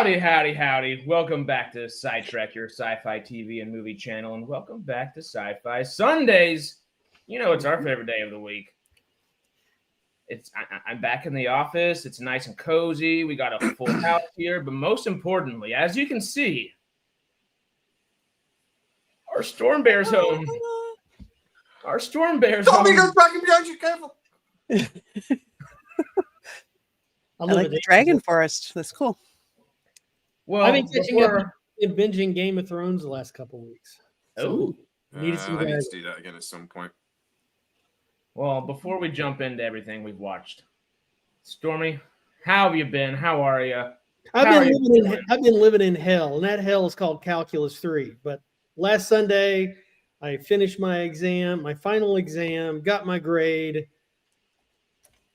Howdy, howdy, howdy. Welcome back to SciTrek, your sci-fi TV and movie channel, and welcome back to Sci-Fi Sundays. You know, it's our favorite day of the week. I'm back in the office. It's nice and cozy. We got a full house here, but most importantly, as you can see, our Storm Bear's home. Our Storm Bear's home. Tommy goes back and behind you, careful. I like the dragon forest. That's cool. Well, I've been catching up and binging Game of Thrones the last couple of weeks. Oh, I need to do that again at some point. Well, before we jump into everything we've watched, Stormy, how have you been? How are you? I've been living in hell, and that hell is called Calculus 3. But last Sunday, I finished my exam, my final exam, got my grade,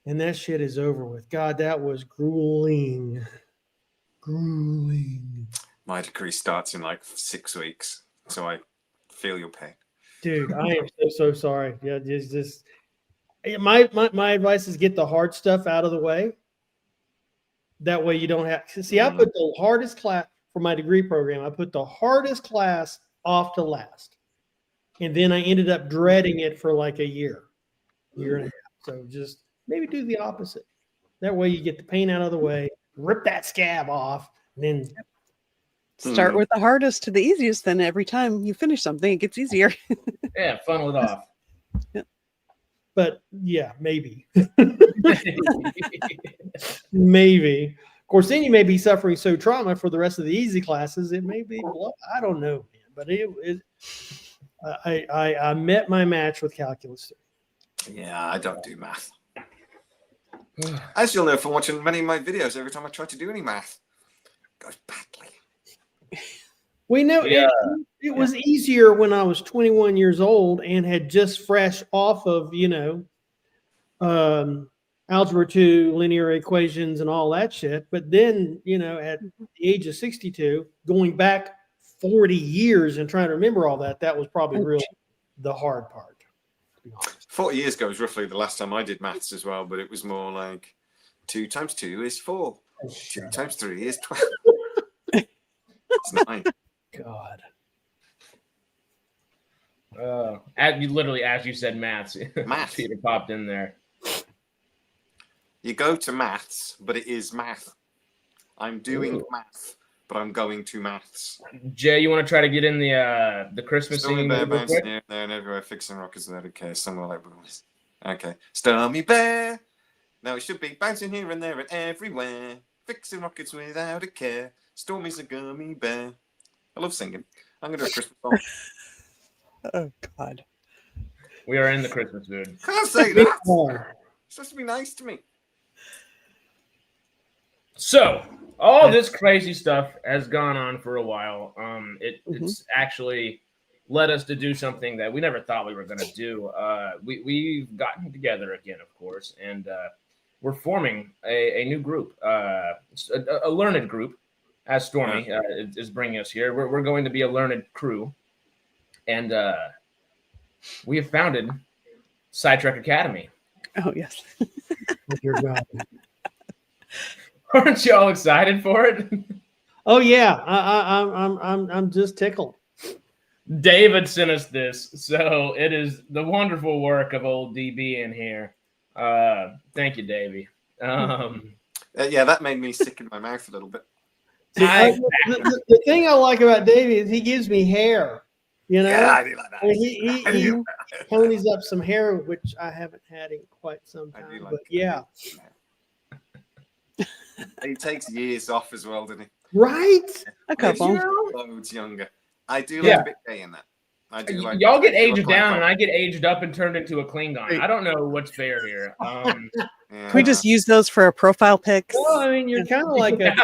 and that shit is over with. God, that was grueling. Grueling. My degree starts in like 6 weeks, so I feel your pain. Dude, I am so sorry. Yeah, just my advice is get the hard stuff out of the way. That way you don't have see. I put the hardest class for my degree program. I put the hardest class off to last, and then I ended up dreading it for like a year and a half. So just maybe do the opposite. That way you get the pain out of the way, rip that scab off, and then start with the hardest to the easiest. Then every time you finish something, it gets easier. Yeah, funnel it off. Yeah. But yeah, maybe. Maybe. Of course, then you may be suffering so trauma for the rest of the easy classes. It may be, I don't know, man. But I met my match with Calculus 3. Yeah, I don't do math. As you'll know from watching many of my videos, every time I try to do any math, it goes badly. We know it was easier when I was 21 years old and had just fresh off of, Algebra 2, linear equations and all that shit. But then, at the age of 62, going back 40 years and trying to remember all that, that was probably really the hard part, to be honest. 40 years ago was roughly the last time I did maths as well, but it was more like 2 times 2 is 4. 2 times 3 is 12. It's 9. God. As you said, maths. Math. Peter popped in there. You go to maths, but it is math. I'm doing math, but I'm going to maths. Jay, you want to try to get in the Christmas Stormy scene? Bear bouncing here and there and everywhere, fixing rockets without a care. Somewhere like this. Okay. Stormy Bear. Now it should be bouncing here and there and everywhere, fixing rockets without a care. Stormy's a gummy bear. I love singing. I'm going to do a Christmas song. Oh, God. We are in the Christmas mood. Can't say that. It's supposed to be nice to me. So, all this crazy stuff has gone on for a while. It's actually led us to do something that we never thought we were going to do. We've gotten together again, of course, and we're forming a new group, a learned group, as Stormy is bringing us here. We're going to be a learned crew, and we have founded SciTrek Academy. Oh, yes. Dear God. Aren't you all excited for it? Oh yeah, I'm just tickled. David sent us this, so it is the wonderful work of old DB in here. Thank you, Davey. Yeah, that made me sick in my mouth a little bit. The thing I like about Davey is he gives me hair. Yeah, I do like that. He ponies up some hair, which I haven't had in quite some time. Like but yeah. He takes years off as well, doesn't he? Right? A couple. Loads younger. I do like a bit gay in that. I do like. Y'all get aged down, and I get aged up and turned into a Klingon. I don't know what's fair here. Can we just use those for a profile pic? Well, I mean, you're kind of like a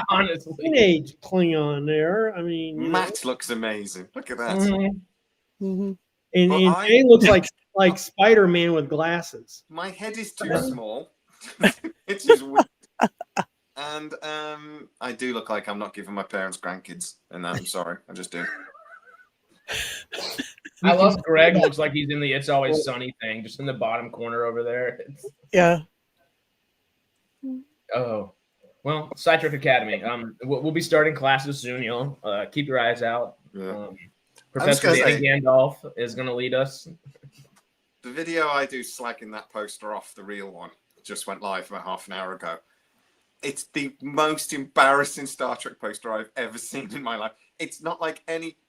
teenage Klingon there. I mean, Matt looks amazing. Look at that. And Jay looks like Spider-Man with glasses. My head is too small. It's just weird. And I do look like I'm not giving my parents grandkids, and I'm sorry, I just do. I love Greg. Looks like he's in the "It's Always Sunny" thing, just in the bottom corner over there. Yeah. Oh, Well, SciTrek Academy. We'll be starting classes soon. Y'all keep your eyes out. Yeah. Professor Danny Gandalf is going to lead us. The video I do slagging that poster off, the real one, just went live about half an hour ago. It's the most embarrassing Star Trek poster I've ever seen in my life. It's not like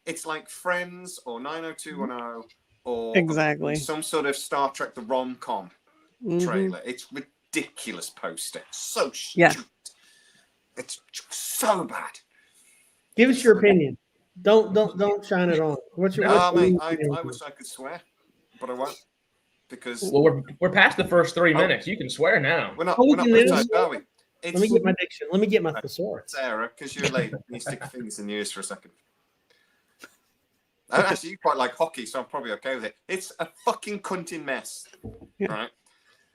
it's like Friends or 90210 or Exactly. some sort of Star Trek the rom-com trailer. It's ridiculous poster. So stupid. Yeah. It's so bad. Give us your opinion. Don't shine it on. What's your? Mate, I wish I could swear, but I won't because. Well, we're past the first 3 minutes. You can swear now. We're not British, are we? Let me get my diction. Let me get my thesaurus. Sarah, because you're late. You stick your fingers in your ears for a second. Actually, you quite like hockey, so I'm probably okay with it. It's a fucking cunting mess, right?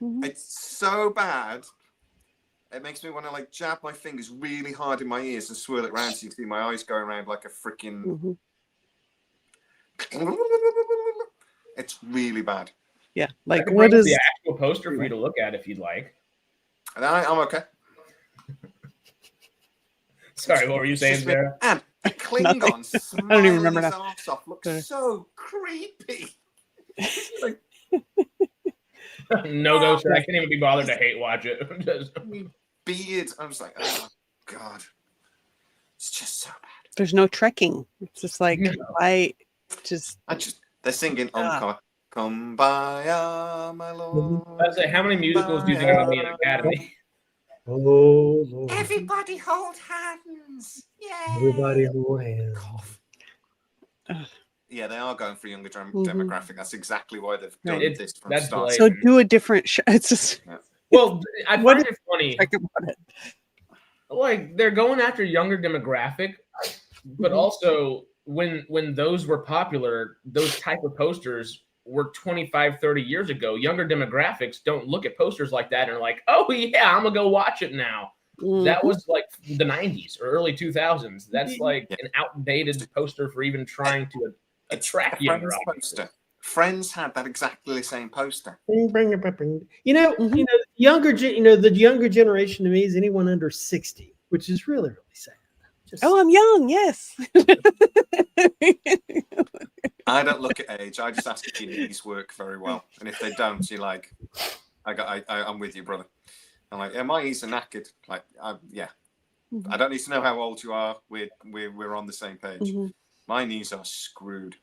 It's so bad. It makes me want to like jab my fingers really hard in my ears and swirl it around so you can see my eyes going around like a freaking. It's really bad. Yeah, like I what is the actual poster for you to look at if you'd like? And I'm okay. Sorry, what were you saying, Sarah? And a Klingon smiling I don't even remember his now. arse off looks so creepy. Like, No ghost. I can't even be bothered to hate watch it. beard. I was like, oh god, it's just so bad. there's no trekking. It's just like they're singing Kumbaya, my lord. I was like, how many musicals do you think are going to be in Academy? Oh, Lord. Everybody hold hands. Yeah. Everybody hold hands. Yeah, they are going for a younger demographic. That's exactly why they've done this from that's start. so do a different show. It's just Well, I find it funny. think about it. Like they're going after younger demographic, but also when those were popular, those type of posters were 25, 30 years ago. Younger demographics don't look at posters like that and are like, oh yeah, I'm gonna go watch it now. That was like the 90s or early 2000s. That's like an outdated poster for even trying to attract younger audiences. Friends had that exactly the same poster. The younger generation to me is anyone under 60, which is really, really sad. I'm young. Yes. I don't look at age. I just ask if your knees work very well, and if they don't, you're like, I'm with you, brother. I'm like, yeah, my knees are knackered. Like, yeah, I don't need to know how old you are. We're on the same page. My knees are screwed.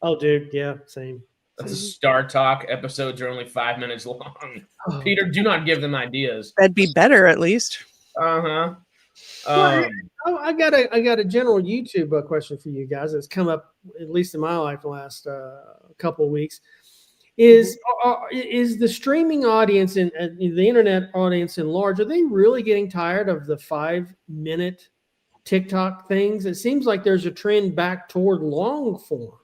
Oh, dude, yeah, same. That's a Star Talk. Episodes are only 5 minutes long. Peter, do not give them ideas. That'd be better, at least. Uh-huh. I got a general YouTube question for you guys that's come up at least in my life the last couple of weeks. Is the streaming audience and the internet audience in large, are they really getting tired of the 5-minute TikTok things? It seems like there's a trend back toward long form.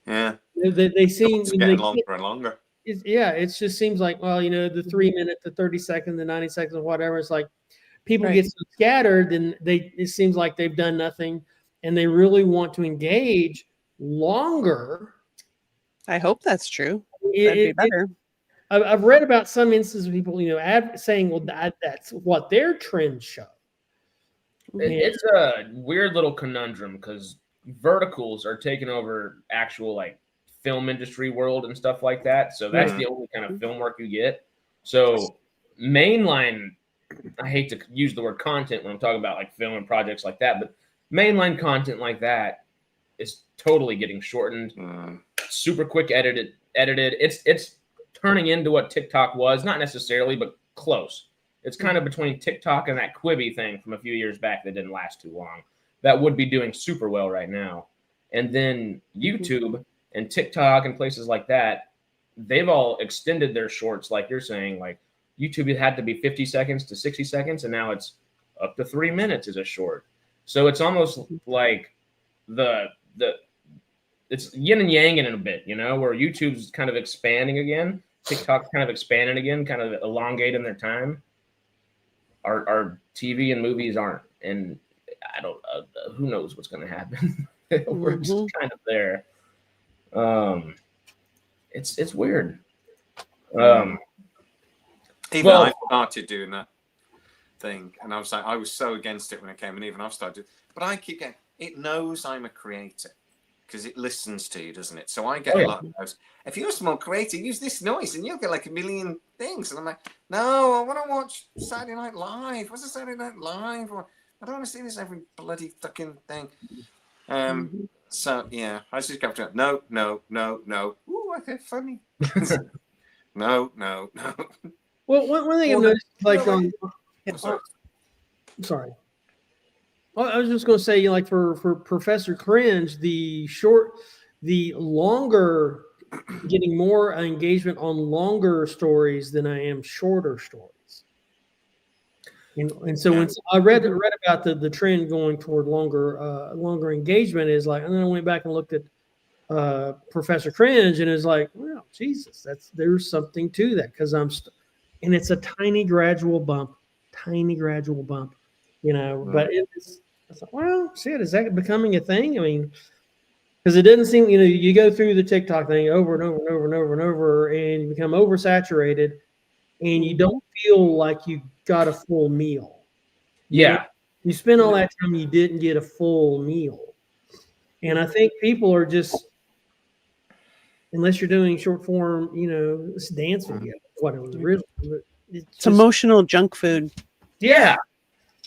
Yeah, they seem getting longer and longer. It just seems like, well, the 3 minute, the 30 second, the 90 seconds, whatever. It's like people get so scattered, and it seems like they've done nothing, and they really want to engage longer. I hope that's true. That'd be better. I've read about some instances of people, saying, well, that's what their trends show. It's a weird little conundrum because verticals are taking over actual like film industry world and stuff like that. So that's the only kind of film work you get. So mainline, I hate to use the word content when I'm talking about like film and projects like that, but mainline content like that is totally getting shortened, super quick edited. It's turning into what TikTok was, not necessarily, but close. It's kind of between TikTok and that Quibi thing from a few years back that didn't last too long. That would be doing super well right now. And then YouTube and TikTok and places like that, they've all extended their shorts, like you're saying. Like YouTube, it had to be 50 seconds to 60 seconds, and now it's up to 3 minutes as a short. So it's almost like it's yin and yang in a bit, where YouTube's kind of expanding again, TikTok's kind of expanding again, kind of elongating their time. Our TV and movies aren't, and I don't. Who knows what's going to happen? We're just kind of there. It's weird. Even I started doing that. thing, and I was like, I was so against it when it came, and even I've started. But I keep getting, it knows I'm a creator because it listens to you, doesn't it? So I get a lot of those. If you're a small creator, use this noise, and you'll get like a million things. And I'm like, no, I want to watch Saturday Night Live. What's a Saturday Night Live? I don't want to see this every bloody fucking thing. So yeah, I just kept going, no. Ooh, okay, funny. No. Well, one thing I've noticed, like sorry. Well, I was just going to say, like for Professor Cringe, the longer, getting more engagement on longer stories than I am shorter stories. And so when I read about the trend going toward longer engagement, is like, and then I went back and looked at Professor Cringe, and it's like, well, Jesus, there's something to that, because and it's a tiny gradual bump, you know. But it's like, well, shit, is that becoming a thing? I mean, because it doesn't seem, you know, you go through the TikTok thing over and over and over and over and over, and you become oversaturated, and you don't feel like you got a full meal. Yeah. You spend all that time, you didn't get a full meal. And I think people are just, unless you're doing short form, you know, it's dance video, whatever. It's emotional junk food. Yeah.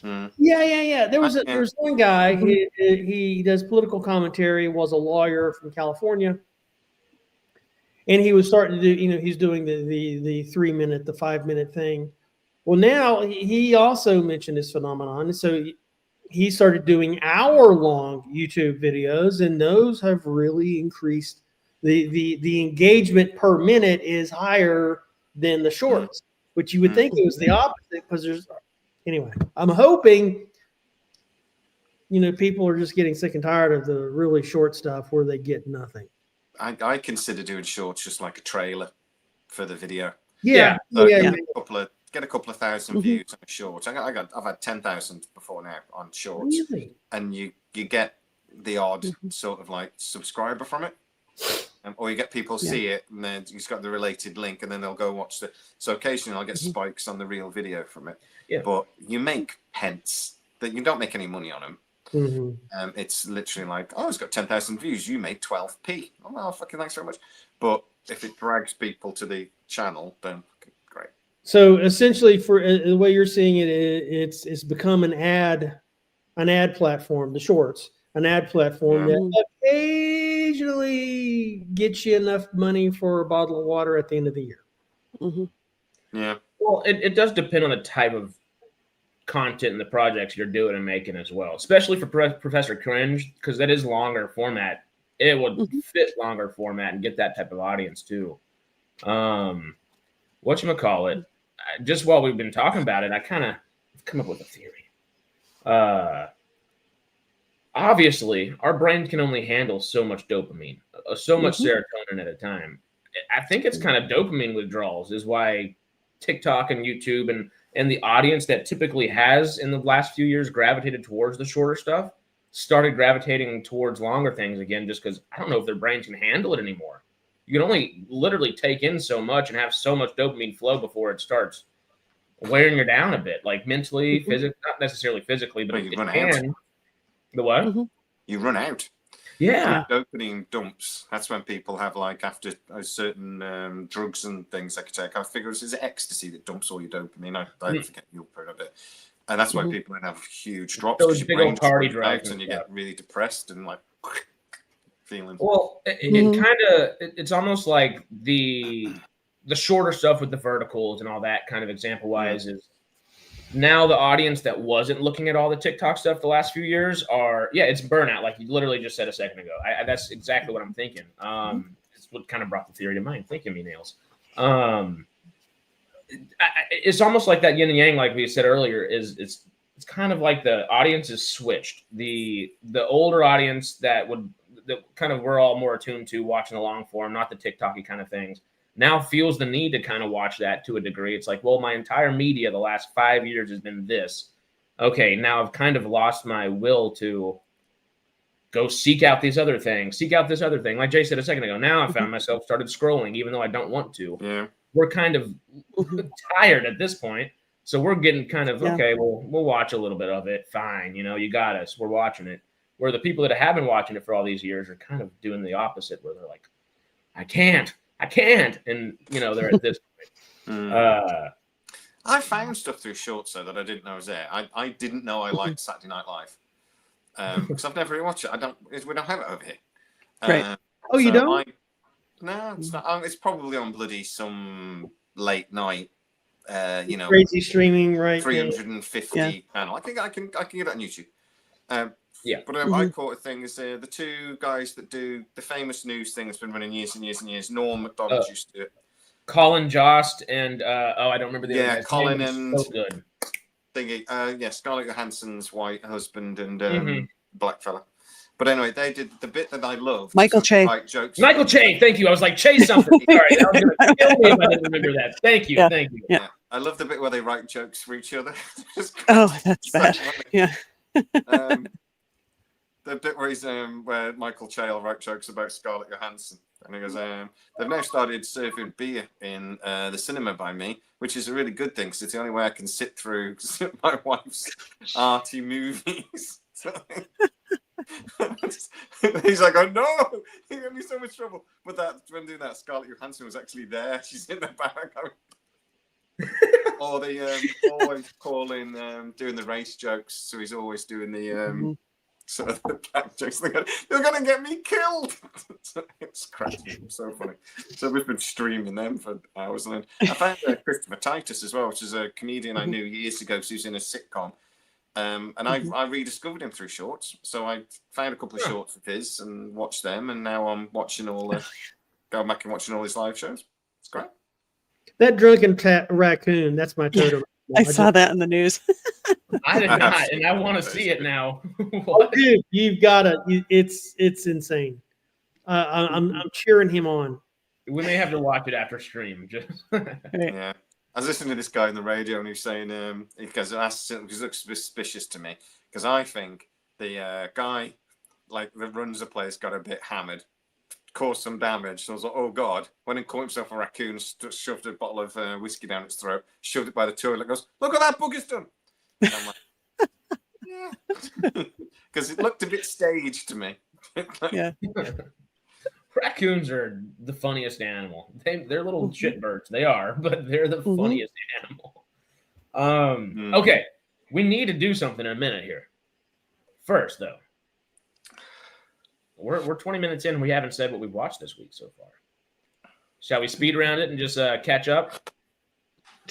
Yeah. There's one guy, he does political commentary, was a lawyer from California. And he was starting to do, you know, he's doing the 3 minute, the 5 minute thing. Well, now he also mentioned this phenomenon. And so he started doing hour-long YouTube videos, and those have really increased. The engagement per minute is higher than the shorts, which you would think it was the opposite, because anyway, I'm hoping, you know, people are just getting sick and tired of the really short stuff where they get nothing. I consider doing shorts just like a trailer for the video. Yeah. Get a couple of thousand views on a short. I've had 10,000 before now on shorts. Really? And you get the odd sort of like subscriber from it. Or you get people see it, and then you've got the related link, and then they'll go watch so occasionally I'll get spikes on the real video from it. Yeah. But you make pence, that you don't make any money on them. It's literally like, oh, it's got 10,000 views, you made 12p. Oh, well, fucking thanks very much. But if it drags people to the channel, then great. So essentially, for the way you're seeing it, it's become an ad platform, the shorts, an ad platform that occasionally gets you enough money for a bottle of water at the end of the year. Yeah. Well, it does depend on the type of content and the projects you're doing and making as well, especially for Professor Cringe, because that is longer format. It would fit longer format and get that type of audience too. Whatchamacallit, just while we've been talking about it, I kind of come up with a theory. Obviously, our brain can only handle so much dopamine, so much serotonin at a time. I think it's kind of dopamine withdrawals is why TikTok and YouTube and the audience that typically has in the last few years gravitated towards the shorter stuff started gravitating towards longer things again, just because I don't know if their brains can handle it anymore. You can only literally take in so much and have so much dopamine flow before it starts wearing you down a bit, like mentally, physically, not necessarily physically, but it can. The what? You run out. Yeah. Dopamine dumps. That's when people have, like, after certain drugs and things they could take. I figure it's ecstasy that dumps all your dopamine. I forget you'll put a bit. And that's why people have huge drops. Those big old party drugs. And you get really depressed and, like, feeling. Well, it's almost like the shorter stuff with the verticals and all that kind of example-wise is now the audience that wasn't looking at all the TikTok stuff the last few years it's burnout, like you literally just said a second ago. That's exactly what I'm thinking. It's what kind of brought the theory to mind. Thank you, me nails. It's almost like that yin and yang, like we said earlier. It's kind of like the audience is switched. The older audience that kind of we're all more attuned to watching the long form, not the TikTok-y kind of things, now feels the need to kind of watch that to a degree. It's like, well, my entire media the last 5 years has been this. Okay, now I've kind of lost my will to go seek out this other thing. Like Jay said a second ago, now I found myself started scrolling, even though I don't want to. Yeah. We're kind of tired at this point. So we're getting kind of, Yeah. okay, well, we'll watch a little bit of it. Fine. You know, you got us. We're watching it. Where the people that have been watching it for all these years are kind of doing the opposite, where they're like, I can't. And, you know, they're at this point. I found stuff through shorts, though, that I didn't know was there. I didn't know I liked Saturday Night Live. Because I've never really watched it. We don't have it over here. Right. Oh, you don't? No, it's not. It's probably on bloody some late night, you know, Crazy streaming, right? 350 channel. I can get it on YouTube. But I caught a thing is the two guys that do the famous news thing that's been running years and years and years. Norm Macdonald used to do it. Colin Jost and I don't remember the other guy's Colin name. and So good. Thingy, Scarlett Johansson's white husband and black fella. But anyway, they did the bit that I love. Michael Che. Jokes. Michael Che, thank you. I was like, Che something. All right, I was going to kill me if I didn't remember that. Thank you. Yeah. Thank you. Yeah. I love the bit where they write jokes for each other. Oh, that's bad. Funny. Yeah. The bit where he's where Michael Che will write jokes about Scarlett Johansson, and he goes, "They've now started serving beer in the cinema by me, which is a really good thing because it's the only way I can sit through my wife's arty movies." He's like, "Oh no, he got me so much trouble." But when doing that, Scarlett Johansson was actually there. She's in the back. Or they always call in doing the race jokes, so he's always doing the sort of the black jokes. They're gonna get me killed. It's crazy. It's so funny. So we've been streaming them for hours. And I found Christopher Titus as well, which is a comedian I knew years ago. So he was in a sitcom. And I rediscovered him through shorts. So I found a couple of shorts of his and watched them, and now I'm watching going back and watching all his live shows. It's great. That drunken raccoon, that's my totem. I saw that in the news. I did not, and I want to see it now. Oh, dude, you've got to. It's insane. I'm cheering him on. We may have to watch it after stream. Just Yeah. I was listening to this guy on the radio, and he's saying, because it looks suspicious to me, because I think the guy that runs the place got a bit hammered, caused some damage. So I was like, oh God, went and caught himself a raccoon, shoved a bottle of whiskey down its throat, shoved it by the toilet, goes, look what that bugger's done. And I'm like, yeah. Because it looked a bit staged to me. Yeah. Raccoons are the funniest animal. They're little shitbirds. They are, but they're the funniest animal. Okay, we need to do something in a minute here. First, though, we're 20 minutes in. And we haven't said what we've watched this week so far. Shall we speed around it and just catch up?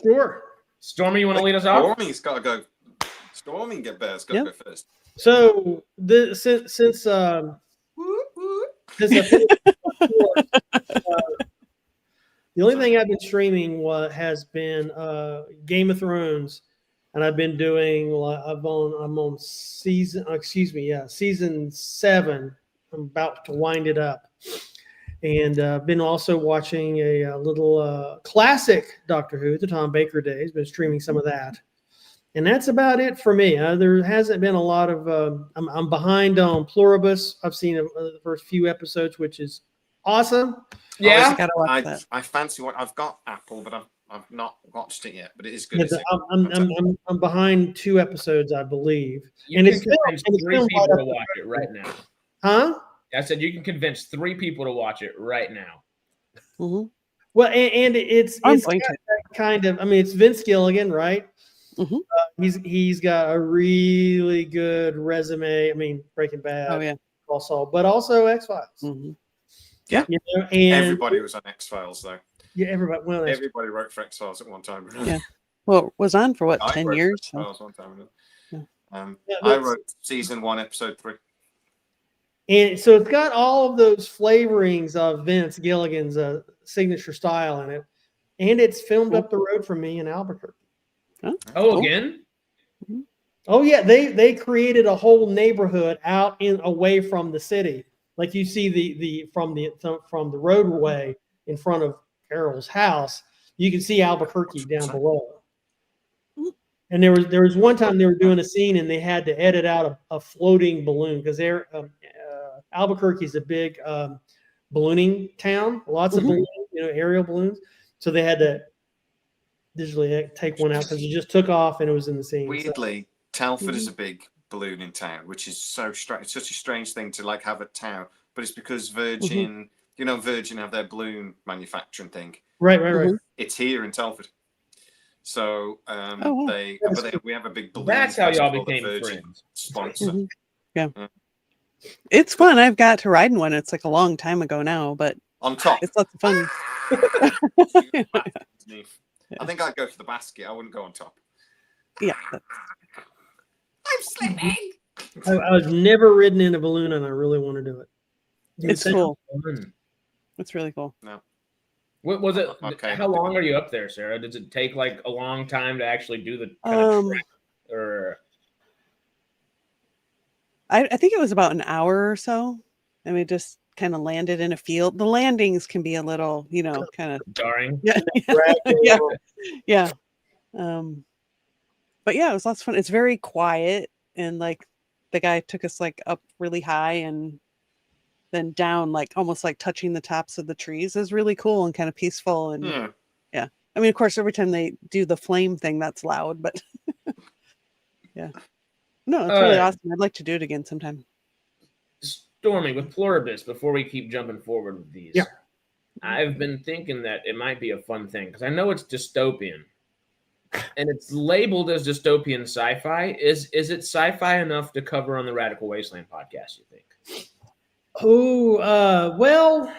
Sure. Stormy, you want to lead us off? Stormy's got to go. Stormy can get better. It's got to go first. So since the only thing I've been streaming has been Game of Thrones, and I've been doing. I'm on season 7. I'm about to wind it up, and been also watching a little classic Doctor Who, the Tom Baker days. Been streaming some of that. And that's about it for me. There hasn't been a lot of. I'm behind on Pluribus. I've seen the first few episodes, which is awesome. Yeah, I fancy what I've got Apple, but I've not watched it yet. But it is good. I'm behind 2 episodes, I believe. And it's 3 people to watch it right now. Huh? I said you can convince 3 people to watch it right now. Mm-hmm. Well, and it's kind of. I mean, it's Vince Gilligan, right? Mm-hmm. He's got a really good resume. I mean, Breaking Bad, also, but also X-Files. Mm-hmm. Yeah, you know, and everybody was on X-Files though. Yeah, everybody. Well, everybody wrote for X-Files at one time. Yeah, well, it was on for what 10 years. X-Files one time. I wrote season 1, episode 3. And so it's got all of those flavorings of Vince Gilligan's signature style in it, and it's filmed up the road from me in Albuquerque. Again? Oh yeah, they created a whole neighborhood out away from the city. Like you see from the roadway in front of Carol's house, you can see Albuquerque down below. And there was one time they were doing a scene and they had to edit out a floating balloon because Albuquerque is a big ballooning town, lots of balloons, aerial balloons. So they had to digitally take one out because it just took off and it was in the scene. Weirdly, Telford is a big balloon in town, which is so strange. It's such a strange thing to like have a town, but it's because Virgin, Virgin have their balloon manufacturing thing. Right. It's here in Telford. So we have a big balloon. That's how y'all festival that became Virgin friends. sponsor. Yeah. It's fun. I've got to ride in one. It's like a long time ago now, but On top. it's lots of fun. I think I'd go for the basket. I wouldn't go on top. Yeah. I'm slipping. I've never ridden in a balloon, and I really want to do it. It's cool. It's really cool. No. What was it? Okay. How long are you up there, Sarah? Does it take like a long time to actually do the kind of trek, or? I think it was about an hour or so, and we just kind of landed in a field. The landings can be a little, kind of jarring. Yeah. Yeah. But yeah, it was lots of fun. It's very quiet, and like the guy took us like up really high and then down, like almost like touching the tops of the trees. It was really cool and kind of peaceful. And yeah. I mean, of course, every time they do the flame thing, that's loud, but yeah. No, it's really awesome. I'd like to do it again sometime. Stormy, with Pluribus, before we keep jumping forward with these, I've been thinking that it might be a fun thing because I know it's dystopian, and it's labeled as dystopian sci-fi. Is it sci-fi enough to cover on the Radical Wasteland podcast, you think? Oh, well,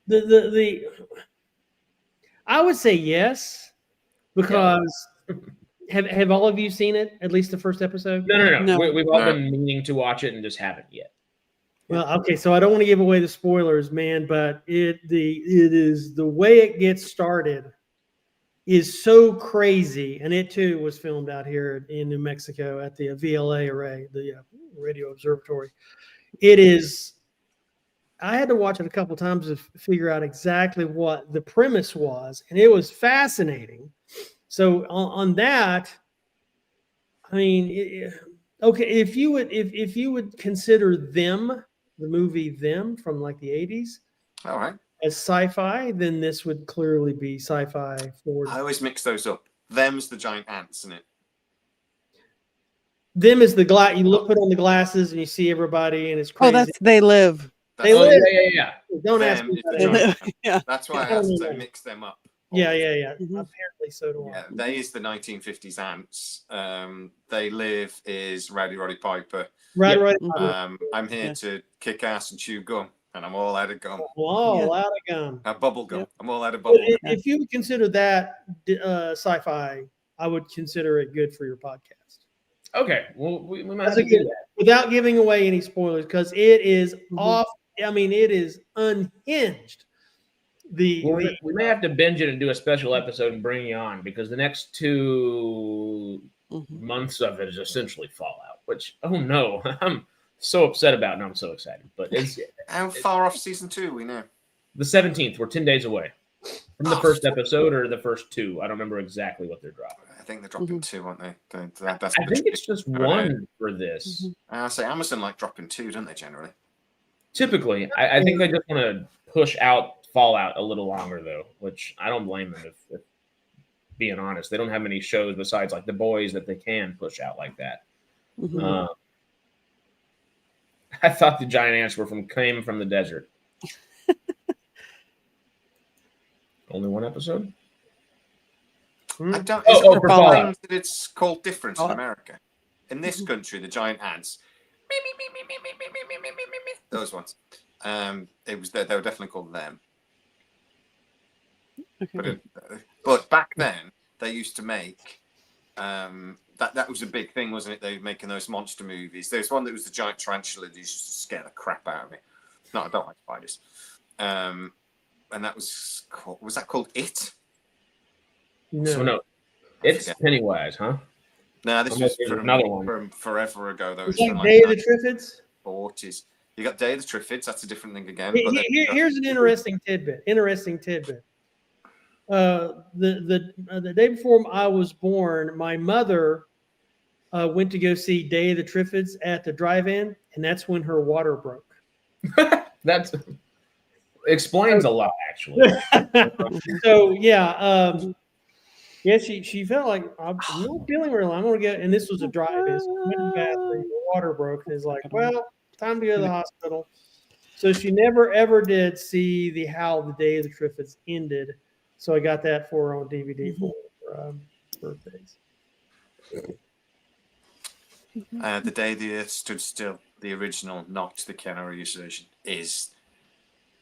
the I would say yes, because have all of you seen it? At least the first episode? No. We've all been meaning to watch it and just haven't yet. Well, okay, so I don't want to give away the spoilers, man, but it is the way it gets started is so crazy, and it too was filmed out here in New Mexico at the VLA array, the Radio Observatory. It is. I had to watch it a couple of times to figure out exactly what the premise was, and it was fascinating. So on that, I mean, okay, if you would consider Them, the movie Them from like the 80s, all right, as sci-fi, then this would clearly be sci-fi forward. I always mix those up. Them's the giant ants, isn't it? Them is the glass. You put on the glasses and you see everybody, and it's crazy. Oh, that's They Live. They live. Yeah. Don't Them ask me. Yeah. That's why I asked to mix them up. Yeah. Mm-hmm. Apparently, so do I. Yeah, They is the 1950s ants. They Live is Rowdy Roddy Piper. Right. I'm here to kick ass and chew gum, and I'm all out of gum. All out of gum. Bubble gum. Yep. I'm all out of bubble gum. If you would consider that sci-fi, I would consider it good for your podcast. Okay, well, we might That's have to do that. without giving away any spoilers, because it is off. I mean, it is unhinged. We may have to binge it and do a special episode and bring you on, because the next 2 months of it is essentially Fallout, which, oh no, I'm so upset about and I'm so excited. But it's How far off season 2 are we now? the 17th. We're 10 days away from the first episode, or the first 2. I don't remember exactly what they're dropping. I think they're dropping 2, aren't they? That's I think it's just 1 for this. I say Amazon like dropping 2, don't they, generally? Typically, I think they just want to push out Fallout a little longer, though, which I don't blame them. If being honest, they don't have many shows besides like The Boys that they can push out like that. I thought the giant ants came from the desert. Only 1 episode? I don't. For Fallout. That it's called different in America. In this country, the giant ants. Those ones. They were definitely called Them. Okay. But back then they used to make that was a big thing, wasn't it? They were making those monster movies. There's one that was the giant tarantula that used to scare the crap out of me. No, I don't like spiders. And that was called It? No. So no, it's Pennywise, huh? No, this was another one from forever ago. That was Like from Day of the Triffids. 40s. You got Day of the Triffids. That's a different thing again. Here's an interesting tidbit. The day before I was born, my mother went to go see Day of the Triffids at the drive-in, and that's when her water broke. That explains a lot, actually. So yeah, Yeah, she felt like I'm not feeling real. I'm gonna get, and this was a drive-in. So I went to the bathroom, the water broke, and it's like, well, time to go to the hospital. So she never ever did see the How the Day of the Triffids Ended. So I got that for her on DVD for birthdays. The Day the Earth Stood Still, the original, not the Keanu Reeves version, is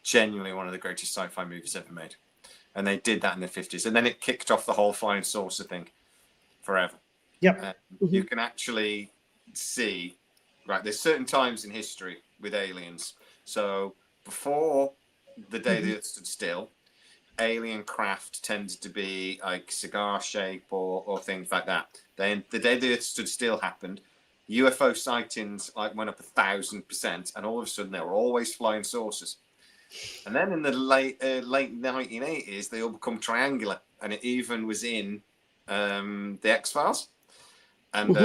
genuinely one of the greatest sci-fi movies ever made. And they did that in the 50s. And then it kicked off the whole flying saucer thing forever. Yep. You can actually see, right, there's certain times in history with aliens. So before the Day the Earth Stood Still, alien craft tended to be like cigar shape or things like that. Then the Day the Earth Stood Still happened. UFO sightings like went up 1,000%, and all of a sudden they were always flying saucers. And then in the late 1980s, they all become triangular, and it even was in the X-Files. And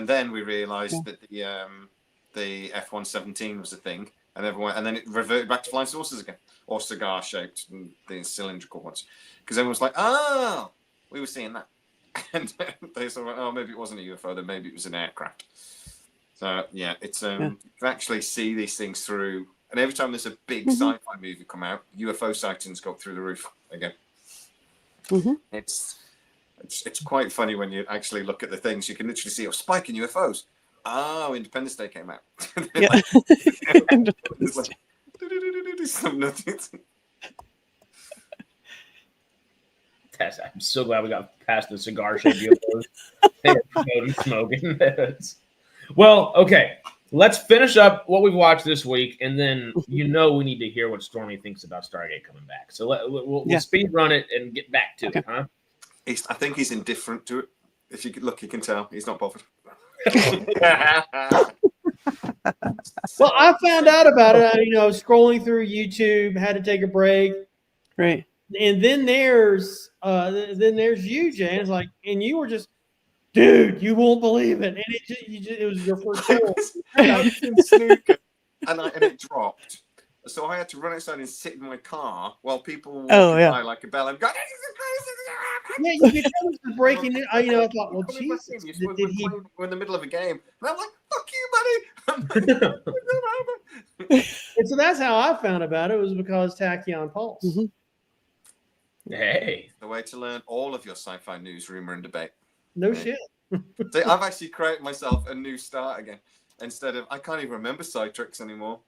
then we realised that the F-117 was a thing, and then it reverted back to flying saucers again, or cigar-shaped, the cylindrical ones, because everyone was like, "Oh, we were seeing that," and they sort of went, "Oh, maybe it wasn't a UFO, then maybe it was an aircraft." So yeah, it's you can actually see these things through. And every time there's a big sci-fi movie come out, UFO sightings go through the roof again. It's quite funny when you actually look at the things. You can literally see a spike in UFOs. Oh, Independence Day came out. Yeah. I'm so glad we got past the cigar shaped UFOs. They were promoting smoking. Well, okay. Let's finish up what we've watched this week, and then we need to hear what Stormy thinks about Stargate coming back. So we'll speed run it and get back to it, huh? I think he's indifferent to it. If you could look, you can tell he's not bothered. Well, I found out about it. Scrolling through YouTube, had to take a break, Right. and then there's you, Jay. It's like, and you were just, dude, you won't believe it, and it was your first show. I was in snooker, and it dropped. So I had to run outside and sit in my car while people were walking by like a bell and go, yeah, you could tell it was breaking it. I thought, well, Jesus, did he? We're in the middle of a game, and I'm like, "Fuck you, buddy!" And so that's how I found about it. Was because Tachyon Pulse. Hey, the way to learn all of your sci-fi news, rumor, and debate. No shit. So I've actually created myself a new start again. Instead of, I can't even remember SciTreks anymore.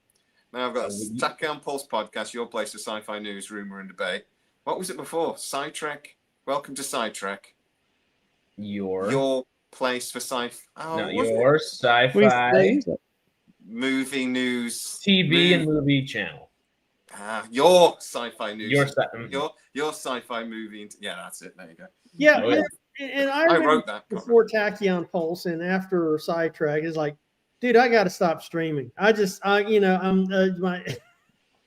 Now I've got Tachyon Pulse podcast, your place for sci-fi news, rumor, and debate. What was it before? SciTrek. Welcome to SciTrek. Your place for sci-fi. Oh, no, your sci-fi movie news, TV and movie channel. Your sci-fi news. Your sci-fi movie. Yeah, that's it. There you go. Yeah, and I wrote that before Tachyon Pulse and after SciTrek. Is like, dude, I got to stop streaming. I'm my,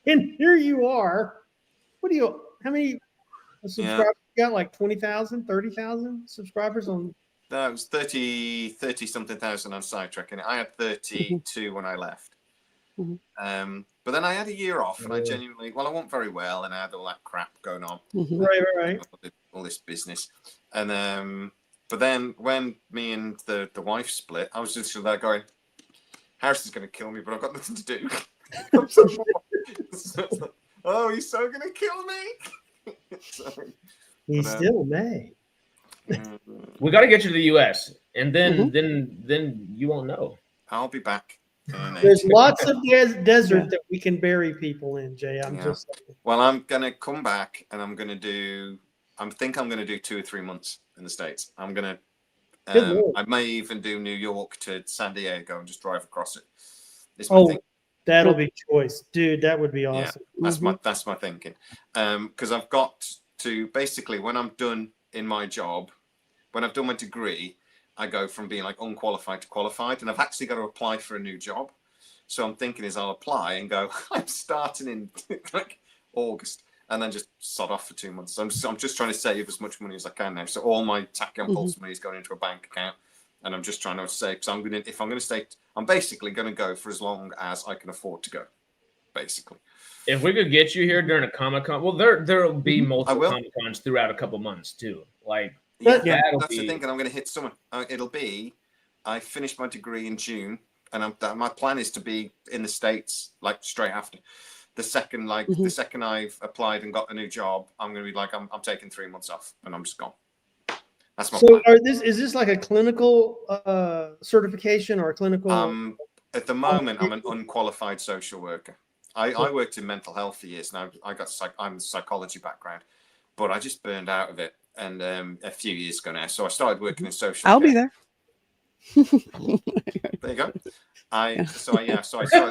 and here you are. How many subscribers you got? Like 20,000, 30,000 subscribers on? That was 30 something thousand on SciTrek, and I had 32 when I left. But then I had a year off, and I genuinely, I wasn't very well, and I had all that crap going on. Right. All this business, and but then when me and the wife split, I was just there going, Harrison's going to kill me, but I've got nothing to do. Oh, he's so going to kill me. He still may. We got to get you to the U.S. and then you won't know. I'll be back. There's lots of desert that we can bury people in, Jay. Well, I'm going to come back, and I'm going to do 2 or 3 months in the States. I'm going to, I may even do New York to San Diego and just drive across it. That'll be choice, dude. That would be awesome. Yeah, that's my thinking. Because I've got to, basically, when I'm done in my job, when I've done my degree, I go from being like unqualified to qualified, and I've actually got to apply for a new job. So I'm thinking I'll apply and go, I'm starting in like August, and then just sod off for 2 months. So I'm just trying to save as much money as I can now. So all my Tachyon Pulse money is going into a bank account, and I'm just trying to save. So if I'm going to stay, I'm basically going to go for as long as I can afford to go, basically. If we could get you here during a Comic-Con, well, there'll be multiple Comic-Cons throughout a couple months too. Like But Yeah, That'll that's the be- thing, and I'm going to hit summer. It'll be, I finished my degree in June, and my plan is to be in the States like straight after. The second I've applied and got a new job, I'm going to be like, I'm taking 3 months off, and I'm just gone. That's my so plan. is this like a clinical certification or a clinical? At the moment, I'm an unqualified social worker. I worked in mental health for years, and I'm a psychology background, but I just burned out of it, and a few years ago now. So I started working in social. I'll care. be there. There you go. I started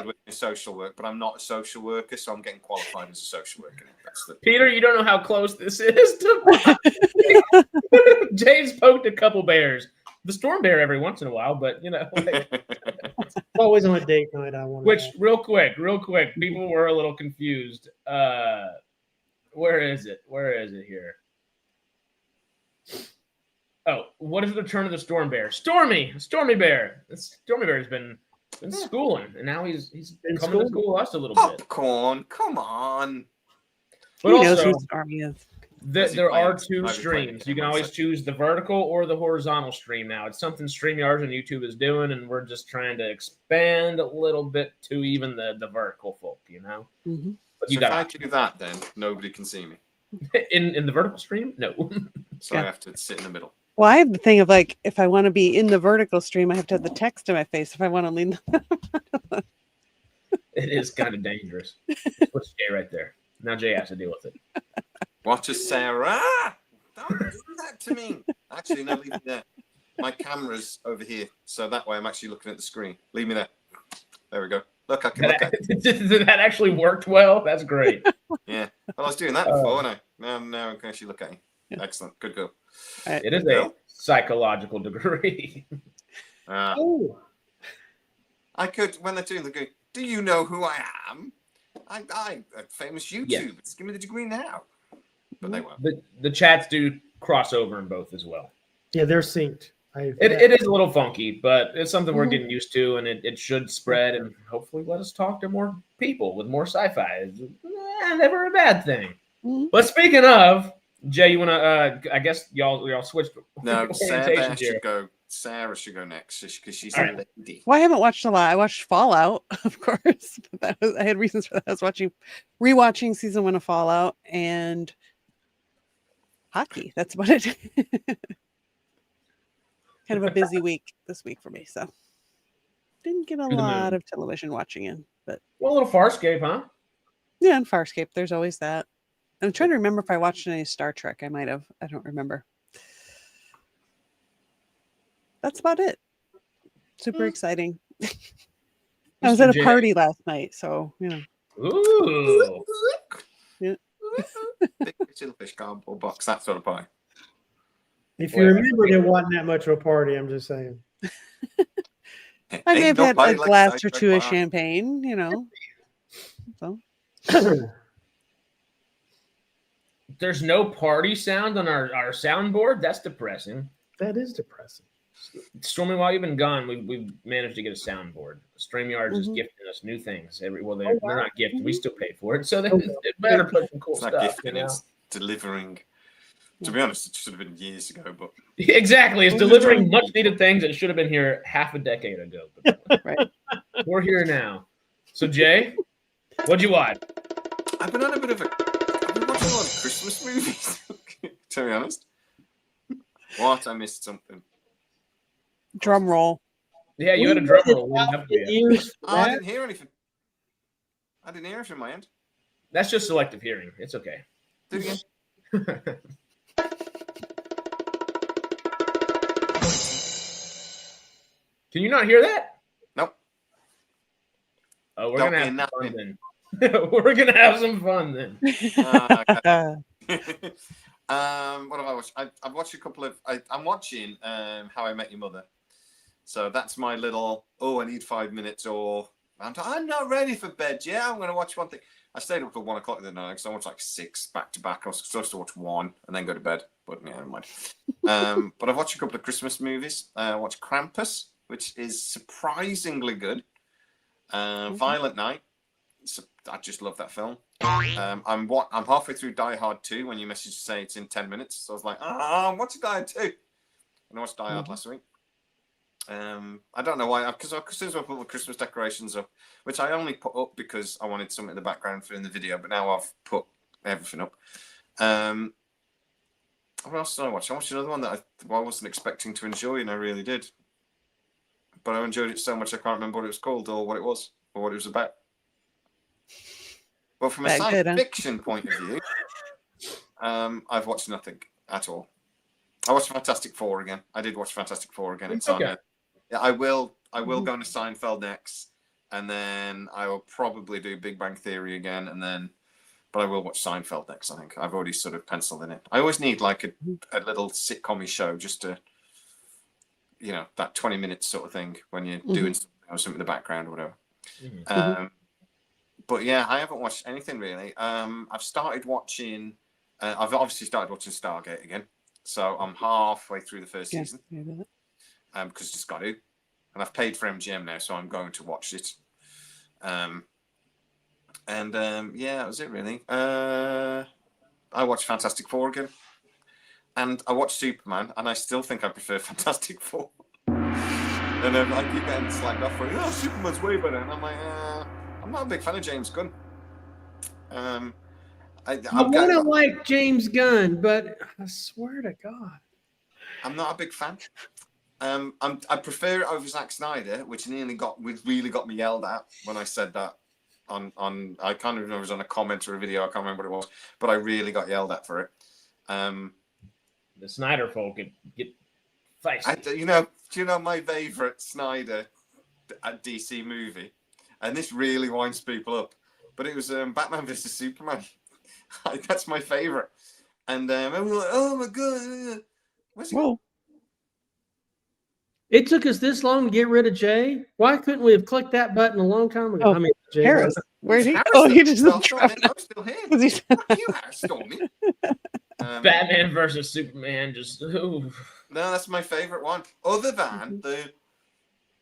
working in social work, but I'm not a social worker, so I'm getting qualified as a social worker. That's the Peter, you don't know how close this is to. Jay's poked a couple bears. The storm bear every once in a while, but It's always on a date night. I want. which real quick, people were a little confused. Where is it? Where is it here? Oh, what is the return of the storm bear? Stormy bear. Stormy bear has been schooling, and now he's Been coming to schooling? school us a little bit. Popcorn, come on. But He knows also, who Stormy is. there are two I've been playing streams. the You can game always on choose the vertical or the horizontal stream now. It's something StreamYard and YouTube is doing, and we're just trying to expand a little bit to even the vertical folk, Mhm. But So you if I got do that, then nobody can see me. in the vertical stream? No. So I Yeah. have to sit in the middle. Well, I have the thing of like, if I want to be in the vertical stream, I have to have the text in my face. If I want to lean, It is kind of dangerous. What's Jay right there? Now Jay has to deal with it. Watch us, Sarah. Don't do that to me. Actually, no, leave me there. My camera's over here, so that way I'm actually looking at the screen. Leave me there. There we go. Look, I can look at it. That actually worked well. That's great. Yeah. Well, I was doing that before, and now I can actually look at you. Yeah. Excellent. Good girl. It is a psychological degree. Oh, I could, when they're doing the good, do you know who I am? I'm a famous YouTuber. Yeah. Just give me the degree now. But they won't. The chats do cross over in both as well. yeah, they're synced. It is a little funky, but it's something we're Mhm. getting used to, and it should spread and hopefully let us talk to more people with more sci-fi. It's never a bad thing. Mhm. But speaking of, Jay, you want to? I guess y'all switched. No, orientations here. Sarah should go next because she's All a right. lady. well, I haven't watched a lot. I watched Fallout, of course. But I had reasons for that. I was rewatching season 1 of Fallout and hockey. That's about it. Kind of a busy week this week for me, so didn't get a the lot moon. of television watching in. But Well, a little Farscape, huh? yeah, and Farscape. There's always that. I'm trying to remember if I watched any Star Trek. I might have. I don't remember. That's about it. Super exciting. I was Mr. at a J. party last night, so Ooh. Yeah. Big silverfish cardboard box, that sort of pie. If you remember, there wasn't that much of a party. I'm just saying. I may Ain't have had nobody a like glass or SciTrek two of bar. champagne, So There's no party sound on our soundboard. That's depressing. That is depressing. Stormy, while you've been gone, we've managed to get a soundboard. StreamYard's just Mhm. gifting us new things. They're wow. not gifting. We still pay for it, so they Okay. better put some cool It's not stuff. gifting, it's delivering. To be honest, it should have been years ago, but Exactly, it's Mhm. delivering much needed things that should have been here half a decade ago. Right. We're here now. So Jay, what'd you watch? I've been watching a lot of Christmas movies, to be honest. What? I missed something. drum roll. Yeah, you had a We drum waited roll. We didn't have to thousands of do that. years for Oh, I that. didn't hear anything. I didn't hear anything from my end. That's just selective hearing. It's okay. Do it again. Can you not hear that? Nope. Oh, we're Don't gonna be have some fun napping. then. We're gonna have some fun then. Okay. What have I watched? I've watched a couple of. I'm watching How I Met Your Mother. So that's my little. Oh, I need 5 minutes, or I'm not ready for bed. Yeah, I'm going to watch one thing. I stayed up till 1 o'clock the other night because I watched like 6 back to back. I was supposed to watch 1 and then go to bed, but yeah, never mind. But I've watched a couple of Christmas movies. I watched Krampus, which is surprisingly good. Violent Night, I just love that film. I'm halfway through Die Hard 2 when you message to say it's in 10 minutes. So I was like, I'm watching Die Hard 2. And I watched Die Hard last week. I don't know why, because as soon as I put the Christmas decorations up, which I only put up because I wanted something in the background for in the video, but now I've put everything up. What else did I watch? I watched another one that I wasn't expecting to enjoy, and I really did. But I enjoyed it so much I can't remember what it was called or what it was or what it was about. But from a science fiction point of view, I've watched nothing at all. I watched Fantastic Four again. I did watch Fantastic Four again. It's on. Yeah, I will go into Seinfeld next, and then I will probably do Big Bang Theory again, but I will watch Seinfeld next. I think I've already sort of penciled in it. I always need like a little sitcom-y show just to, that 20 minutes sort of thing when you're doing something in the background or whatever. But yeah, I haven't watched anything really. I've started watching. I've obviously started watching Stargate again. So I'm halfway through the first season. Because just got to. And I've paid for MGM now, so I'm going to watch it. Yeah, that was it really. I watched Fantastic Four again. And I watched Superman, and I still think I prefer Fantastic Four. And I keep getting slagged off for, Superman's way better. And I'm like, I'm not a big fan of James Gunn. I don't like James Gunn, but I swear to God, I'm not a big fan. I prefer it over Zack Snyder, which really got me yelled at when I said that on I can't remember if it was on a comment or a video. I can't remember what it was, but I really got yelled at for it. The Snyder folk get feisty. Do you know my favorite Snyder at DC movie? And this really winds people up, but it was Batman vs Superman. That's my favorite. And we were like, oh my God. Where's he going? It took us this long to get rid of Jay. Why couldn't we have clicked that button a long time ago? Jay Harris. Where'd he? He just dropped it. I'm still here. Fuck you, Harris, Stormy. Batman versus Superman. No, that's my favorite one. Other than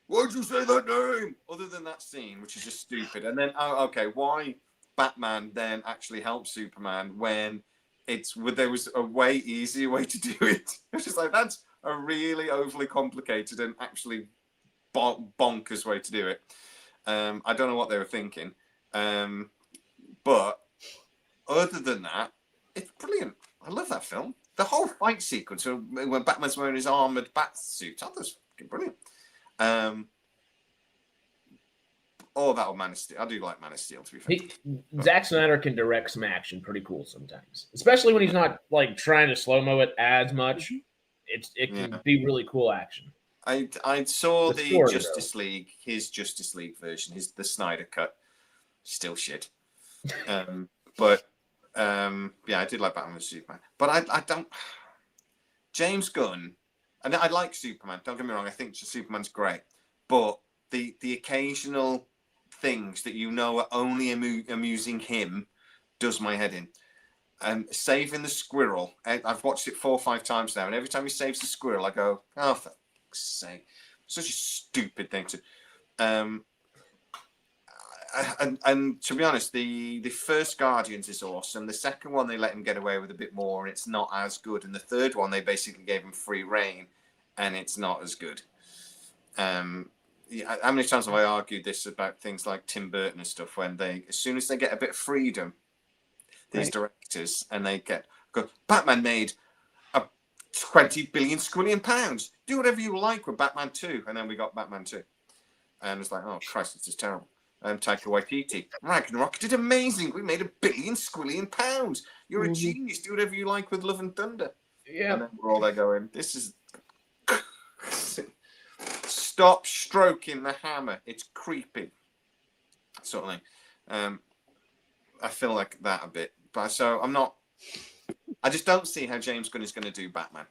why'd you say that name? Other than that scene, which is just stupid. And then, why Batman then actually helped Superman when there was a way easier way to do it? It's just like, that's a really overly complicated and actually bonkers way to do it. I don't know what they were thinking. But other than that, it's brilliant. I love that film. The whole fight sequence when Batman's wearing his armored bat suit, that was fucking brilliant. That Man of Steel. I do like Man of Steel, to be fair. Zack Snyder can direct some action pretty cool sometimes, especially when he's not like trying to slow-mo it as much. It can be really cool action. I saw the Justice League, his Justice League version, the Snyder cut. Still shit. But I did like Batman vs Superman. But I don't. James Gunn, and I like Superman. Don't get me wrong. I think Superman's great, but the occasional things that are only amusing him does my head in. Saving the squirrel. I've watched it 4 or 5 times now, and every time he saves the squirrel, I go, "Oh, for fuck's sake!" Such a stupid thing to. And to be honest, the first Guardians is awesome. The second one, they let him get away with a bit more, and it's not as good. And the third one, they basically gave him free reign, and it's not as good. How many times have I argued this about things like Tim Burton and stuff? When as soon as they get a bit of freedom, these directors, and they go, Batman made a 20 billion squillion pounds. Do whatever you like with Batman 2, and then we got Batman 2, and it's like, oh Christ, this is terrible. Taika Waititi, Ragnarok did amazing. We made 1 billion squillion pounds. You're a genius. Do whatever you like with Love and Thunder. Yeah. And then we're all there going, this is. Stop stroking the hammer. It's creepy. Sort of thing. I feel like that a bit. But so I'm not. I just don't see how James Gunn is going to do Batman.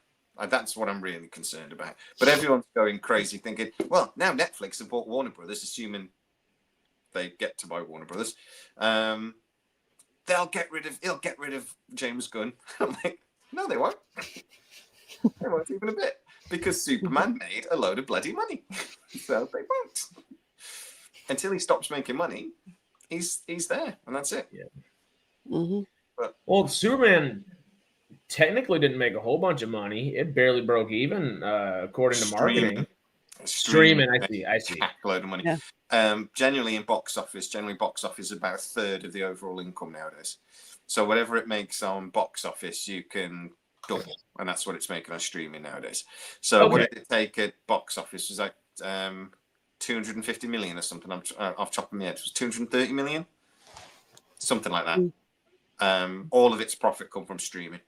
That's what I'm really concerned about. But everyone's going crazy thinking, well, now Netflix have bought Warner Brothers, assuming they get to buy Warner Brothers. He'll get rid of James Gunn. I'm like, no, they won't. They won't even a bit. Because Superman made a load of bloody money. So they won't. Until he stops making money, he's there, and that's it. Yeah. Mhm. Well, Superman technically didn't make a whole bunch of money. It barely broke even, according to marketing. Streaming, I see. Load of money. Yeah. Generally box office is about a third of the overall income nowadays. So whatever it makes on box office, you can double, and that's what it's making on streaming nowadays. So what did it take at box office? It was like 250 million or something. I'm off the top of my head. It was 230 million, something like that. All of its profit come from streaming.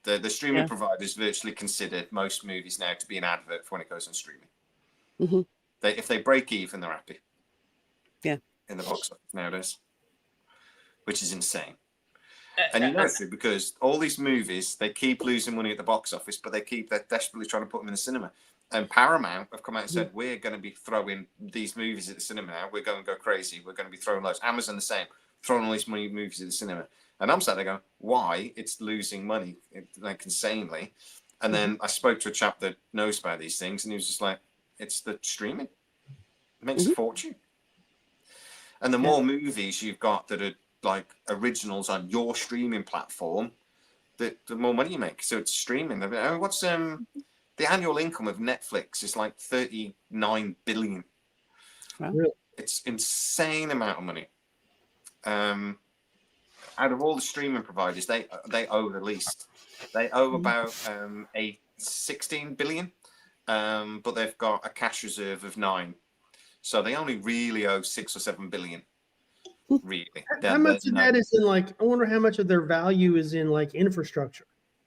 The streaming providers virtually consider most movies now to be an advert for when it goes on streaming. Mm-hmm. If they break even, they're happy. Yeah. In the box office nowadays, which is insane. And you know, because all these movies, they keep losing money at the box office, but they're desperately trying to put them in the cinema. And Paramount have come out and said, we're going to be throwing these movies at the cinema now. We're going to go crazy. We're going to be throwing loads. Amazon the same, throwing all these movies at the cinema. And I'm sat there going, why? It's losing money like insanely. And then I spoke to a chap that knows about these things, and he was just like, it's the streaming. It makes a fortune. And the more movies you've got that are like originals on your streaming platform, the more money you make. So it's streaming. I mean, what's the annual income of Netflix is like 39 billion. Wow. It's insane amount of money. Out of all the streaming providers, they owe the least. They owe about 16 billion, but they've got a cash reserve of 9. So they only really owe 6 or 7 billion. Really. How much of that is in like, I wonder how much of their value is in like infrastructure,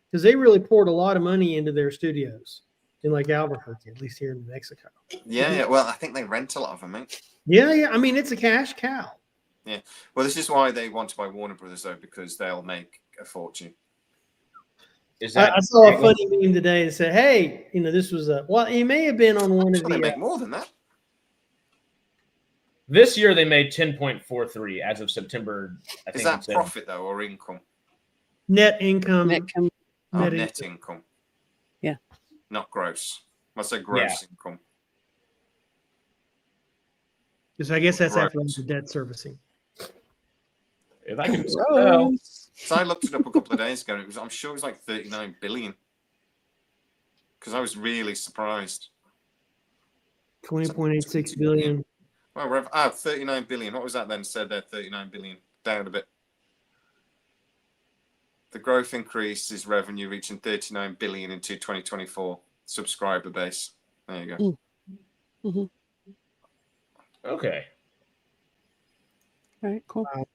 because they really poured a lot of money into their studios in like Albuquerque, at least here in New Mexico. Yeah. Well, I think they rent a lot of them, mate. Yeah. I mean, it's a cash cow. Yeah. Well, this is why they want to buy Warner Brothers, though, because they'll make a fortune. I saw a funny meme today that said, hey, this was it may have been on one of the. They make more than that. This year they made 10.43 as of September. I think is that profit though, or income? Net income. Net income. Yeah. Not gross. What's a gross income? Because I guess that's after the debt servicing. If I can So I looked it up a couple of days ago. I'm sure it was like 39 billion. Because I was really surprised. 20.86 billion. Well, we're 39 billion. What was that then? Said there 39 billion. Down a bit. The growth increase is revenue reaching 39 billion into 2024 subscriber base. There you go. Mm-hmm. Okay. All right, cool. Wow.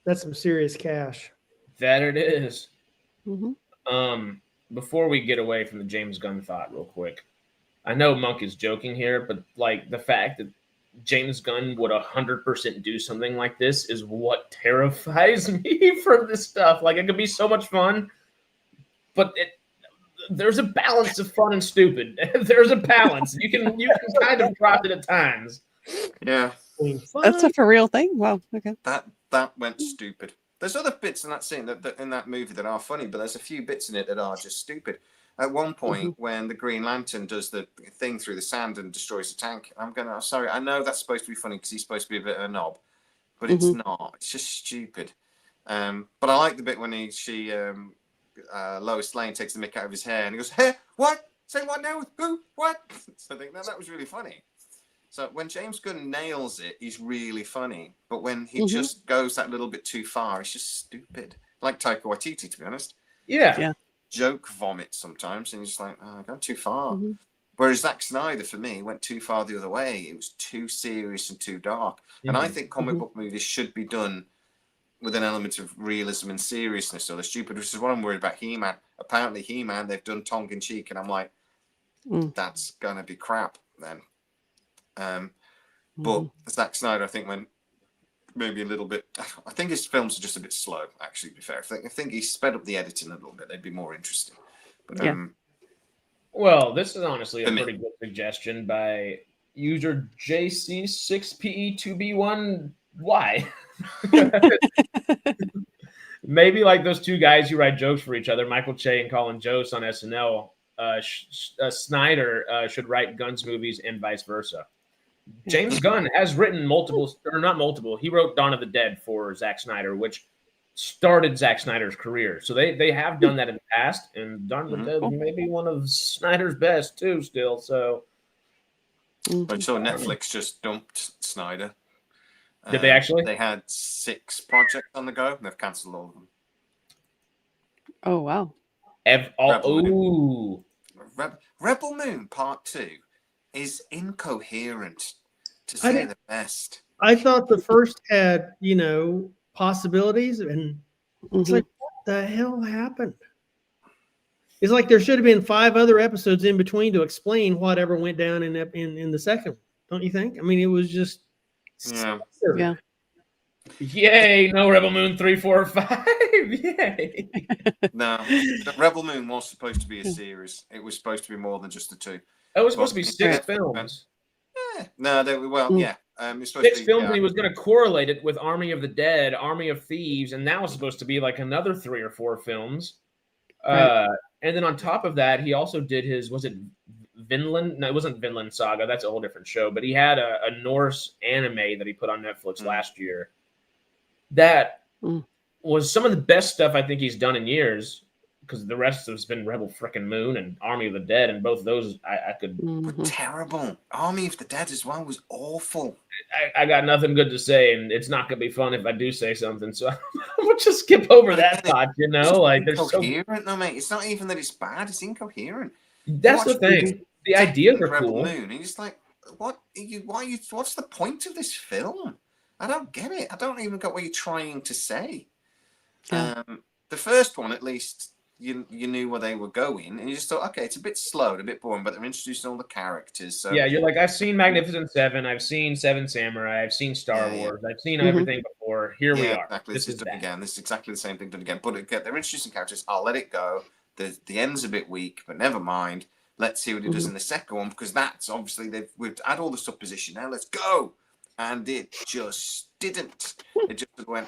That's some serious cash. That it is. Mm-hmm. Before we get away from the James Gunn thought real quick, I know Monk is joking here, but like the fact that James Gunn would 100% do something like this is what terrifies me from this stuff. Like, it could be so much fun, but there's a balance of fun and stupid. There's a balance. You can kind of drop it at times. Yeah. That's a for real thing. Wow. Okay. That went stupid. There's other bits in that scene that in that movie that are funny, but there's a few bits in it that are just stupid. At one point, when the Green Lantern does the thing through the sand and destroys the tank, I'm sorry, I know that's supposed to be funny because he's supposed to be a bit of a knob, but it's not. It's just stupid. But I like the bit when Lois Lane takes the mick out of his hair and he goes, "Hey, what? Say what now? Who? What?" So I think that was really funny. So when James Gunn nails it, he's really funny. But when he just goes that little bit too far, it's just stupid. Like Taika Waititi, to be honest. Yeah. Joke vomit sometimes, and you're just like, oh, I've gone too far. Whereas Zack Snyder, for me, went too far the other way. It was too serious and too dark. And I think comic book movies should be done with an element of realism and seriousness, or the stupid, which is what I'm worried about He-Man. Apparently He-Man, they've done tongue-in-cheek, and I'm like, that's going to be crap then. But Zack Snyder, I think, went maybe a little bit. I think his films are just a bit slow, actually, to be fair. I think he sped up the editing a little bit. They'd be more interesting. But, well, this is honestly a pretty good suggestion by user JC6PE2B1Y. Maybe like those two guys who write jokes for each other, Michael Che and Colin Jost on SNL. Snyder should write Gunn's movies and vice versa. James Gunn has written multiple, or not multiple. He wrote Dawn of the Dead for Zack Snyder, which started Zack Snyder's career. So they have done that in the past, and Dawn of the Dead may be one of Snyder's best too. Still, so. I saw Netflix just dumped Snyder. Did they actually? They had 6 projects on the go, and they've cancelled all of them. Oh wow! Rebel Moon Part 2 is incoherent, to say the best. I thought the first had, possibilities, and it's like, what the hell happened? It's like there should have been 5 other episodes in between to explain whatever went down in the second one. Don't you think? I mean, it was just Yeah. Yay! No Rebel Moon 3, 4, or 5. Yay! No, Rebel Moon was supposed to be a series. It was supposed to be more than just the 2. It was supposed to be 6 films. Yeah. No, they were it's supposed 6 to be, films, and he was going to correlate it with Army of the Dead, Army of Thieves, and that was supposed to be like another 3 or 4 films. Right. And then on top of that, he also did was it Vinland? No, it wasn't Vinland Saga. That's a whole different show. But he had a Norse anime that he put on Netflix last year. That was some of the best stuff I think he's done in years, because the rest has been Rebel frickin' Moon and Army of the Dead, and both of those I could. were terrible. Army of the Dead as well was awful. I got nothing good to say, and it's not going to be fun if I do say something. So we'll just skip over that thought, Like there's incoherent, though, mate. It's not even that it's bad; it's incoherent. That's the thing. The ideas are Rebel cool. Moon, and it's like, what's the point of this film? I don't get it. I don't even get what you're trying to say. Yeah. The first one, at least, you knew where they were going, and you just thought, okay, it's a bit slow, a bit boring, but they're introducing all the characters. So Yeah, you're like, I've seen Magnificent Seven, I've seen Seven Samurai, I've seen Star Wars, I've seen everything before. Here we are. Exactly. This is done that. again. This is exactly the same thing done again. But again, they're introducing characters. I'll let it go. The end's a bit weak, but never mind. Let's see what it does in the second one, because that's obviously we've had all the supposition. Now let's go, and it just didn't. It just went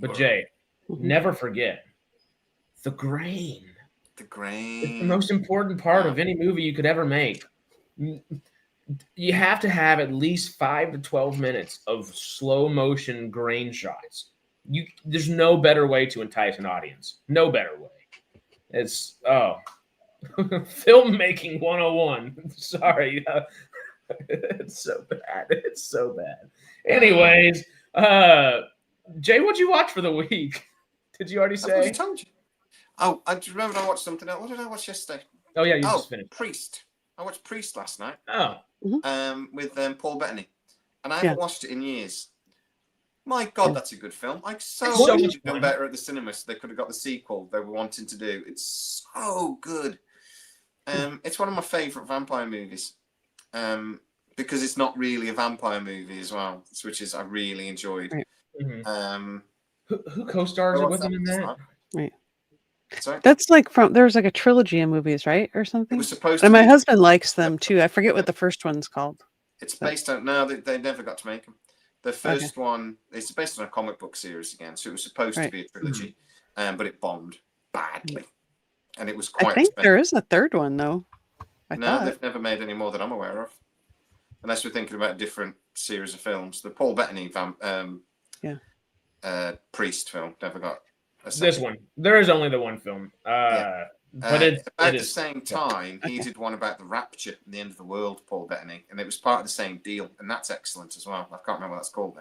But Jay, never forget the grain. The grain. It's the most important part of any movie you could ever make. You have to have at least 5 to 12 minutes of slow motion grain shots. There's no better way to entice an audience. No better way. It's filmmaking 101. Sorry. It's so bad. It's so bad. Anyways, Jay, what'd you watch for the week? Did you already say? I told you. Oh, I just remembered I watched something else. What did I watch yesterday? Oh yeah, you just finished. Priest. I watched Priest last night. Oh. With Paul Bettany, and I haven't watched it in years. My God, that's a good film. Like so much better at the cinema. So they could have got the sequel they were wanting to do. It's so good. It's one of my favorite vampire movies. Because it's not really a vampire movie as well, which is I really enjoyed. Right. Who co-stars with him in that? Right. Sorry? That's like there's like a trilogy of movies, right, or something. It was supposed to. And my be, husband likes them too. I forget what the first one's called. It's based on they never got to make them. The first one is based on a comic book series again, so it was supposed to be a trilogy, but it bombed badly, and it was quite. I think expensive. there is a third one though. They've never made any more that I'm aware of, unless we're thinking about a different series of films. The Paul Bettany Priest film never got. This one, there is only the one film. But at the same time, he did one about the rapture and the end of the world, Paul Bettany, and it was part of the same deal, and that's excellent as well. I can't remember what that's called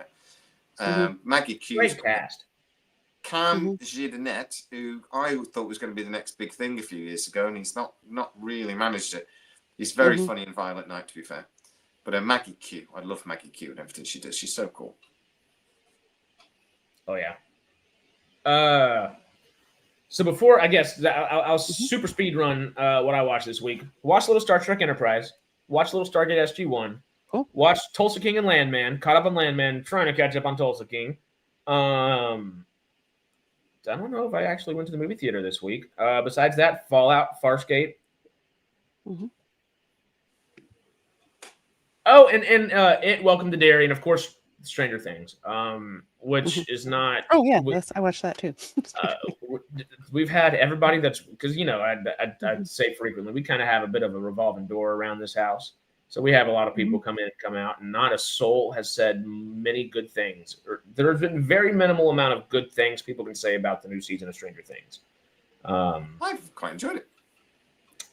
now. Maggie Q. Great cast. Cam Gidenet, who I thought was going to be the next big thing a few years ago, and he's not really managed it. He's very funny in Violent Night, to be fair. But Maggie Q, I love Maggie Q and everything she does. She's so cool. Oh yeah. So before, I guess, I'll super speed run what I watched this week. Watched a little Star Trek Enterprise. Watched a little Stargate SG-1. Cool. Watched Tulsa King and Landman. Caught up on Landman. Trying to catch up on Tulsa King. I don't know if I actually went to the movie theater this week. Besides that, Fallout, Farscape. Oh, and Welcome to Derry, and of course, Stranger Things, which is not. Oh yeah, I watched that too. We've had everybody that's because I'd say frequently we kind of have a bit of a revolving door around this house. So we have a lot of people come in and come out, and not a soul has said many good things. There has been very minimal amount of good things people can say about the new season of Stranger Things. I've quite enjoyed it.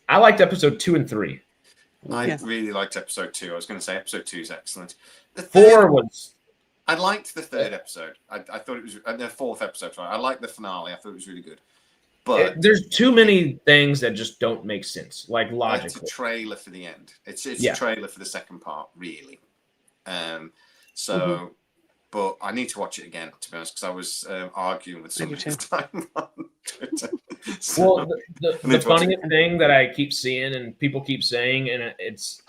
I liked episode 2 and 3. I really liked episode 2. I was going to say episode 2 is excellent. The 4 was... I liked the third episode. I thought it was... the fourth episode, sorry. I liked the finale. I thought it was really good. But there's too many things that just don't make sense, like logically. It's a trailer for the end. It's a trailer for the second part, really. But I need to watch it again, to be honest, because I was arguing with somebody this time on Twitter. Well, the funniest thing that I keep seeing and people keep saying, and it's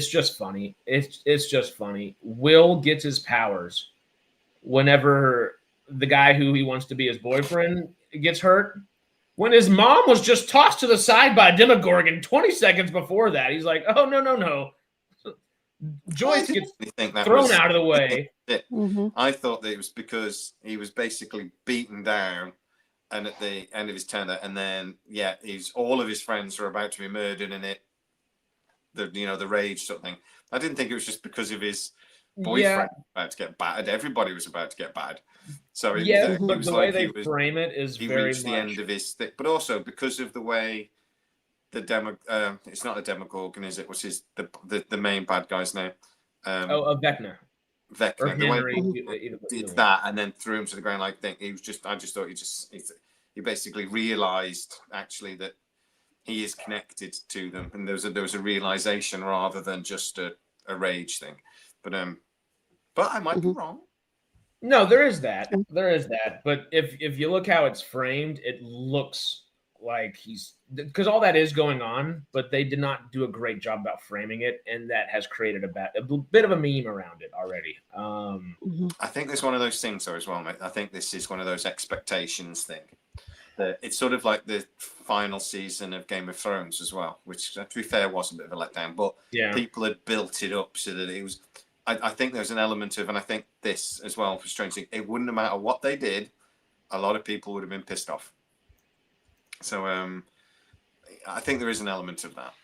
just funny. It's just funny. Will gets his powers whenever the guy who he wants to be his boyfriend gets hurt. When his mom was just tossed to the side by a Demogorgon 20 seconds before that, he's like, "Oh no!" Joyce gets thrown out of the way. I thought that it was because he was basically beaten down, and at the end of his tether, and then all of his friends are about to be murdered in it. The rage sort of thing. I didn't think it was just because of his boyfriend about to get battered. Everybody was about to get battered. So but the way they frame it is very much the end of his thing, but also because of the way it's not a Demogorgon, is it? What's the main bad guy's name? Vecna. Vecna. The way he did that and then threw him to the ground like thing. I just thought he basically realized actually that he is connected to them, and there was a realization rather than just a rage thing. But I might be wrong. No, there is that. But if you look how it's framed, it looks like because all that is going on, but they did not do a great job about framing it, and that has created a bit of a meme around it already. I think there's one of those things though as well, mate. I think this is one of those expectations thing. It's sort of like the final season of Game of Thrones as well, which to be fair was a bit of a letdown, but people had built it up so that it was. I think there's an element of, and I think this as well for Strange Things, it wouldn't matter what they did, a lot of people would have been pissed off. So I think there is an element of that.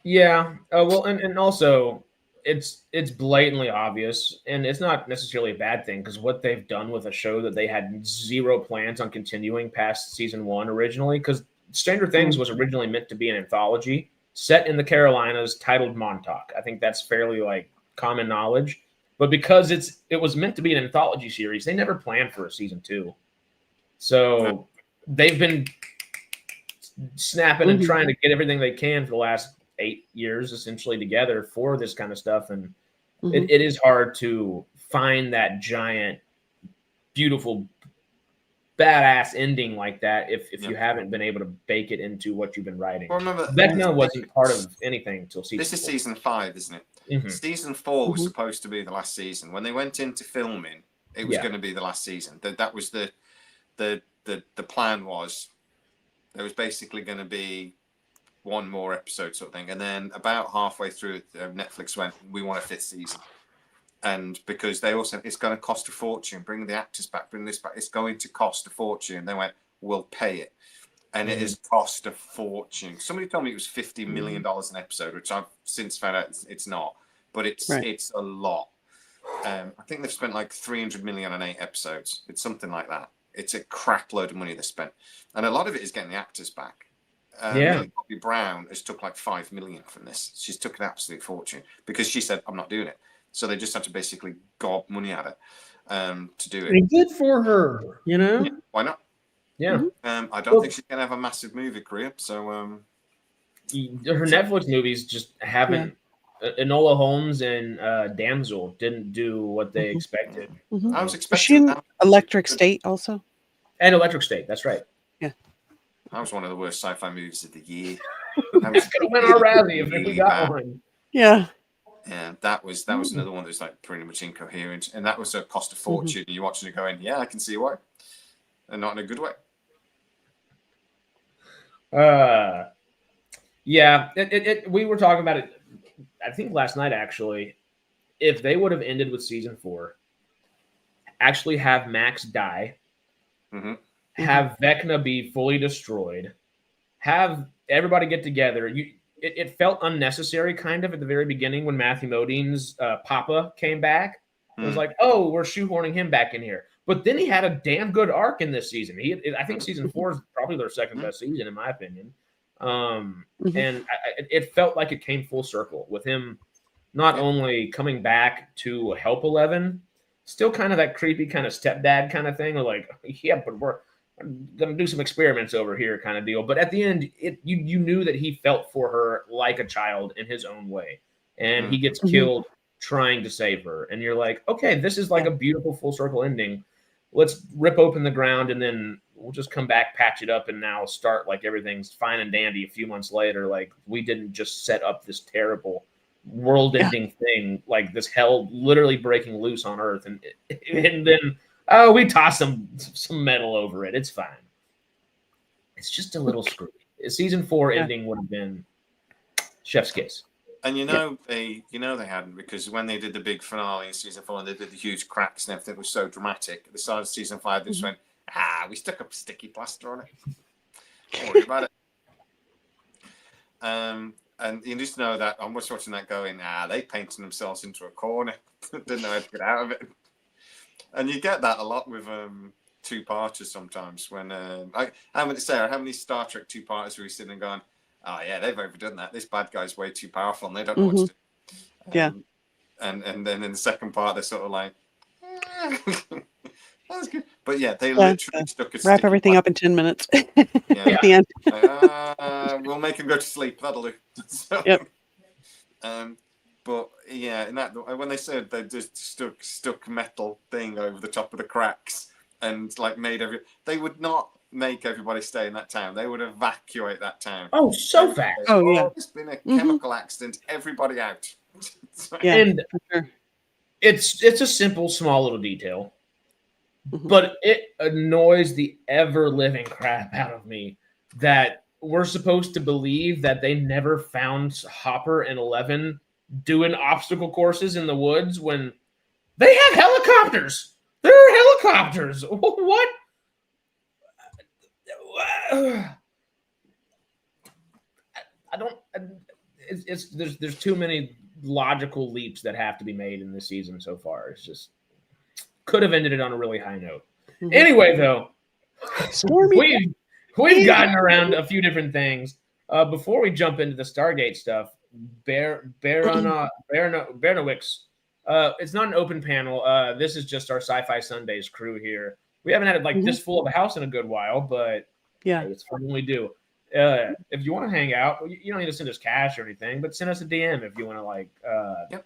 Yeah. Well, and also it's blatantly obvious, and it's not necessarily a bad thing because what they've done with a show that they had zero plans on continuing past season 1 originally, because Stranger Things was originally meant to be an anthology set in the Carolinas titled Montauk. I think that's fairly common knowledge, but because it was meant to be an anthology series, they never planned for a season 2. So they've been snapping and trying to get everything they can for the last 8 years essentially together for this kind of stuff, and it is hard to find that giant, beautiful, badass ending like that if you haven't been able to bake it into what you've been writing. Well, remember, Vecna wasn't part of anything until season 4. This is season 5, isn't it? Season 4 was supposed to be the last season. When they went into filming, it was going to be the last season. That was the plan was there was basically going to be one more episode sort of thing. And then about halfway through, Netflix went, we want a 5th season. And because they also, it's going to cost a fortune, bring the actors back, bring this back. It's going to cost a fortune. They went, we'll pay it. And it has cost a fortune. Somebody told me it was $50 million an episode, which I've since found out it's not. But it's a lot. I think they've spent like $300 million on 8 episodes. It's something like that. It's a crap load of money they spent. And a lot of it is getting the actors back. Bobby Brown has took like $5 million from this. She's took an absolute fortune because she said, I'm not doing it. So they just had to basically gob money at it to do it. And good for her, Yeah, why not? Yeah. I don't think she's going to have a massive movie career. So her Netflix movies just haven't. Enola Holmes and Damsel didn't do what they expected. I was Was she expecting in Electric State also? And Electric State, that's right. Yeah. That was one of the worst sci-fi movies of the year. It's gonna win our rally if we got one. Yeah. Yeah, that was another one that was like pretty much incoherent, and that was a cost of fortune. And you're watching it going, yeah, I can see why, and not in a good way. Yeah, we were talking about it, I think last night actually. If they would have ended with season 4, actually have Max die, have Vecna be fully destroyed, have everybody get together. it felt unnecessary kind of at the very beginning when Matthew Modine's Papa came back. It was like, oh, we're shoehorning him back in here. But then he had a damn good arc in this season. I think season 4 is probably their second best season, in my opinion. And it felt like it came full circle with him not only coming back to help 11, still kind of that creepy kind of stepdad kind of thing, or like, yeah, but we're gonna do some experiments over here kind of deal. But at the end, you knew that he felt for her like a child in his own way, and he gets killed trying to save her, and you're like, okay, this is like a beautiful full circle ending. Let's rip open the ground, and then we'll just come back, patch it up, and now start like everything's fine and dandy a few months later. Like, we didn't just set up this terrible world-ending thing, like this hell literally breaking loose on Earth, and then we toss some metal over it. It's fine. It's just a little screwy. Season 4 ending would have been chef's kiss. And they hadn't, because when they did the big finale in season 4 and they did the huge cracks and everything was so dramatic, at the start of season 5 they just went, we stuck up sticky plaster on it. Don't worry about it. And you just know that I'm just watching that going, they painted themselves into a corner. Didn't know how to get out of it. And you get that a lot with two-parters sometimes. When how many Star Trek two-parters were you sitting and going, oh yeah, they've overdone that. This bad guy's way too powerful, and they don't know what to do. And then in the second part, they're sort of like, that's good. But yeah, they literally stuck a wrap everything up in 10 minutes at the end. We'll make him go to sleep. That'll do. So, but yeah, in that, when they said they just stuck metal thing over the top of the cracks and like they would not make everybody stay in that town. They would evacuate that town. Oh, so fast. It's been a chemical accident. Everybody out. And it's a simple, small little detail, but it annoys the ever-living crap out of me that we're supposed to believe that they never found Hopper and 11 doing obstacle courses in the woods when they have helicopters. There are helicopters. What? I don't. There's too many logical leaps that have to be made in this season so far. It's just could have ended it on a really high note. Anyway, though, Stormy, we've gotten around a few different things. Before we jump into the Stargate stuff, Bernowicz. It's not an open panel. This is just our Sci-Fi Sundays crew here. We haven't had this full of a house in a good while, but it's fun when we do. If you want to hang out, you don't need to send us cash or anything, but send us a DM if you want to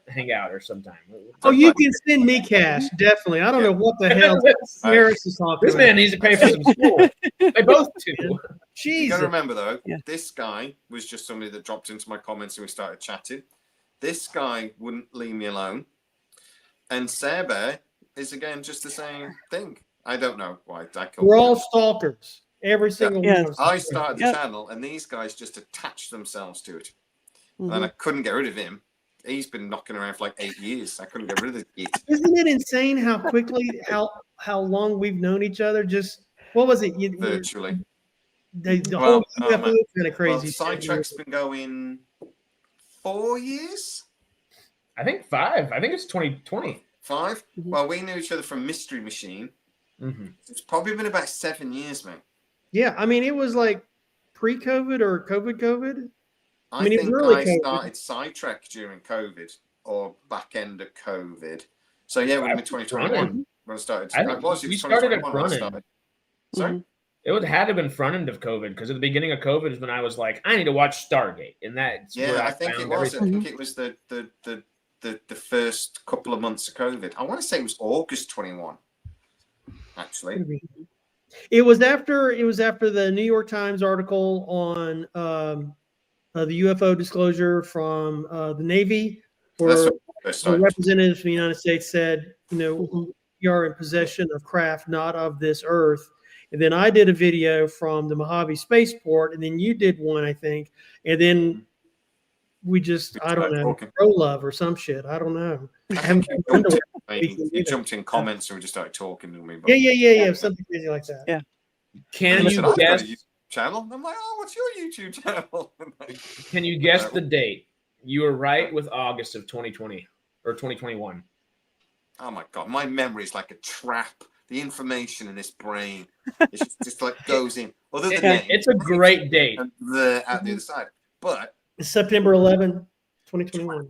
hang out or sometime. Oh, you can send me cash, definitely. I don't know what the hell Harris is talking This about. man needs to pay for some school. They both do. Jesus. You got to remember though, this guy was just somebody that dropped into my comments and we started chatting. This guy wouldn't leave me alone, and Sarah is again just the same thing. I don't know why. We're all stalkers. Every single one of us. I started the channel, and these guys just attached themselves to it. And I couldn't get rid of him. He's been knocking around for like 8 years. I couldn't get rid of the kid. Isn't it insane how quickly, how long we've known each other? Just, what was it? Virtually. The whole UFO is kind of crazy. SciTrek's been going 4 years? I think 5. I think it's 2020. 5? Well, we knew each other from Mystery Machine. It's probably been about 7 years, mate. Yeah, I mean, it was like pre-COVID or COVID. I think it really I started SciTrek during COVID or back end of COVID. So yeah, it would have been 2021 when I started. We started at front end. Sorry? It would had to have been front end of COVID, because at the beginning of COVID is when I was like, I need to watch Stargate, and that's where I think it was. Everything. I think it was the first couple of months of COVID. I want to say it was August 21. Actually, it was after the New York Times article on the UFO disclosure from the Navy, where representatives from the United States said, we are in possession of craft not of this Earth. And then I did a video from the Mojave Spaceport, and then you did one, I think, and then we just, I don't know, bro love or some shit. I don't know. You jumped in comments and we just started talking. Yeah. Something crazy like that. Yeah. Can you guess? channel. And I'm like, oh, what's your YouTube channel? Can you guess the date? You were right with August of 2020 or 2021. Oh my God, my memory is like a trap. The information in this brain, it's just like goes in. Other than it's a great date. And the out the other side, but It's September 11, 2021.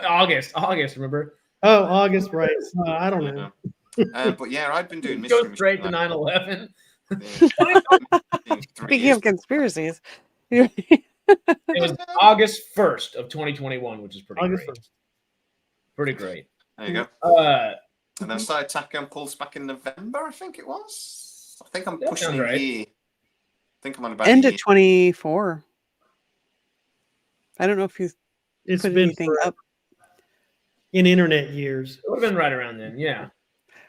August, remember? Oh, August, right. I don't know. But yeah, I've been doing mystery. Go straight to 9/11. Speaking of conspiracies, it was August 1st of 2021, which is pretty August great. 1st. Pretty great. There you go. And then SciTrek pulls back in November, I think it was. I think I'm pushing a year. I think I'm on about end of 24. I don't know if you It's put been anything up. In internet years. It would have been right around then, yeah.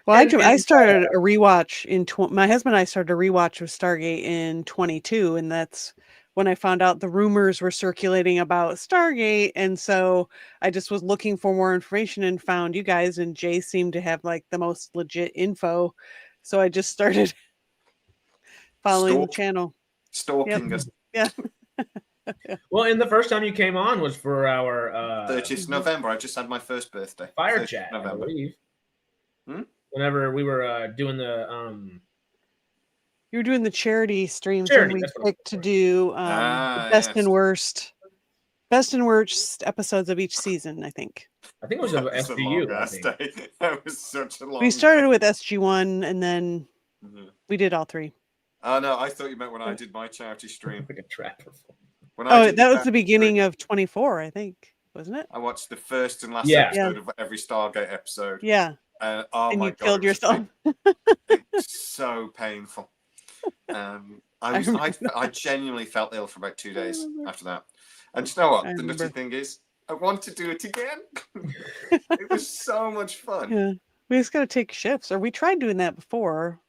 Well, I started a rewatch my husband and I started a rewatch of Stargate in 22, and that's when I found out the rumors were circulating about Stargate, and so I just was looking for more information and found you guys, and Jay seemed to have like the most legit info, so I just started following the channel. Stalking us. Yeah. Well, and the first time you came on was for our 30th November. I just had my first birthday. Fire chat, November. I believe. Whenever we were doing the You were doing the charity streams, Charity, and we that's what picked to do best and worst episodes of each season, I think. I think it was an SGU. That was such a long We started with SG1, and then we did all three. Oh, no, I thought you meant when I did my charity stream. Like a trapper. That was the beginning of 24, I think, wasn't it? I watched the first and last episode of every Stargate episode. Yeah. Oh and my you God, killed yourself. It's so painful. I genuinely felt ill for about 2 days after that. And you know what? The nutty thing is, I want to do it again. It was so much fun. Yeah. We just got to take shifts. Or we tried doing that before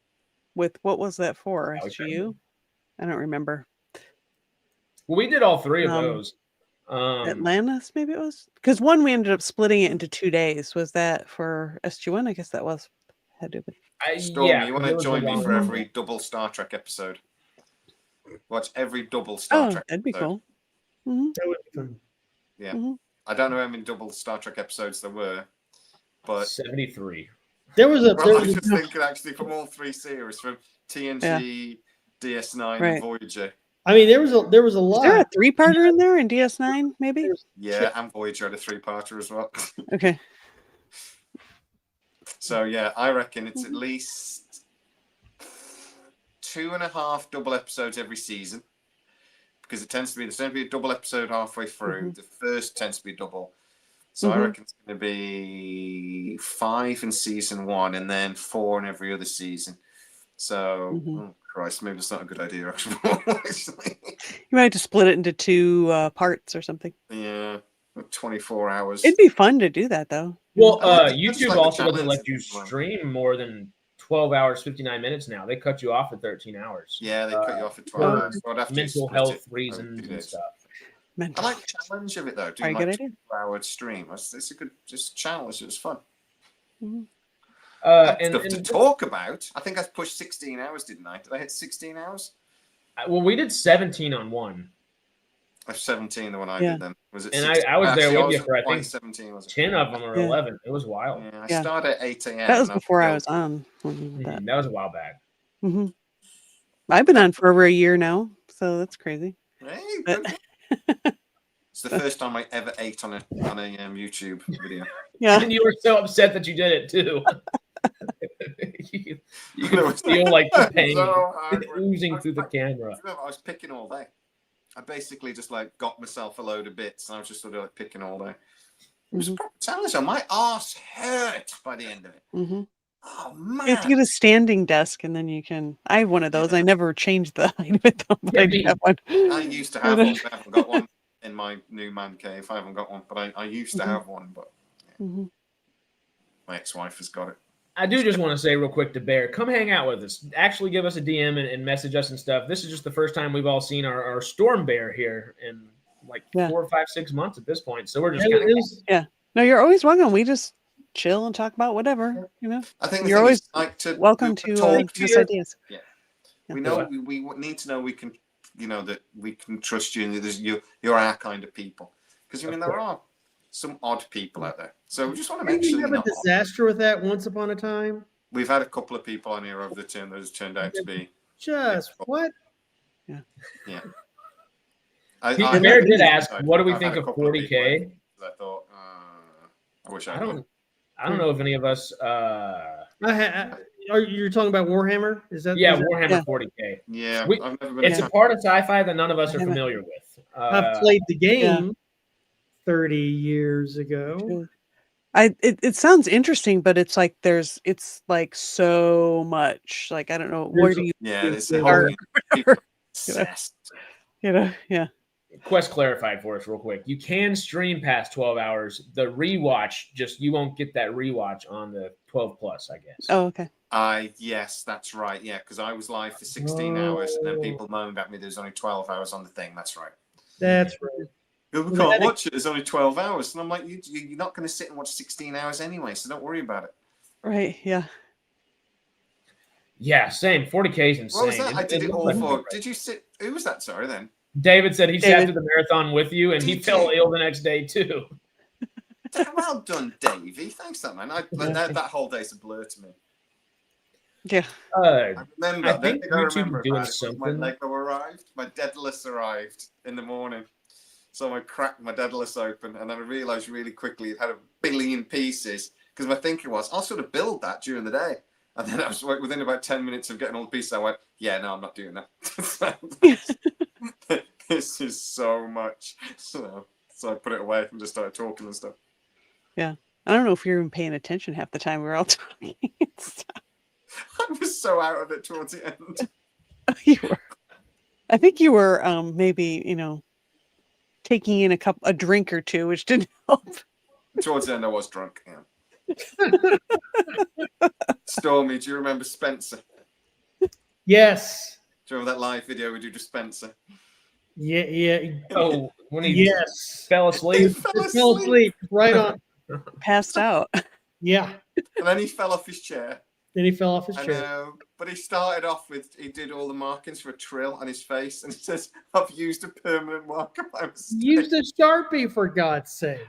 with, what was that for? SGU? I don't remember. Well, we did all three of those. Atlantis, maybe it was? Because one, we ended up splitting it into 2 days. Was that for SG1? I guess that was. Had to be. Stormy, you want to join me for every double Star Trek episode? Watch every double Star Trek that'd be episode. Cool. Mm-hmm. That would be fun. Yeah. Mm-hmm. I don't know how many double Star Trek episodes there were, but 73. There was a. I was just thinking actually from all three series, from TNG, DS9, and Voyager. I mean, there was a lot. Is there a 3-parter in there in DS9, maybe? Yeah, and Voyager had a 3-parter as well. Okay. So yeah, I reckon it's at least 2.5 double episodes every season, because there's tends to be a double episode halfway through. The first tends to be double, so I reckon it's going to be 5 in season 1 and then 4 in every other season. So, oh Christ, maybe it's not a good idea actually. You might have to split it into 2 parts or something. Yeah, 24 hours. It'd be fun to do that though. Well, YouTube also doesn't let you stream more than 12 hours, 59 minutes now. They cut you off at 13 hours. Yeah, they cut you off at 12 hours. So I'd have mental health reasons and stuff. I like the challenge of it though. Doing like a 2-hour stream. It's a good challenge. It was fun. Stuff to talk about. I think I pushed 16 hours, didn't I? Did I hit 16 hours? Well, we did 17 on one. 17, the one I did then. Was it? And I was there with you for I think 17. Was it? 10 of them or 11. It was wild. Yeah, I started at 8 a.m. That was before I was on. That was a while back. I've been on for over a year now, so that's crazy. Hey, it's the first time I ever ate on a YouTube video. Yeah, and you were so upset that you did it too. you could feel like the pain oozing through the camera. I was picking all day. I basically just like got myself a load of bits, and I was just sort of like picking all day. It was a proper challenge. My arse hurt by the end of it. Oh man! You have to get a standing desk, and then you can. I have one of those. I never changed the height of it, though, but I do have one. I used to have one. I haven't got one in my new man cave. I haven't got one, but I used to have one. But my ex-wife has got it. I do just want to say real quick to Bear, come hang out with us. Actually give us a DM and message us and stuff. This is just the first time we've all seen our Storm Bear here in like 4, 5, 6 months at this point. So we're just No, you're always welcome. We just chill and talk about whatever, you know. I think you're always like welcome to give us ideas. We know we need to know we can, that we can trust you and that you're our kind of people. Because there are some odd people out there. So we just want to make sure we have a disaster with that once upon a time. We've had a couple of people on here over the term that has turned out to be just what? Yeah. Yeah. Bear did ask, what do we think of 40K? I thought, I wish I don't know if any of us. You're talking about Warhammer? Is that? Yeah, Warhammer 40K. Yeah, it's a part of sci-fi that none of us are familiar with. I've played the game 30 years ago. It sounds interesting, but it's like it's like so much. Like I don't know where do you? Yeah, it's the whole obsessed. Yeah. Quest clarified for us real quick. You can stream past 12 hours. The rewatch, you won't get that rewatch on the 12 plus, I guess. Oh, okay. Yes, that's right. Yeah, because I was live for 16 hours, and then people moaned at me. There's only 12 hours on the thing. That's right. That's right. We can't watch it. There's only 12 hours, and I'm like, you're not going to sit and watch 16 hours anyway, so don't worry about it. Right. Yeah. Yeah. Same. 40K is insane. What was that? I did it all for. Did you sit? Who was that? Sorry, then. David said he sat through the marathon with you, and he fell ill the next day too. Well done, Davey. Thanks, that man. That whole day's a blur to me. Yeah. I remember. I think YouTube doing something. My Lego arrived. My Daedalus arrived in the morning, so I cracked my Daedalus open, and then I realised really quickly it had 1 billion pieces. Because my thinking was, I'll sort of build that during the day, and then I was within about 10 minutes of getting all the pieces. I went, yeah, no, I'm not doing that. This is so much. So I put it away and just started talking and stuff. Yeah. I don't know if you're even paying attention half the time we were all talking. I was so out of it towards the end. You were. I think you were maybe, taking in a drink or two, which didn't help. Towards the end, I was drunk. Yeah. Stormy, do you remember Spencer? Yes. Do you remember that live video we did with Spencer? Yeah. Oh, when he fell asleep. Fell asleep right on. Passed out. Yeah. And then he fell off his chair. Then he fell off his chair. I know. But he started off with, he did all the markings for a trill on his face. And he says, I've used a permanent marker by mistake. Used a Sharpie, for God's sake.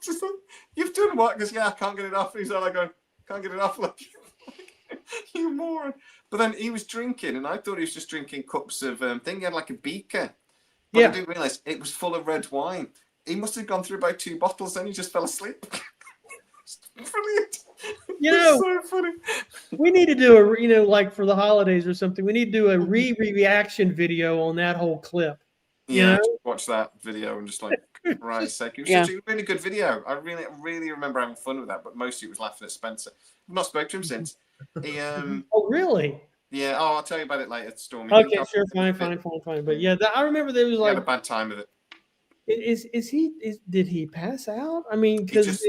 Just like, you've done what? Because, I can't get it off. And he's all like, can't get it off. Like, you moron. But then he was drinking, and I thought he was just drinking cups of thing. He had like a beaker. But I didn't realise it was full of red wine. He must have gone through about 2 bottles, then he just fell asleep. Brilliant. So funny. We need to do like for the holidays or something, we need to do a reaction video on that whole clip. Yeah, watch that video and just like, for Christ's sake. It was such a really good video. I really remember having fun with that, but mostly it was laughing at Spencer. I've not spoken to him since. He, oh, really? Yeah. Oh, I'll tell you about it later, Stormy. Okay, sure. Fine. But yeah, I remember there was like. He had a bad time with it. Did he pass out? I mean, because.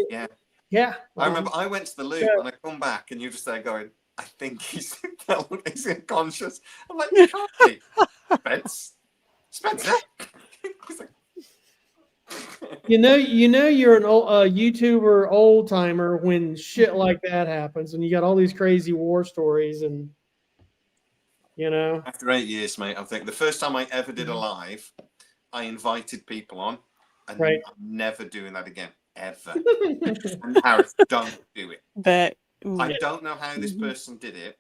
Yeah. I remember I went to the loo and I come back and you're just there going, I think he's unconscious. I'm like, you can't be. Spencer. You're an old YouTuber old timer when shit like that happens and you got all these crazy war stories and After 8 years, mate, I think the first time I ever did a live, I invited people on and I'm never doing that again. Ever. And Harris, don't do it. I don't know how this person did it,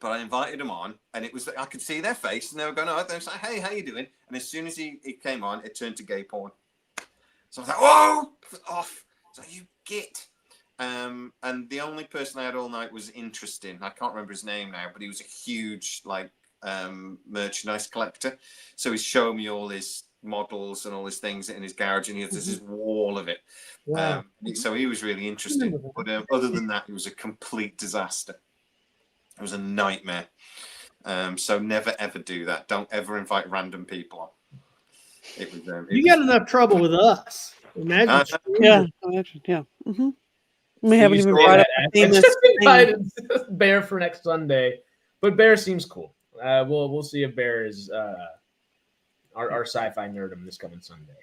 but I invited them on, and it was I could see their face, and they were going, "Oh," they were like, "Hey, how you doing?" And as soon as he came on, it turned to gay porn. So I was like, "Whoa, off!" So you git. And the only person I had all night was interesting. I can't remember his name now, but he was a huge merchandise collector. So he's showing me all his models and all his things in his garage, and he has this wall of it. Wow. So he was really interesting, but other than that, it was a complete disaster. It was a nightmare. So never ever do that. Don't ever invite random people on. It was. You got enough trouble with us. Imagine. We haven't even brought up invited Bear for next Sunday, but Bear seems cool. We'll see if Bear is our sci-fi nerdum this coming Sunday.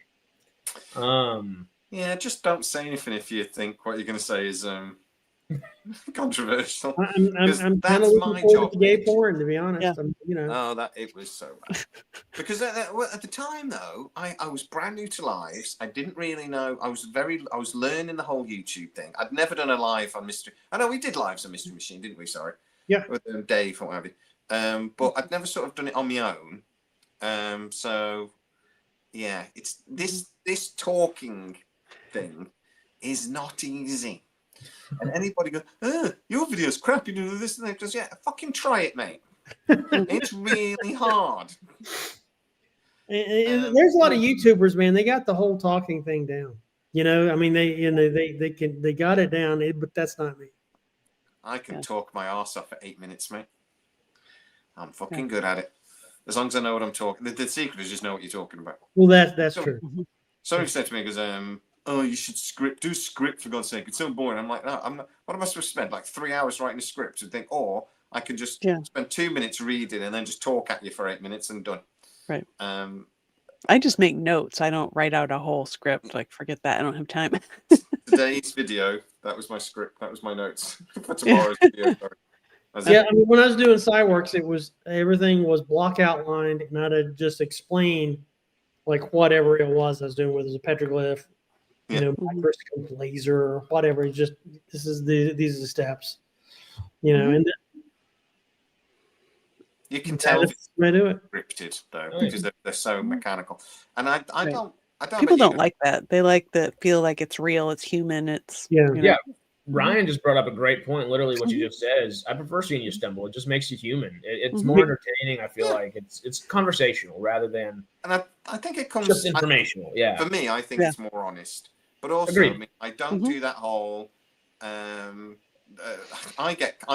Yeah, just don't say anything if you think what you're going to say is Controversial. I'm kind That's of my looking forward job, to gay Mitch. porn, to be honest. Yeah. Oh, that it was so bad. Because at the time, though, I was brand new to lives. I didn't really know. I was learning the whole YouTube thing. I'd never done a live on Mystery. I know we did lives on Mystery Machine, didn't we? Sorry. Yeah. With Dave or whatever. But I'd never sort of done it on my own. So yeah, it's this talking thing is not easy. And anybody goes, your video's crap, you do this and that. Just, yeah, fucking try it, mate. It's really hard. And there's a lot of YouTubers, man. They got the whole talking thing down. I mean, they got it down, but that's not me. I can talk my arse off for 8 minutes, mate. I'm fucking good at it. As long as I know what I'm talking. The secret is just know what you're talking about. Well, that's true. Somebody said to me, goes, oh, you should do script for God's sake. It's so boring. I'm like, no, I'm not. What am I supposed to spend? Like 3 hours writing a script and think, or I can just spend 2 minutes reading and then just talk at you for 8 minutes and done. Right. I just make notes. I don't write out a whole script. Like, forget that. I don't have time. Today's video, that was my script. That was my notes for tomorrow's video. Sorry. I mean, when I was doing SciWorks, everything was block outlined, and I'd just explain like whatever it was I was doing, whether it was a petroglyph, microscope, laser, or whatever. It's just these are the steps, and you can tell it's scripted though because they're so mechanical, and I don't. People don't like that. They like to feel like it's real, it's human, it's Ryan just brought up a great point. Literally, what you just said is, I prefer seeing you stumble. It just makes you human. It's more entertaining. I feel like it's conversational rather than. And I think it comes just informational. For me, I think it's more honest. But also, I mean, I don't do that whole. I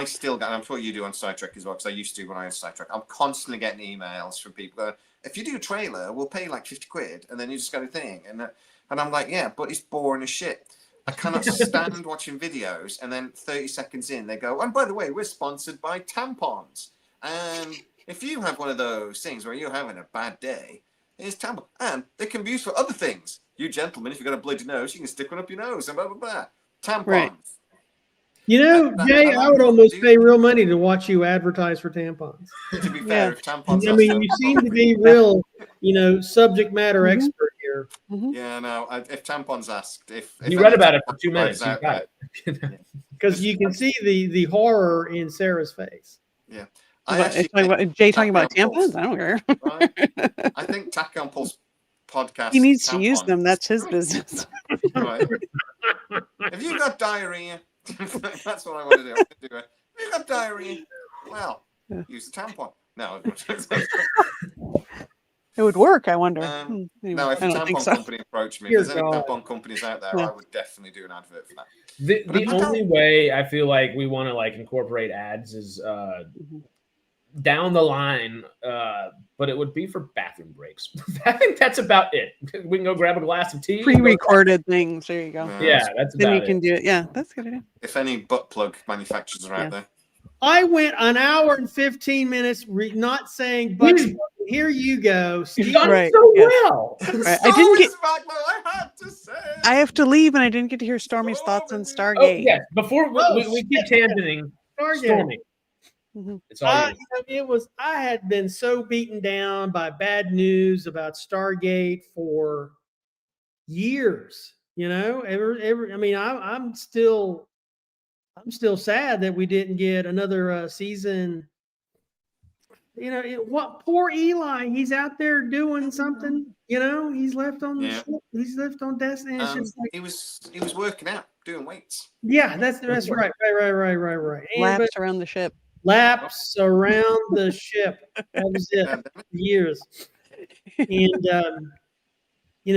still get. And I'm sure you do on SciTrek as well, because I used to when I was SciTrek. I'm constantly getting emails from people going, if you do a trailer, we'll pay like 50 quid, and then you just got a thing, and I'm like, yeah, but it's boring as shit. I cannot stand watching videos, and then 30 seconds in, they go, and by the way, we're sponsored by tampons. And if you have one of those things where you're having a bad day, here's tampon. And they can be used for other things. You gentlemen, if you've got a bloody nose, you can stick one up your nose and blah, blah, blah. Tampons. Right. Jay, I would almost pay real money to watch you advertise for tampons. To be fair, if tampons I mean, you seem to be real, subject matter expert here. Yeah, no. If tampons asked, if you read about it for 2 minutes, you got it. Because you can see the horror in Sarah's face. Yeah. Jay talking about tampons? I don't care. Right? I think Tack on Pulse podcast. He needs to use them. That's his business. Right. Have you got diarrhea? That's what I want to do. Have you got diarrhea? Well, use a tampon. No. It would work, I wonder. No, if a tampon company approached me, if there's any tampon companies out there, I would definitely do an advert for that. The only way I feel like we want to incorporate ads is down the line, but it would be for bathroom breaks. I think that's about it. We can go grab a glass of tea. Pre-recorded things. There you go. Yeah, that's about it. Then you can do it. Yeah, that's a good idea. If any butt plug manufacturers are out there. I went an hour and 15 minutes not saying butt plug. Here you go. You've done so well. Right. I have to leave, and I didn't get to hear Stormy's thoughts on Stargate. Oh, yeah. Before we keep tangenting, Stormy. It's all I had been so beaten down by bad news about Stargate for years. I mean, I'm still sad that we didn't get another season. What poor Eli? He's out there doing something. He's left on the ship. He's left on destination. He was working out, doing weights. Yeah, that's right. Right. Laps around the ship. Laps around the ship. That was it. Years. And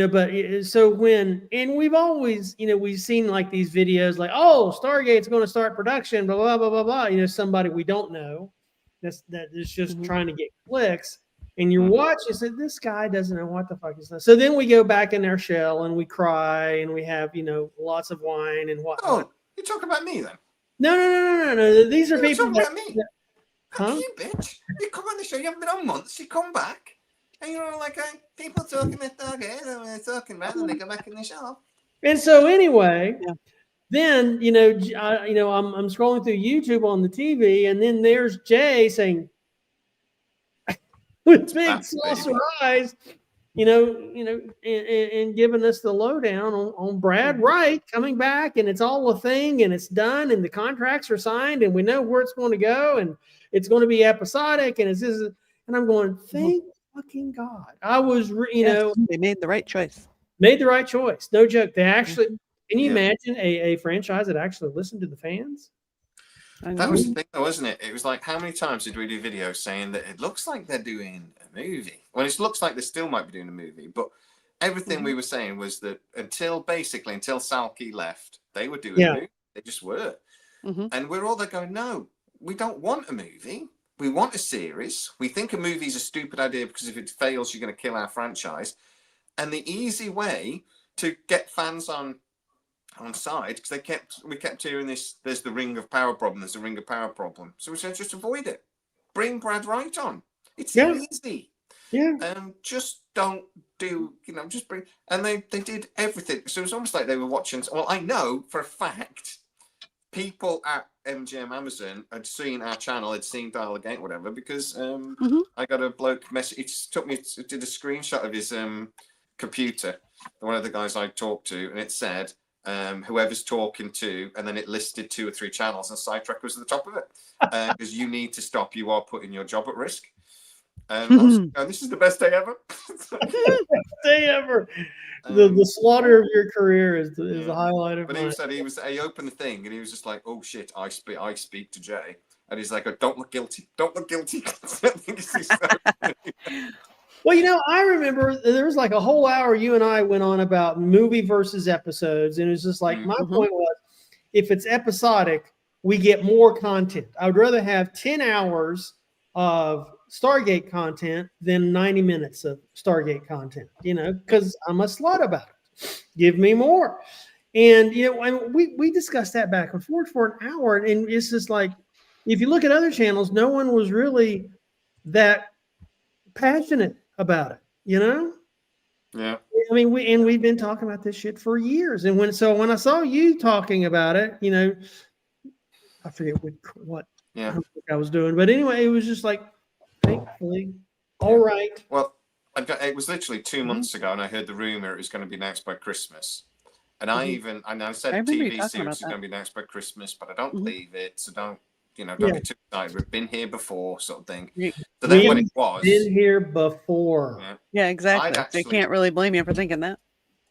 but so and we've always, we've seen these videos Stargate's going to start production, blah blah blah blah blah. Somebody we don't know that is just trying to get clicks, and you're watching. So this guy doesn't know what the fuck is that. So then we go back in our shell and we cry and we have lots of wine and whatnot. Oh, you're talking about me then? No. These are people talking about me. Huh? You bitch! You come on the show. You haven't been on months. You come back. And you're all like, people talking about Stargate, they're talking about, and they go back in the show. And so anyway, then I'm scrolling through YouTube on the TV, and then there's Jay saying with big saucer eyes, and giving us the lowdown on Brad Wright coming back, and it's all a thing, and it's done, and the contracts are signed, and we know where it's going to go, and it's going to be episodic, and and I'm going, thank fucking God. I was, they made the right choice. Made the right choice. No joke. They actually, can you imagine a franchise that actually listened to the fans? That was the thing, though, wasn't it? It was like, how many times did we do videos saying that it looks like they're doing a movie? Well, it looks like they still might be doing a movie, but everything we were saying was that until Salke left, they were doing a movie. They just were. And we're all there going, no, we don't want a movie. We want a series. We think a movie is a stupid idea because if it fails, you're going to kill our franchise. And the easy way to get fans on side, because we kept hearing this, there's the ring of power problem, there's a ring of power problem. So we said, just avoid it. Bring Brad Wright on. It's easy. Just don't do, just bring. And they did everything. So it was almost like they were watching. Well, I know for a fact, people at MGM Amazon had seen our channel, had seen Dial Again, whatever, because I got a bloke message. It did a screenshot of his computer, one of the guys I talked to, and it said, whoever's talking to, and then it listed 2 or 3 channels, and SciTrek was at the top of it, because you need to stop, you are putting your job at risk. I was going, this is the best day ever. Day ever. The slaughter of your career is the highlight of. But he opened the thing, and he was just like, oh shit, I speak to Jay, and he's like, oh, don't look guilty, Well, I remember there was like a whole hour you and I went on about movie versus episodes. And it was just like, my point was, if it's episodic, we get more content. I would rather have 10 hours of Stargate content than 90 minutes of Stargate content, because I'm a slut about it. Give me more. And, and we discussed that back and forth for an hour. And it's just like, if you look at other channels, no one was really that passionate about it, Yeah. I mean, we've been talking about this shit for years. And when I saw you talking about it, I forget what I was doing, but anyway, it was just like, thankfully, all right. Well, it was literally 2 months ago, and I heard the rumor it was going to be announced by Christmas. And I said TV series is going to be announced by Christmas, but I don't believe it. So don't be too excited. We've been here before, sort of thing. So then when it was been here before. Yeah, exactly. They can't really blame you for thinking that.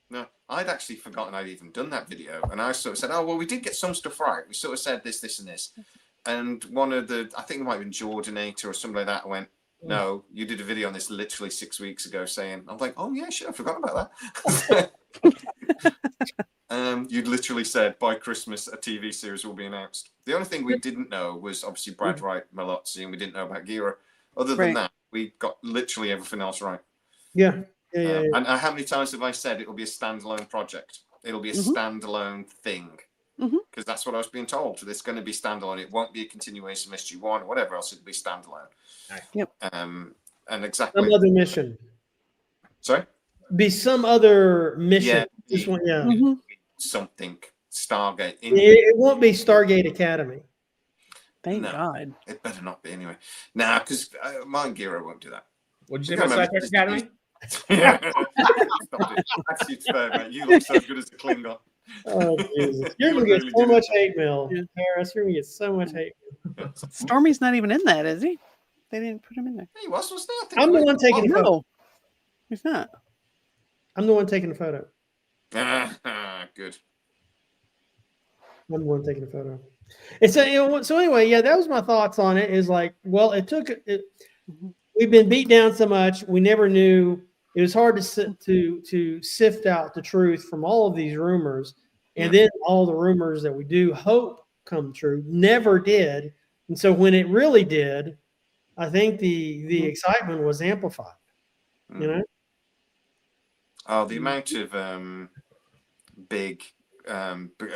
No, I'd actually forgotten I'd even done that video. And I sort of said, oh, well, we did get some stuff right. We sort of said this, and this. And one of I think it might have been Jordanator or something like that, went, no, you did a video on this literally 6 weeks ago saying, I'm like, oh, yeah, shit, I forgot about that. You'd literally said by Christmas a TV series will be announced. The only thing we didn't know was obviously Brad Wright, Malozzi, and we didn't know about Gira. Other than that, we got literally everything else right. Yeah. And how many times have I said it'll be a standalone project? It'll be a standalone thing. Because that's what I was being told. It's going to be standalone. It won't be a continuation of SG1 or whatever else. It'll be standalone. Yep. And exactly. Some other mission. Sorry? Be some other mission. This one, something. Stargate. It won't be Stargate Academy. Thank God. It better not be anyway. Nah, because mine Gira won't do that. What'd you say about SciTrek Academy? Actually, it's fair, mate. You look so good as a Klingon. Oh, Jesus. You're going to get so much hate mail, Harris. You're going to get so much hate mail. Stormy's not even in that, is he? They didn't put him in there. He was there. I'm the one taking the photo. No, he's not. I'm the one taking the photo. Good. I'm the one taking the photo. And so anyway, that was my thoughts on it. Is like, well, we've been beat down so much, we never knew. It was hard to sift out the truth from all of these rumors, and then all the rumors that we do hope come true never did. And so when it really did, I think the excitement was amplified. Oh, the amount of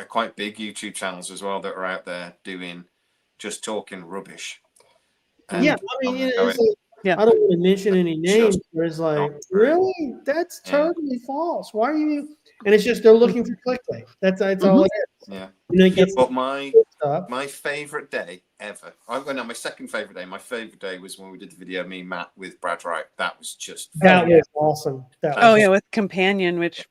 quite big YouTube channels as well that are out there talking rubbish. And Yeah. I don't want to mention any names, but it's like, not true. really? That's Yeah. totally false. Why are you? And it's just they're looking for clickbait. That's all it is. Yeah. And it gets But my stuff. favorite day ever. My second favorite day. My favorite day was when we did the video, me and Matt with Brad Wright. That was just. That was awesome. That Oh was yeah, with Companion, which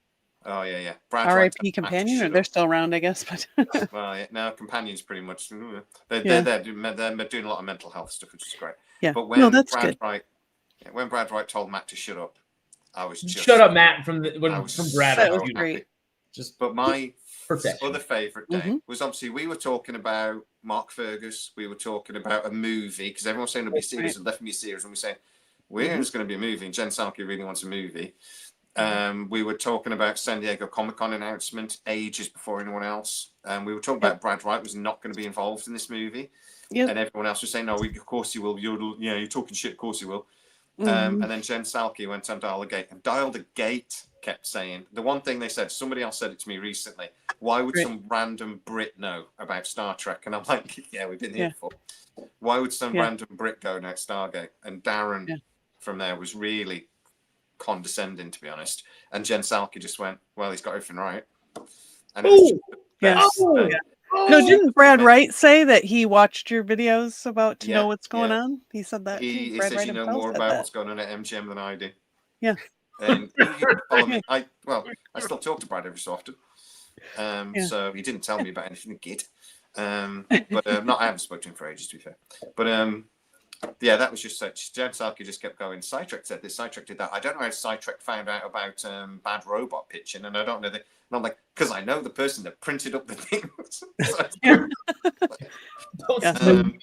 Oh yeah. Brad R.I.P. Wright, Companion, or they're still around, I guess. But well, yeah, now Companion's pretty much they're doing a lot of mental health stuff, which is great. yeah, But when no, that's Brad good. Wright, when Brad Wright told Matt to shut up, I was just Shut up, Matt. From I was Brad. That so was great. happy. But my Perfection. other favorite day was obviously we were talking about Mark Fergus. We were talking about a movie because everyone was saying it'll be a series, and definitely a series, and we saying it's going to be a movie. And Jen Salke really wants a movie. We were talking about San Diego Comic-Con announcement ages before anyone else. We were talking about Brad Wright was not going to be involved in this movie. Yep. And everyone else was saying, no, of course you will. You're talking shit, of course you will. And then Jen Salke went on Dial the Gate. And Dial the Gate kept saying, the one thing they said, somebody else said it to me recently, why would some random Brit know about Star Trek? And I'm like, yeah, we've been here before. Why would some random Brit go now at Stargate? And Darren from there was really condescending, to be honest. And Jen Salke just went, well, he's got everything right. And it was just the best thing. No, didn't Brad Wright say that he watched your videos about to know what's going on? He said that. He Brad says Wright you know himself more said about that. what's going on at MGM than I do. Yeah. And you can follow me. I still talk to Brad every so often. So he didn't tell me about anything good. But I haven't spoken to him for ages, to be fair. But that was just such. Jen Salke just kept going. SciTrek said this, SciTrek did that. I don't know how SciTrek found out about bad robot pitching, and I don't know. And I'm like, because I know the person that printed up the things. You've I got can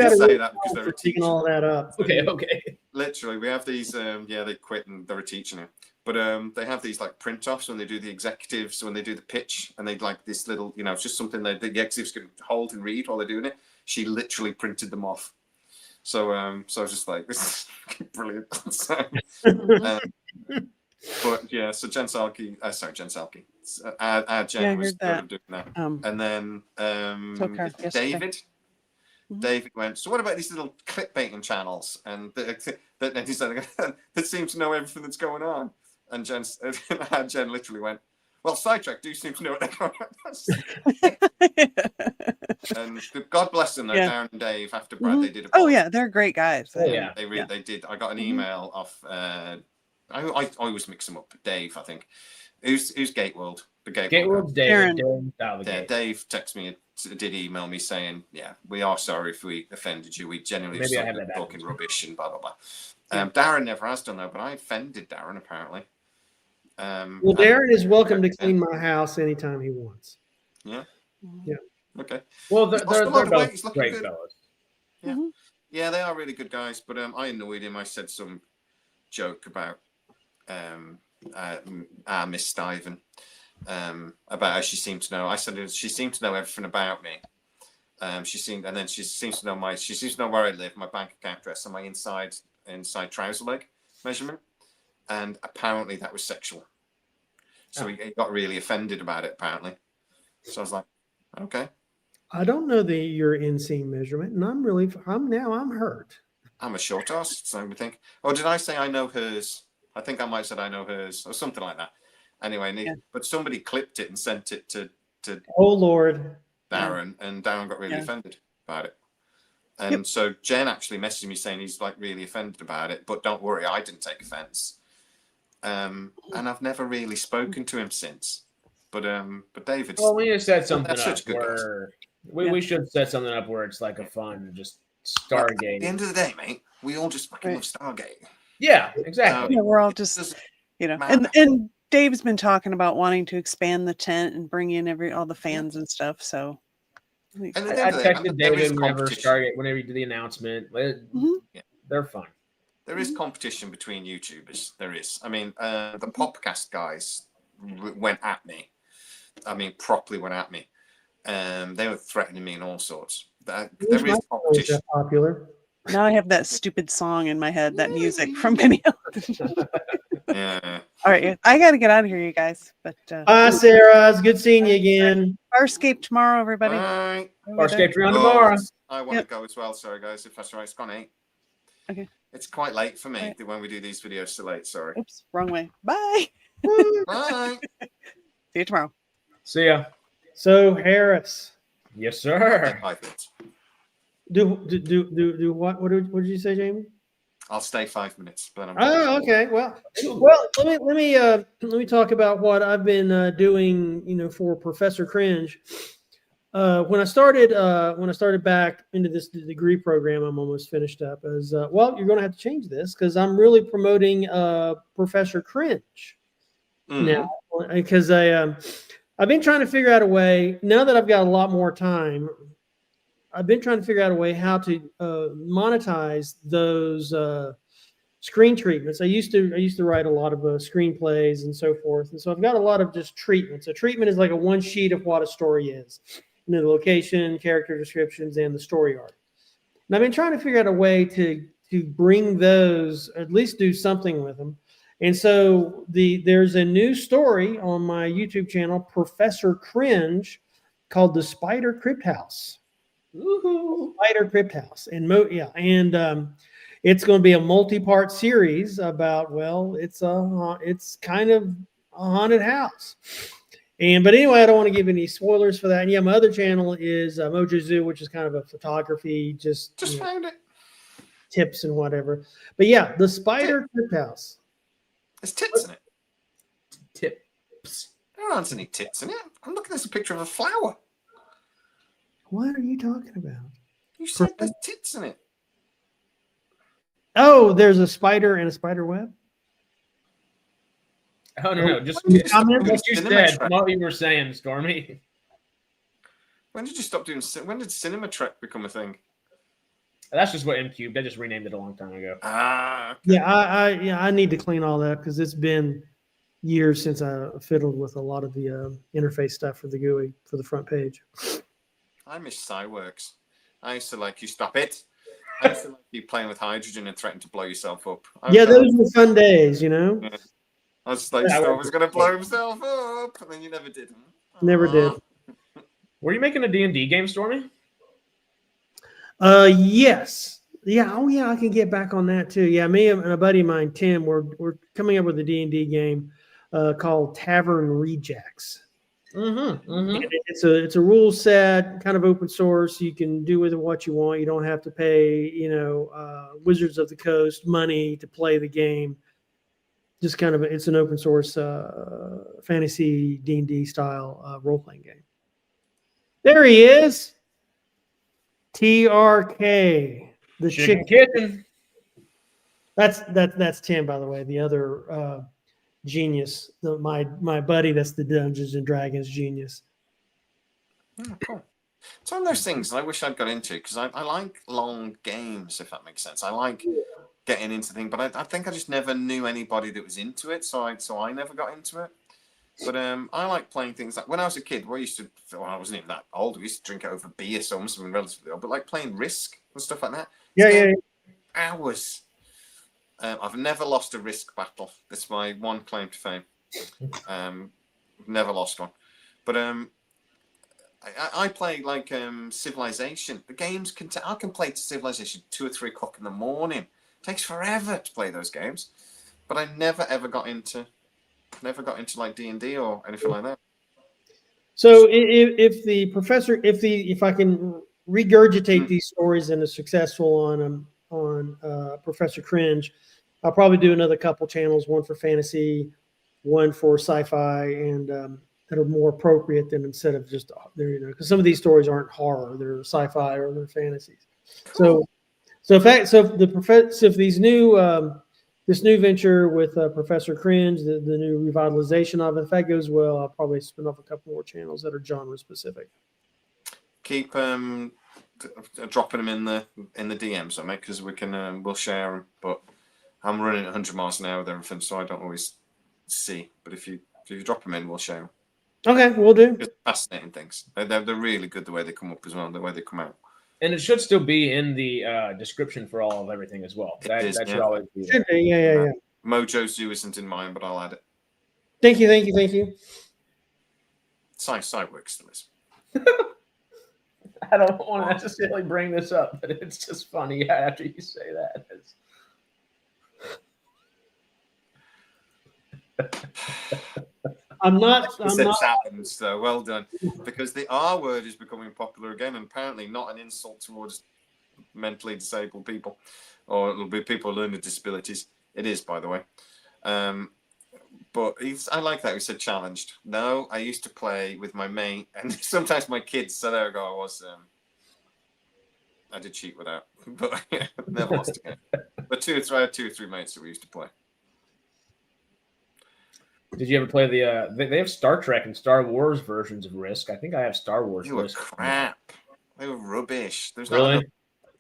to say that because they're a picking teacher. all that up. Okay. Literally, we have these. They quit and they're a teacher now. But they have these like print offs when they do the executives, when they do the pitch, and they like this little, it's just something that the executives can hold and read while they're doing it. She literally printed them off. So I was just like, this is brilliant. But yeah, so Jen Salke, our Jen was good at doing that. And then David. David went, so what about these little clickbaiting channels? And he said, that seem to know everything that's going on. And Jen literally went, well, SciTrek do seem to know what they're going on. And God bless them, though, Darren and Dave, after Brad, they did a Oh, yeah, they're great guys. They did. I got an email off, I always mix them up. Dave, I think. Who's Gateworld? The Gateworld's Dave. Dave texted me, did email me saying, yeah, we are sorry if we offended you. We genuinely just talking rubbish and blah, blah, blah. Darren never has done that, but I offended Darren, apparently. Well, Darren is welcome to clean my house anytime he wants. Yeah. Yeah. Okay. Well, they're both great good. fellas. Yeah. Yeah, they are really good guys. But I annoyed him. I said some joke about Miss Stiven, about how she seemed to know. I said she seemed to know everything about me. She seems to know where I live, my bank account address, and my inside trouser leg measurement. And apparently that was sexual. So he got really offended about it, apparently. So I was like, okay. I don't know your inseam measurement, and I'm hurt. I'm a short ass, so I think. Or did I say I know hers? I think I might have said I know hers, or something like that. Anyway, but somebody clipped it and sent it to oh Lord, Darren, and Darren got really offended about it. And so Jen actually messaged me saying he's like really offended about it, but don't worry, I didn't take offense. And I've never really spoken to him since. But David. Well, we just set something up where we should set something up where it's like a fun just Stargate. At the end of the day, mate, we all just fucking love Stargate. Yeah, exactly. We're all just and Dave's been talking about wanting to expand the tent and bring in all the fans and stuff. So I texted David whenever you do the announcement. They're fun. There is competition between YouTubers. There is. I mean, the Popcast guys went at me. I mean, properly went at me. They were threatening me and all sorts. There is competition. Popular. Now I have that stupid song in my head, that music from Penny. Yeah. All right, I got to get out of here, you guys. But bye, Sarah. It's good seeing you again. Farscape tomorrow, everybody. Bye. Farscape around tomorrow. I want to go as well. Sorry, guys. If that's all right, it's gone 8. Okay. It's quite late for me Right. when we do these videos so late. Sorry. Oops, wrong way. Bye. Bye. See you tomorrow. See ya. So Harris, Yes, Stay sir. 5 minutes. do what? What did you say, Jamie? I'll stay 5 minutes. But I'm Oh, okay. Well, let me talk about what I've been doing. For Professor Cringe. When I started back into this degree program, I'm almost finished up. As well, you're going to have to change this because I'm really promoting Professor Cringe now, because I've been trying to figure out a way now that I've got a lot more time. I've been trying to figure out a way how to monetize those screen treatments. I used to write a lot of screenplays and so forth, and so I've got a lot of just treatments. A treatment is like a one sheet of what a story is, the location, character descriptions, and the story arc. And I've been trying to figure out a way to bring those, at least do something with them. And so there's a new story on my YouTube channel, Professor Cringe, called The Spider Crypt House. Spider Crypt House. And it's going to be a multi-part series about, it's kind of a haunted house. But anyway, I don't want to give any spoilers for that. And yeah, my other channel is Mojo Zoo, which is kind of a photography, just found it. Tips and whatever. But yeah, The Spider Crypt House. There's tits in it. Tips. There aren't any tits in it. I'm looking at a picture of a flower. What are you talking about? You said there's tits in it. Oh, there's a spider and a spider web? Oh, no. Just When did you stop what doing you Cinema said, Trek? what you were saying, Stormy. When did you stop doing? When did Cinema Trek become a thing? That's just what M-Cubed. I just renamed it a long time ago. Okay. Yeah, I need to clean all that because it's been years since I fiddled with a lot of the interface stuff for the GUI for the front page. I miss SciWorks. I used to like you. Stop it. I used to like you playing with hydrogen and threatening to blow yourself up. Those were fun days, Yeah. I was like, Storm was going to blow himself up, and then you never did. Never did. Were you making a D&D game, Stormy? Yes. Yeah. Oh, yeah. I can get back on that too. Yeah. Me and a buddy of mine, Tim, we're coming up with a D&D game called Tavern Rejects. It's a rule set, kind of open source. You can do with it what you want. You don't have to pay, Wizards of the Coast money to play the game. Just kind of, it's an open source fantasy D&D style role-playing game. There he is. TRK, the Chicken Kitchen. That's Tim, by the way, the other genius, my buddy. That's the Dungeons and Dragons genius. Oh, cool. It's one of those things I wish I'd got into because I like long games, if that makes sense. I like getting into things, but I think I just never knew anybody that was into it, so I never got into it. But I like playing things like when I was a kid. I wasn't even that old. We used to drink it over beer, so I must have been relatively old. But like playing Risk and stuff like that. Yeah. Hours. I've never lost a Risk battle. That's my one claim to fame. Never lost one. But I play like Civilization. The games I can play Civilization 2 or 3 o'clock in the morning. It takes forever to play those games. But I never ever got into like D&D or anything like that. So if I can regurgitate these stories and are successful on Professor Cringe, I'll probably do another couple channels, one for fantasy, one for sci-fi, and that are more appropriate than instead of just because some of these stories aren't horror, they're sci-fi or they're fantasies. Cool. So if these new this new venture with Professor Cringe, the new revitalization of it, if that goes well, I'll probably spin off a couple more channels that are genre specific. Keep dropping them in the DMs, mate, because we can we'll share them. But I'm running at 100 miles an hour with everything, so I don't always see. But if you drop them in, we'll share them. Okay, we'll do. Just fascinating things. They're really good the way they come up as well, the way they come out. And it should still be in the description for all of everything as well. That should always be there. Yeah. Mojo Zoo isn't in mine, but I'll add it. Thank you. SciWorks still is. I don't want to necessarily bring this up, but it's just funny after you say that. I'm not. It's a challenge, so well done. Because the R word is becoming popular again, and apparently not an insult towards mentally disabled people, or it'll be people with learning disabilities. It is, by the way. But I like that we said challenged. No, I used to play with my mate, and sometimes my kids. So there we go. I did cheat with that, but never lost again. But I had 2 or 3 mates that we used to play. Did you ever play the? They have Star Trek and Star Wars versions of Risk. I think I have Star Wars. They were Risk. crap. They were rubbish. There's really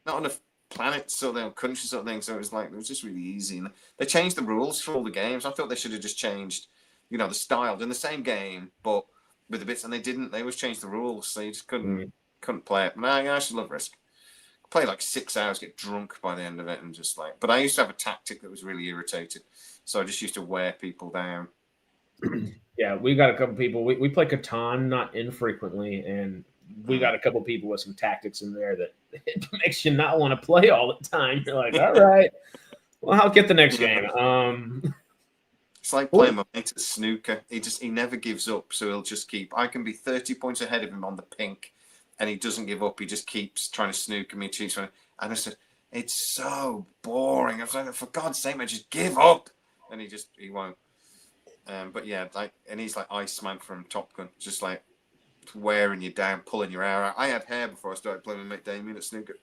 not enough planets or countries or things. So it was just really easy. And they changed the rules for all the games. I thought they should have just changed, the style in the same game, but with the bits. And they didn't. They always changed the rules, so you just couldn't play it. But I actually love Risk. Play like 6 hours, get drunk by the end of it, and just like. But I used to have a tactic that was really irritated, so I just used to wear people down. Yeah, we got a couple people. We play Catan not infrequently, and we got a couple people with some tactics in there that it makes you not want to play all the time. You're like, all right, well, I'll get the next game. It's like playing my mate at snooker. He never gives up, so he'll just keep. I can be 30 points ahead of him on the pink, and he doesn't give up. He just keeps trying to snooker me, and I said, it's so boring. I was like, for God's sake, man, just give up. And he won't. But yeah, and he's like Iceman from Top Gun, just like wearing you down, pulling your hair out. I had hair before I started playing with mate Damien at snooker.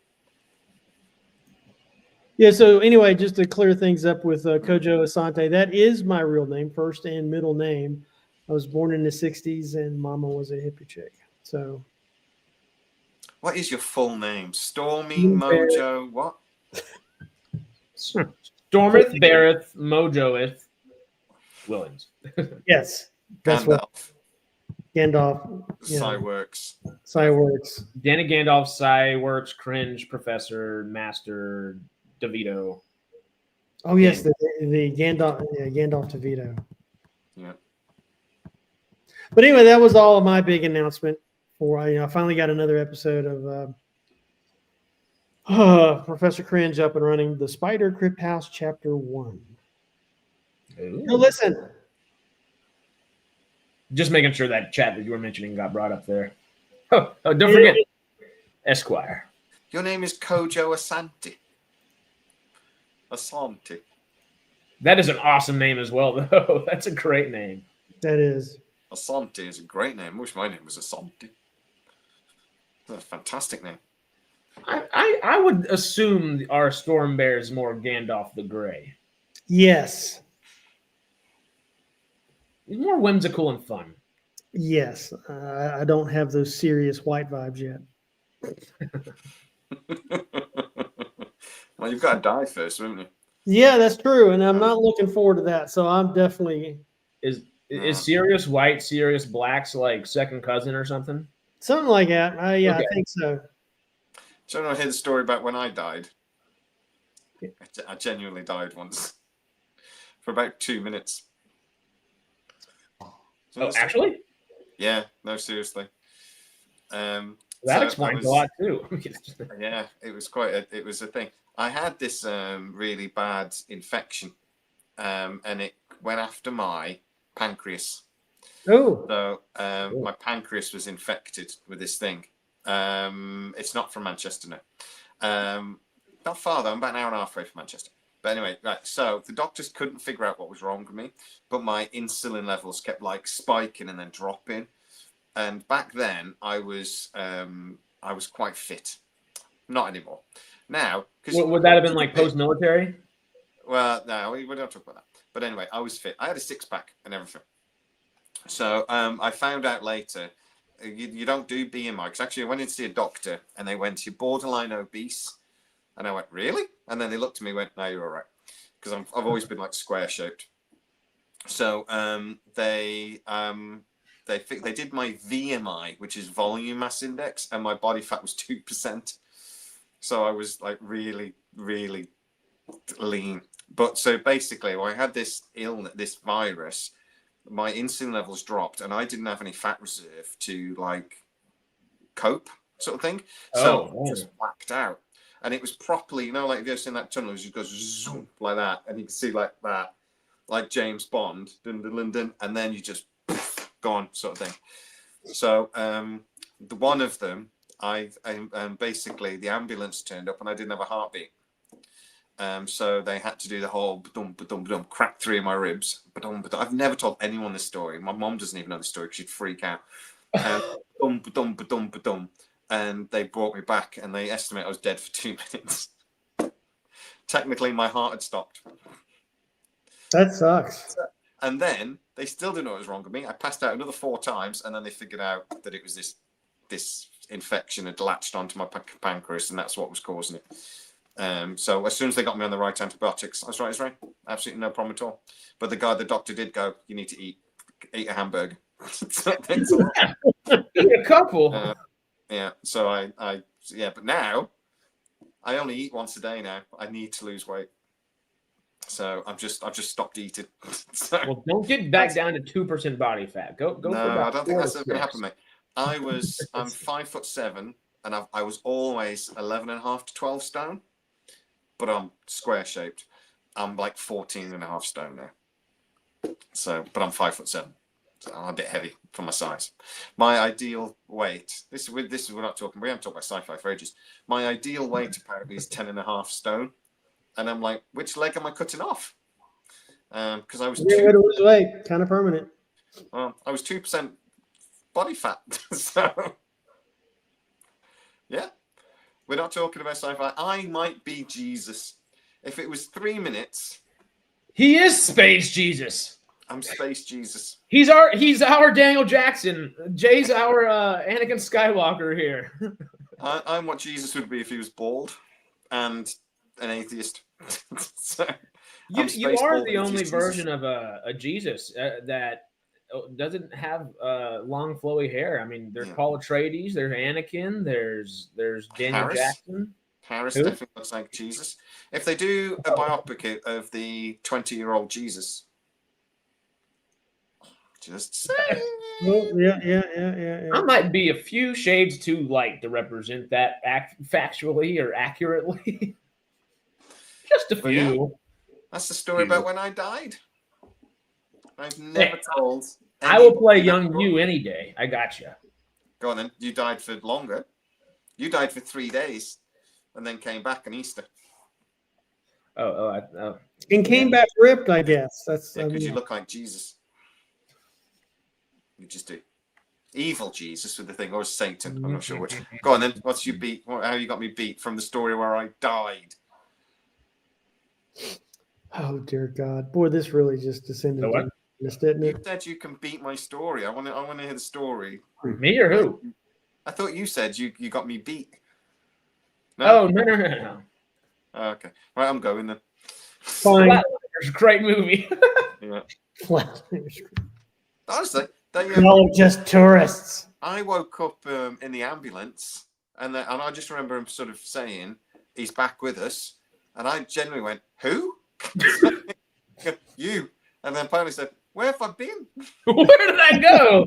Yeah. So anyway, just to clear things up with Kojo Asante, that is my real name, first and middle name. I was born in the '60s, and Mama was a hippie chick. So, what is your full name? Stormy Mojo. What? Stormith Barrett Mojoith Williams. Yes. That's Gandalf. Gandalf. SciWorks. Danny Gandalf, SciWorks, Cringe, Professor, Master, DeVito. Oh yes, the Gandalf, Gandalf DeVito. Yeah. But anyway, that was all of my big announcement. I finally got another episode of Professor Cringe up and running. The Spider Crypt House Chapter 1. Now listen. Just making sure that chat that you were mentioning got brought up there. Oh, don't forget Esquire. Your name is Kojo Asante. Asante. That is an awesome name as well, though. That's a great name. That is. Asante is a great name. I wish my name was Asante. That's a fantastic name. I would assume our Storm Bear is more Gandalf the Grey. Yes. He's more whimsical and fun. Yes. I don't have those serious white vibes yet. Well, you've got to die first, haven't you? Yeah, that's true. And I'm not looking forward to that. So I'm definitely. Is Sirius White, Sirius Black's like second cousin or something? Something like that. Yeah, okay. I think so. So I want to hear the story about when I died. I genuinely died once for about 2 minutes. Oh, actually? Yeah, no, seriously. That explains a lot too. Yeah, it was it was a thing. I had this really bad infection, and it went after my pancreas. Oh. So my pancreas was infected with this thing. It's not from Manchester now. Not far though. I'm about an hour and a half away from Manchester. But anyway, right. So the doctors couldn't figure out what was wrong with me, but my insulin levels kept like spiking and then dropping. And back then, I was quite fit. Not anymore. Now, because would that have been like post-military? Well, no, we don't talk about that. But anyway, I was fit. I had a six-pack and everything. So I found out later, you don't do BMI. Because actually, I went in to see a doctor, and they went, "You're borderline obese." And I went, "Really?" And then they looked at me and went, "No, you're all right." Because I've always been like square-shaped. So they did my VMI, which is volume mass index, and my body fat was 2%. So I was like really, really lean. But so basically, when I had this illness, this virus, my insulin levels dropped, and I didn't have any fat reserve to like cope. sort of thing. So Oh, I just whacked out. And it was properly, like if you've seen that tunnel, it just goes zoom like that. And you can see like that, like James Bond, dun, dun, dun, dun, and then you just gone sort of thing. So the one of them, basically the ambulance turned up and I didn't have a heartbeat. So they had to do the whole ba-dum, ba-dum, ba-dum, crack 3 of my ribs. Ba-dum, ba-dum. I've never told anyone this story. My mom doesn't even know the story because she'd freak out. Ba-dum, ba-dum, ba-dum, ba-dum. And they brought me back and they estimate I was dead for 2 minutes. Technically, my heart had stopped. That sucks. And then they still didn't know what was wrong with me. I passed out another 4 times and then they figured out that it was this infection had latched onto my pancreas and that's what was causing it. So as soon as they got me on the right antibiotics, I was right, Israel. Absolutely no problem at all. But the doctor did go, you need to eat a hamburger. A couple. Yeah. So but now I only eat once a day now. I need to lose weight. So I've just stopped eating. So, well, don't get back down to 2% body fat. Go. No, I don't think that's going to happen, mate. I'm 5'7", and I was always 11.5 to 12 stone, but I'm square shaped. I'm like 14.5 stone now. So, but I'm 5'7", so I'm a bit heavy for my size. My ideal weight. This is we're not talking. We haven't talked about sci-fi for ages. My ideal weight apparently is 10.5 stone, and I'm like, which leg am I cutting off? Because I was to lose weight, kind of permanent. Well, I was 2% body fat. So, yeah, we're not talking about sci-fi. I might be Jesus. If it was 3 minutes, he is Space Jesus. I'm Space Jesus. He's our Daniel Jackson. Jay's our Anakin Skywalker here. I'm what Jesus would be if he was bald and an atheist. So, you are the only version of a Jesus that doesn't have long flowy hair. I mean, there's Paul Atreides, there's Anakin, there's Daniel Jackson. Harris definitely looks like Jesus. If they do a biopic of the 20-year-old Jesus, just saying. Yeah. I might be a few shades too light to represent that factually or accurately. Just a few. Yeah. That's the story about when I died. I've never told. I will play young you any day. I got you. Go on then. You died for longer. You died for 3 days, and then came back on Easter. Oh. And came back ripped, I guess. That's because you look like Jesus. You just do. Evil Jesus with the thing, or Satan. I'm not sure which. Go on then. What's you beat? How you got me beat from the story where I died? Oh dear God, boy, this really just descended. What? Didn't it? You said you can beat my story. I want to hear the story. Me or who? I thought you said you got me beat. No? Oh no. Oh, okay, right. I'm going then. Fine. Flatliners, great movie. Yeah. Flatliners. Honestly, no, just tourists. I woke up in the ambulance, and I just remember him sort of saying, "He's back with us," and I genuinely went, "Who?" You. And then apparently said, "Where have I been? Where did I go?"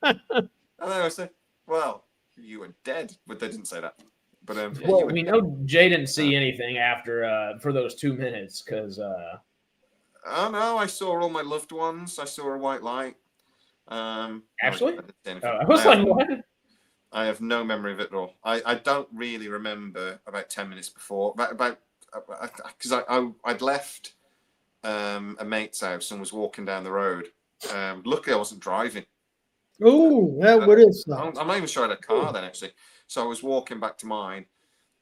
And then I said, "Well, you were dead," but they didn't say that. But well, we know Jay didn't see anything after for those 2 minutes because. Oh no, I saw all my loved ones. I saw a white light. Actually, I was like, what? I have no memory of it at all. I don't really remember about 10 minutes before, because I'd left a mate's house and was walking down the road. Luckily, I wasn't driving. Oh, that would have. I'm not even sure I had a car then, actually. So I was walking back to mine,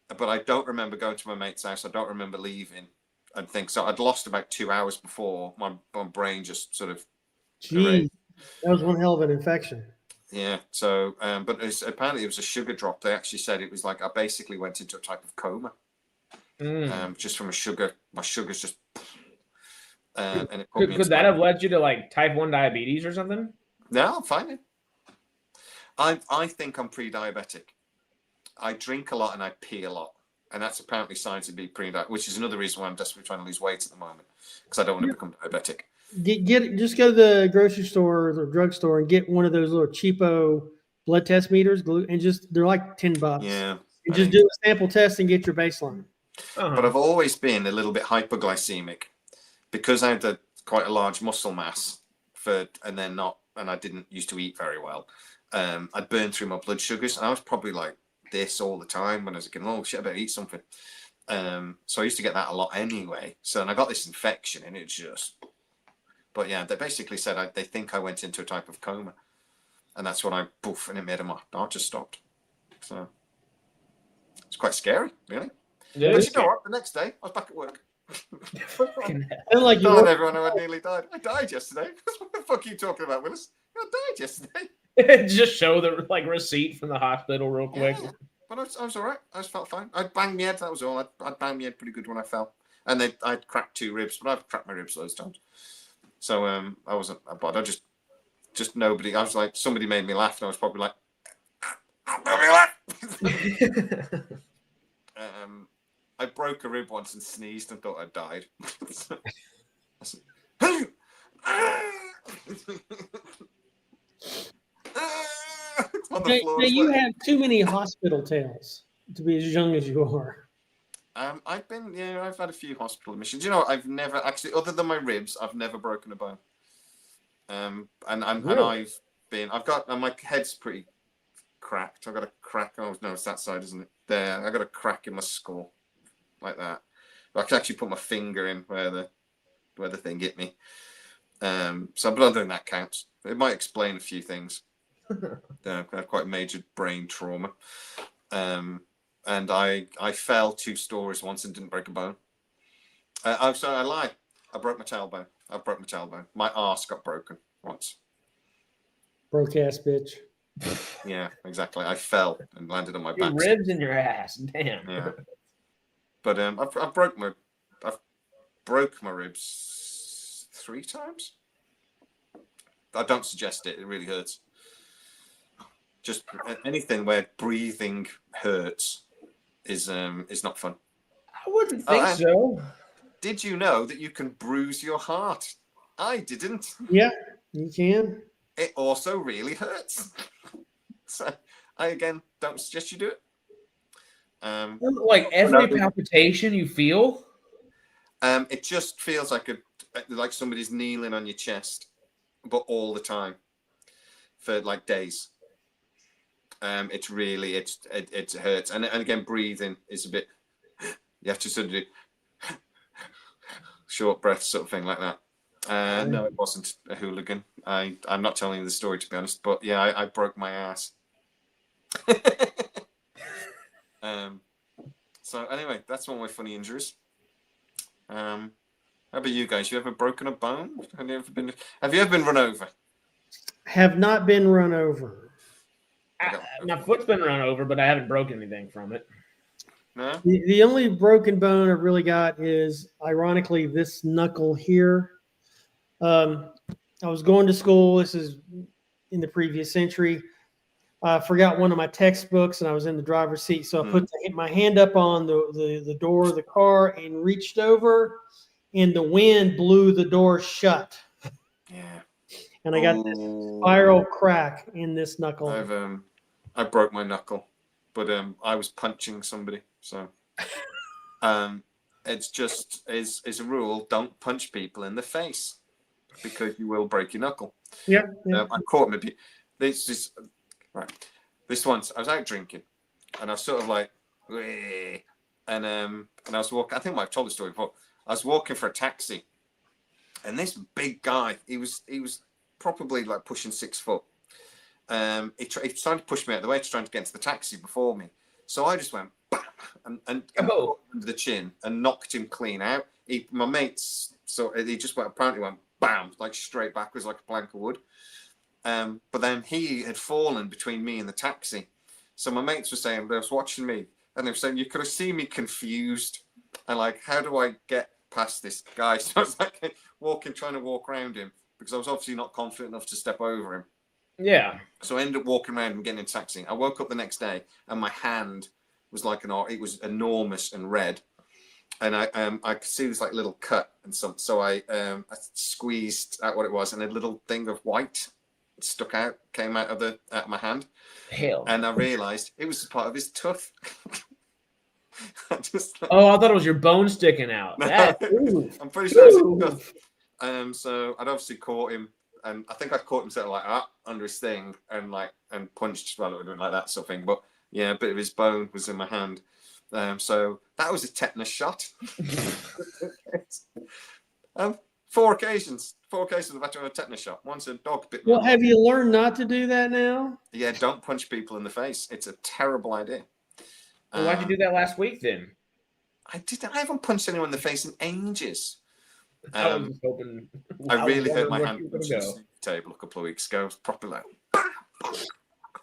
but I don't remember going to my mate's house. I don't remember leaving. I think so. I'd lost about 2 hours before. My brain just sort of. Gee, that was one hell of an infection. Yeah. So, but apparently it was a sugar drop. They actually said it was like I basically went into a type of coma. Just from a sugar. My sugar's just. And it could that have led you to like type 1 diabetes or something? No, I'm fine. I think I'm pre-diabetic. I drink a lot and I pee a lot. And that's apparently signs to be pre-diabetic, which is another reason why I'm desperately trying to lose weight at the moment, because I don't want to become diabetic. Just go to the grocery store or the drugstore and get one of those little cheapo blood test meters, and just they're like $10. Yeah. And just do a sample test and get your baseline. But I've always been a little bit hypoglycemic because I had quite a large muscle mass and I didn't used to eat very well. I'd burn through my blood sugars, and I was probably like this all the time when I was like, oh shit, I better eat something. So I used to get that a lot anyway. So then I got this infection, and but yeah, they basically said they think I went into a type of coma, and that's when and it made my heart just stopped. So it's quite scary, really. Yeah, but you know what? The next day, I was back at work. Like Telling everyone I nearly died. I died yesterday. What the fuck are you talking about, Willis? I died yesterday. Just show the receipt from the hospital real quick. Yeah. But I was all right. I just felt fine. I banged my head. That was all. I banged my head pretty good when I fell. And I'd cracked 2 ribs, but I've cracked my ribs loads of times. So I wasn't bad. I just nobody. I was like, somebody made me laugh, and I was probably like, I broke a rib once and sneezed and thought I'd died. You have too many hospital tales to be as young as you are. I've had a few hospital admissions. You know, I've never actually, other than my ribs, I've never broken a bone. And my head's pretty cracked. I've got a crack. Oh no, it's that side, isn't it? There, I got a crack in my skull, like that. I could actually put my finger in where the thing hit me. So, but other than that counts. It might explain a few things. I had quite major brain trauma. And I fell 2 stories once and didn't break a bone. I'm sorry, I lied. I broke my tailbone. My arse got broken once. Broke ass bitch. Yeah, exactly. I fell and landed on my your back. Ribs in your ass, damn. Yeah. But I broke my ribs 3 times. I don't suggest it. It really hurts. Just anything where breathing hurts is not fun. I wouldn't think so. Did you know that you can bruise your heart? I didn't. Yeah, you can. It also really hurts. So I again don't suggest you do it. Like every palpitation you feel? It just feels like somebody's kneeling on your chest, but all the time for like days. It's really it hurts, and again breathing is a bit. You have to sort of do short breath sort of thing like that. No, it wasn't a hooligan. I'm not telling you the story to be honest, but yeah, I broke my ass. So anyway, that's one of my funny injuries. How about you guys? You ever broken a bone? Have you ever been run over? Have not been run over. My foot's been run over, but I haven't broken anything from it. No? The only broken bone I've really got is, ironically, this knuckle here. I was going to school. This is in the previous century. I forgot one of my textbooks, and I was in the driver's seat. So I put my hand up on the door of the car and reached over, and the wind blew the door shut. Yeah. And I got this spiral crack in this knuckle. I broke my knuckle, but I was punching somebody. So it's just is a rule: don't punch people in the face because you will break your knuckle. Yeah. I caught maybe this once I was out drinking, and I was sort of like, and I was walking. I think I've told the story before. I was walking for a taxi, and this big guy, he was probably like pushing 6 foot. He tried to push me out of the way, trying to get into the taxi before me. So I just went bam and under the chin and knocked him clean out. My mates, so he just apparently went bam, like straight backwards like a plank of wood. But then he had fallen between me and the taxi. So my mates were saying, they was watching me, and they were saying, you could have seen me confused. And like, how do I get past this guy? So I was like trying to walk around him, because I was obviously not confident enough to step over him. Yeah. So I ended up walking around and getting in a taxi. I woke up the next day, and my hand was like it was enormous and red. And I could see this like little cut and so I squeezed out what it was, and a little thing of white stuck out, came out of my hand, Hell. and I realised it was part of his tooth. I thought it was your bone sticking out. No, That, I'm pretty sure it was his tooth. So I'd obviously caught him, and I think I caught him sort of like under his thing, and punched like that sort of thing. But yeah, a bit of his bone was in my hand. So that was a tetanus shot. 4 occasions I've had to have a tetanus shot. Once a dog bit me. Well, have you learned not to do that now? Yeah, don't punch people in the face. It's a terrible idea. Well, why'd you do that last week then? I haven't punched anyone in the face in ages. I was just hoping. I really hurt my hand on the table a couple of weeks ago. It was properly like,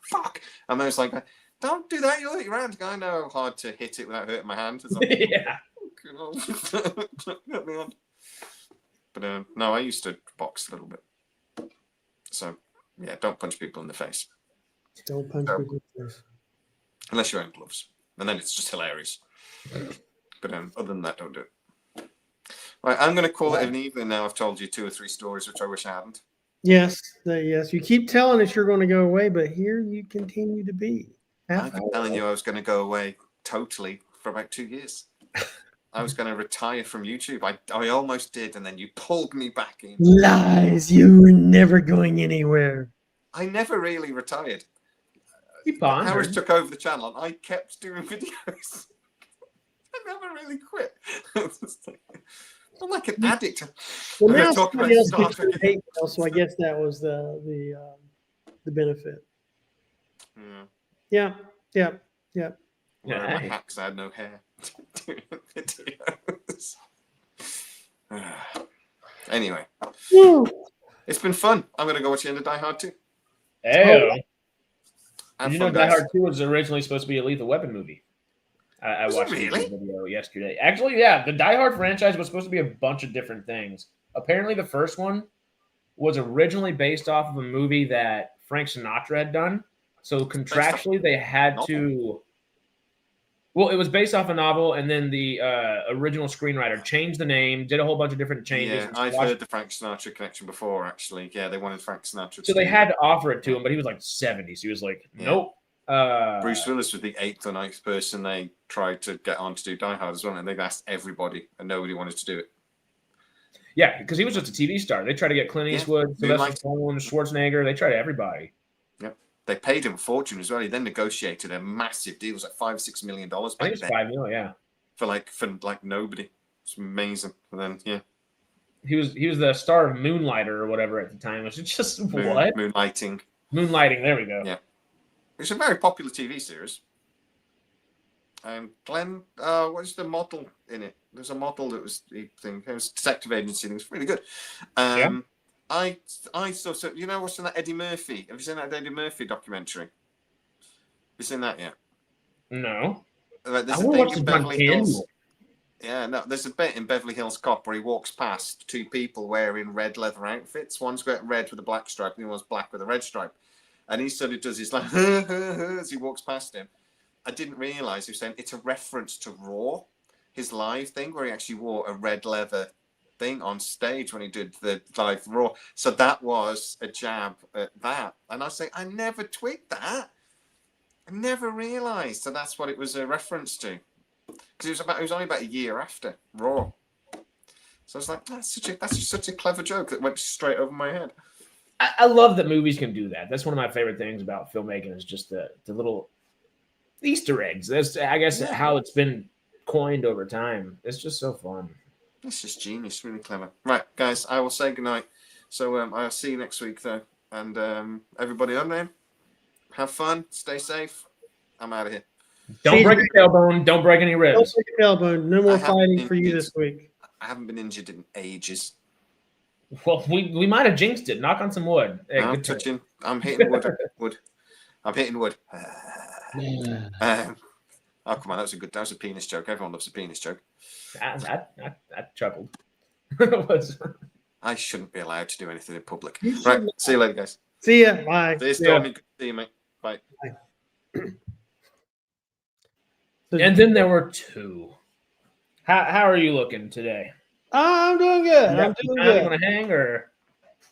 fuck. And I was like, don't do that. You'll hit your hand. I know how hard to hit it without hurting my hand. Yeah. But no, I used to box a little bit. So, yeah, don't punch people in the face. Don't punch people in the face. Unless you're wearing gloves. And then it's just hilarious. But other than that, don't do it. Right, I'm going to call it an evening now. I've told you 2 or 3 stories, which I wish I hadn't. Yes, yes. You keep telling us you're going to go away, but here you continue to be. I've been telling you I was going to go away totally for about 2 years. I was going to retire from YouTube. I almost did, and then you pulled me back in. Lies. You were never going anywhere. I never really retired. Harris took over the channel, and I kept doing videos. I never really quit. I'm like an addict. Well, now somebody else gets your hate mail, so I guess that was the benefit. Yeah. My hat because I had no hair. Anyway, it's been fun. I'm going to go watch the end of Die Hard 2. Hey. Did you know Die Hard 2 was originally supposed to be a Lethal Weapon movie? I watched a video yesterday. Actually, yeah, the Die Hard franchise was supposed to be a bunch of different things. Apparently, the first one was originally based off of a movie that Frank Sinatra had done. So contractually, they had to. Well, it was based off a novel, and then the original screenwriter changed the name, did a whole bunch of different changes. Yeah, I've heard the Frank Sinatra connection before, actually. Yeah, they wanted Frank Sinatra. So they had to offer it to him, but he was like 70, so he was like, nope. Bruce Willis was the 8th or 9th person they tried to get on to do Die Hard as well, and they've asked everybody, and nobody wanted to do it. Yeah, because he was just a TV star. They tried to get Clint Eastwood, Sylvester Stallone, Schwarzenegger. They tried everybody. Yep. They paid him a fortune as well. He then negotiated a massive deal. It was like $5-6 million. I think it was $5 million, yeah. For like nobody. It's amazing. And then he was the star of Moonlighter or whatever at the time, which is just what? Moonlighting. There we go. Yeah. It's a very popular TV series. Glenn, what's the model in it? There's a model that was it was detective agency. It was really good. I saw, so you know what's in that Eddie Murphy? Have you seen that Eddie Murphy documentary? Have you seen that yet? No. There's a thing in Beverly Hills. Yeah, no, there's a bit in Beverly Hills Cop where he walks past 2 people wearing red leather outfits. One's got red with a black stripe, and the other one's black with a red stripe. And he sort of does his like as he walks past him. I didn't realize he was saying it's a reference to Raw, his live thing where he actually wore a red leather thing on stage when he did the live Raw. So that was a jab at that. And I was saying, I never twigged that. I never realized that that's what it was a reference to. Because it was only about a year after Raw. So I was like, that's such a clever joke that went straight over my head. I love that movies can do that. That's one of my favorite things about filmmaking is just the little Easter eggs. That's, I guess, how it's been coined over time. It's just so fun. It's just genius, really clever. Right, guys, I will say goodnight. So I'll see you next week, though. And everybody on there, have fun, stay safe. I'm out of here. Don't break your tailbone. Don't break any ribs. Don't break your tailbone. No more fighting for you this week. I haven't been injured in ages. Well, we might have jinxed it. Knock on some wood. Hey, I'm touching. I'm hitting wood. I'm hitting wood. Oh, come on. That was a penis joke. Everyone loves a penis joke. I chuckled. I shouldn't be allowed to do anything in public. Right. See you later, guys. See ya. Bye. See you, Stormy. Good to see you, mate. Bye. And then there were 2. How are you looking today? I'm doing good. I'm doing good. Want to hang or?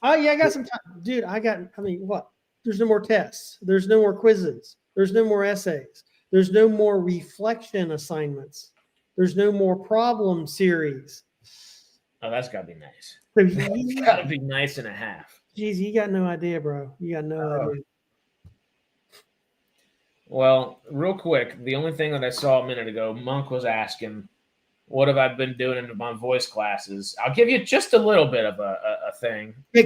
Oh yeah, I got some time, dude. I mean, what? There's no more tests. There's no more quizzes. There's no more essays. There's no more reflection assignments. There's no more problem series. Oh, that's gotta be nice. So It's gotta be nice and a half. Geez, you got no idea, bro. You got no idea. Well, real quick, the only thing that I saw a minute ago, Monk was asking, what have I been doing in my voice classes? I'll give you just a little bit of a thing. Yeah,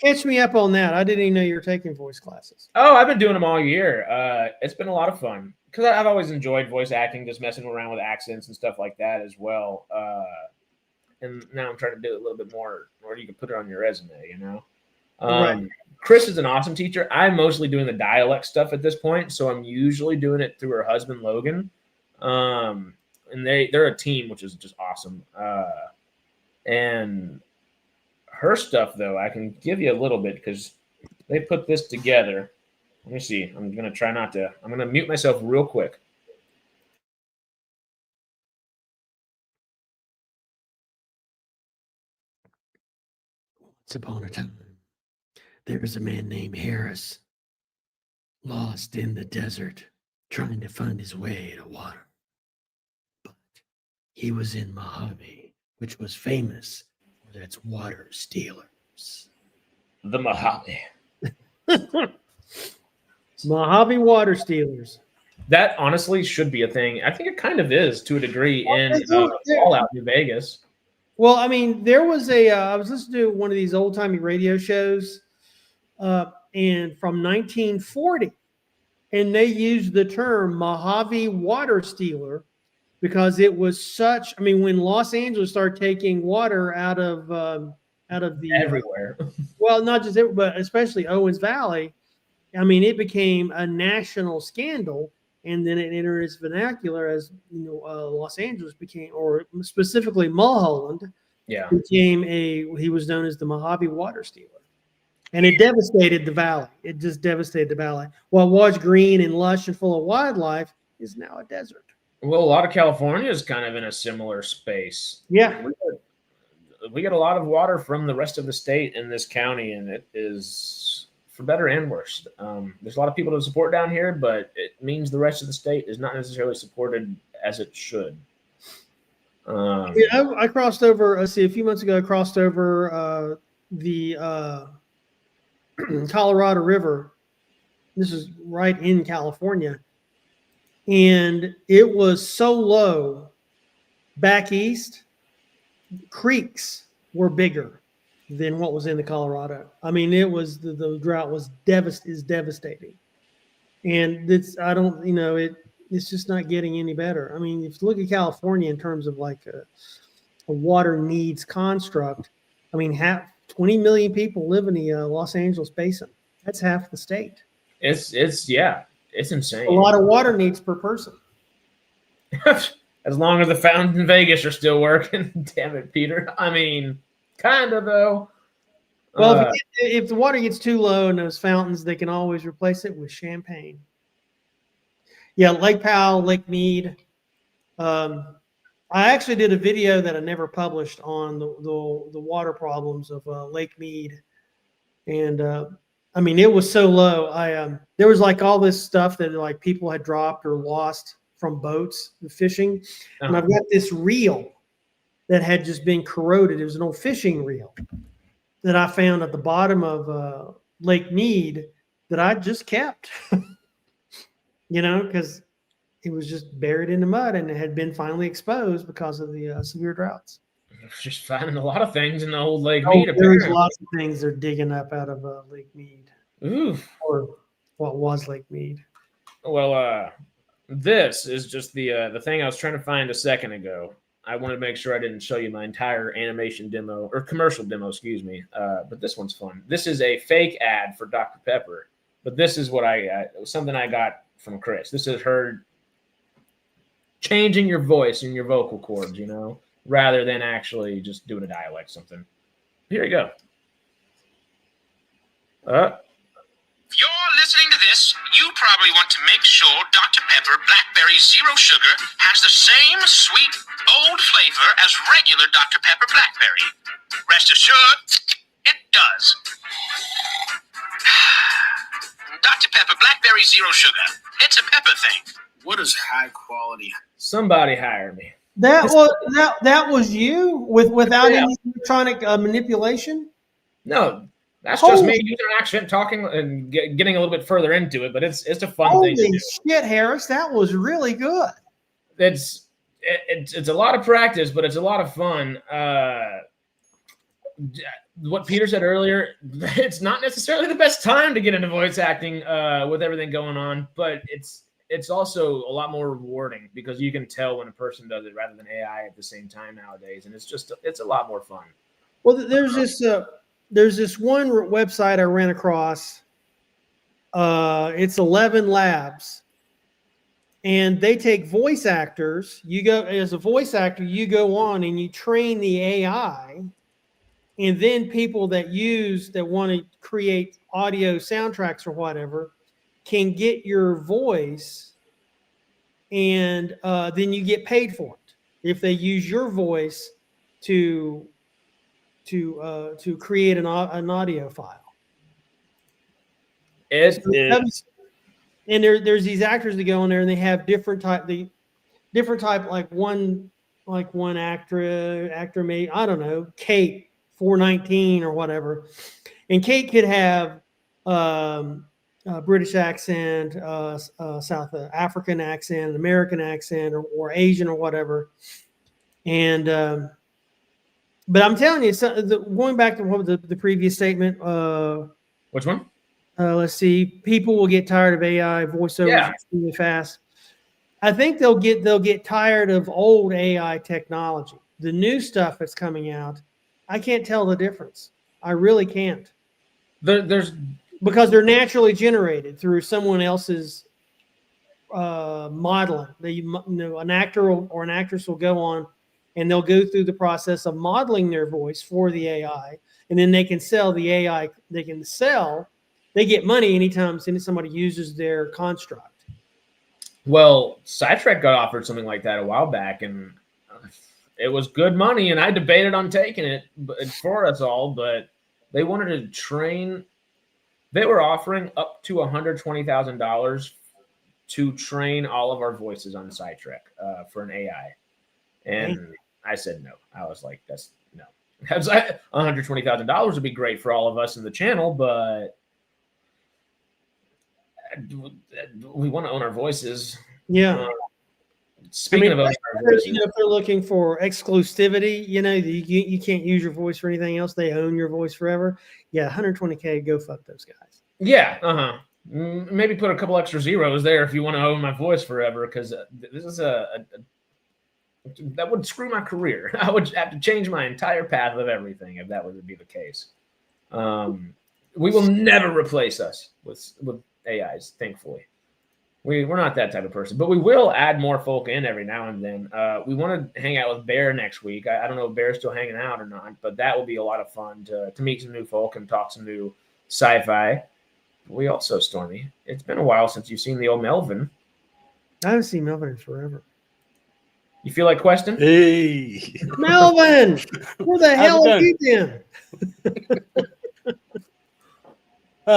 catch me up on that. I didn't even know you were taking voice classes. Oh, I've been doing them all year. It's been a lot of fun because I've always enjoyed voice acting, just messing around with accents and stuff like that as well. And now I'm trying to do a little bit more where you can put it on your resume, you know? Right. Chris is an awesome teacher. I'm mostly doing the dialect stuff at this point, so I'm usually doing it through her husband, Logan. And they're a team, which is just awesome. And her stuff, though, I can give you a little bit because they put this together. Let me see. I'm going to try not to. I'm going to mute myself real quick. Once upon a time, there was a man named Harris, lost in the desert, trying to find his way to water. But he was in Mojave, which was famous for its water stealers. The Mojave. Mojave water stealers. That honestly should be a thing. I think it kind of is to a degree in Fallout New Vegas. Well, I mean, there was I was listening to one of these old timey radio shows, and from 1940, and they used the term Mojave water stealer because it was such. I mean, when Los Angeles started taking water out of the Everywhere. Well, not just it, but especially Owens Valley. I mean, it became a national scandal, and then it entered its vernacular as Los Angeles became, or specifically Mulholland, he was known as the Mojave water stealer, and it devastated the valley. It just devastated the valley. What was green and lush and full of wildlife is now a desert. Well, a lot of California is kind of in a similar space. Yeah. We get a lot of water from the rest of the state in this county, and it is for better and worse. There's a lot of people to support down here, but it means the rest of the state is not necessarily supported as it should. I crossed over. A few months ago, I crossed over the Colorado River. This is right in California, and it was so low back east. Creeks were bigger than what was in the Colorado. I mean, it was the drought was devastating, and it's it's just not getting any better. I mean, if you look at California in terms of like a water needs construct, I mean, 20 million people live in the Los Angeles basin. That's half the state. It's insane. A lot of water needs per person. As long as the fountains in Vegas are still working. Damn it, Peter. I mean, kind of, though. Well, if the water gets too low in those fountains, they can always replace it with champagne. Yeah, Lake Powell, Lake Mead. I actually did a video that I never published on the water problems of Lake Mead. And, I mean, it was so low. There was like all this stuff that like people had dropped or lost from boats and fishing. And I've got this reel that had just been corroded. It was an old fishing reel that I found at the bottom of Lake Mead that I just kept, because it was just buried in the mud and it had been finally exposed because of the severe droughts. Just finding a lot of things in the old Lake Mead. There's lots of things they're digging up out of Lake Mead. Ooh. Or what was Lake Mead. Well, this is just the thing I was trying to find a second ago. I wanted to make sure I didn't show you my entire animation demo or commercial demo, excuse me. But this one's fun. This is a fake ad for Dr. Pepper, but this is what something I got from Chris. This is her changing your voice and your vocal cords, rather than actually just doing a dialect something. Here you go. If you're listening to this, you probably want to make sure Dr. Pepper Blackberry Zero Sugar has the same sweet, bold flavor as regular Dr. Pepper Blackberry. Rest assured, it does. Dr. Pepper, blackberry zero sugar. It's a pepper thing. What is high quality? Somebody hire me. That was you without any electronic manipulation. No, that's just me using an accent, talking and getting a little bit further into it. But it's a fun thing to do. Holy shit, Harris, that was really good. It's a lot of practice, but it's a lot of fun. What Peter said earlier, it's not necessarily the best time to get into voice acting with everything going on, but it's also a lot more rewarding because you can tell when a person does it rather than AI at the same time nowadays, and it's a lot more fun. Well, there's this one website I ran across. It's 11 Labs, and they take voice actors. You go as a voice actor, you go on and you train the AI. And then people that want to create audio soundtracks or whatever can get your voice, and then you get paid for it if they use your voice to create an audio file. And there's these actors that go in there and they have different type, like one actor may, I don't know, Kate 419 or whatever, and Kate could have British accent, South African accent, American accent, or Asian or whatever. And but I'm telling you, going back to what was the previous statement. Which one? Let's see. People will get tired of AI voiceovers extremely fast. I think they'll get tired of old AI technology. The new stuff that's coming out, I can't tell the difference. I really can't. Because they're naturally generated through someone else's modeling. An actor or an actress will go on and they'll go through the process of modeling their voice for the AI, and then they can sell the AI. They get money anytime somebody uses their construct. Well, SciTrek got offered something like that a while back, and it was good money, and I debated on taking it for us all, but they wanted to train. They were offering up to $120,000 to train all of our voices on SciTrek for an AI. And I said no. I was like, that's no. $120,000 would be great for all of us in the channel, but we want to own our voices. Yeah. Speaking of owning our voices, if they're looking for exclusivity, you can't use your voice for anything else. They own your voice forever. Yeah, $120K, go fuck those guys. Yeah, maybe put a couple extra zeros there if you want to own my voice forever, because this is that would screw my career. I would have to change my entire path of everything if that would be the case. We will never replace us with AIs, thankfully. We're not that type of person, but we will add more folk in every now and then. We want to hang out with Bear next week. I don't know if Bear's still hanging out or not, but that will be a lot of fun to meet some new folk and talk some new sci-fi. We also, Stormy, it's been a while since you've seen the old Melvin. I haven't seen Melvin in forever. You feel like questing? Hey, Melvin, where the hell have you been?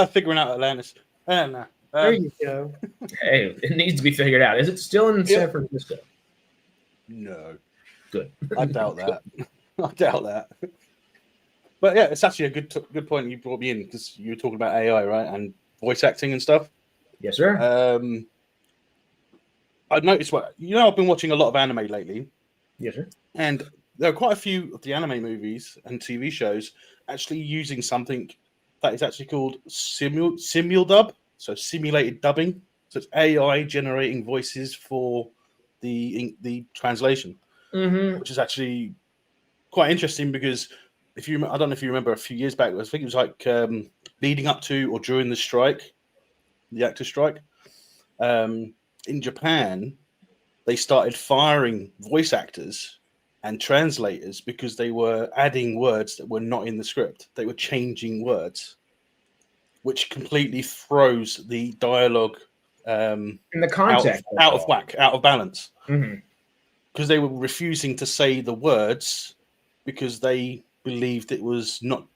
Figuring out Atlantis. No. There you go. Hey, it needs to be figured out. Is it still in San Francisco? No. Good. I doubt that. But yeah, it's actually a good point you brought me in, because you were talking about AI, right, and voice acting and stuff. Yes, sir. I've noticed I've been watching a lot of anime lately. Yes, sir. And there are quite a few of the anime movies and TV shows actually using something that is actually called simuldub, so simulated dubbing. So it's AI generating voices for the translation, which is actually quite interesting, because I don't know if you remember a few years back, I think it was like leading up to or during the actor strike. In Japan, they started firing voice actors and translators because they were adding words that were not in the script. They were changing words, which completely throws the dialogue in the context out of whack, out of balance. Mm-hmm. Because they were refusing to say the words because they believed it was not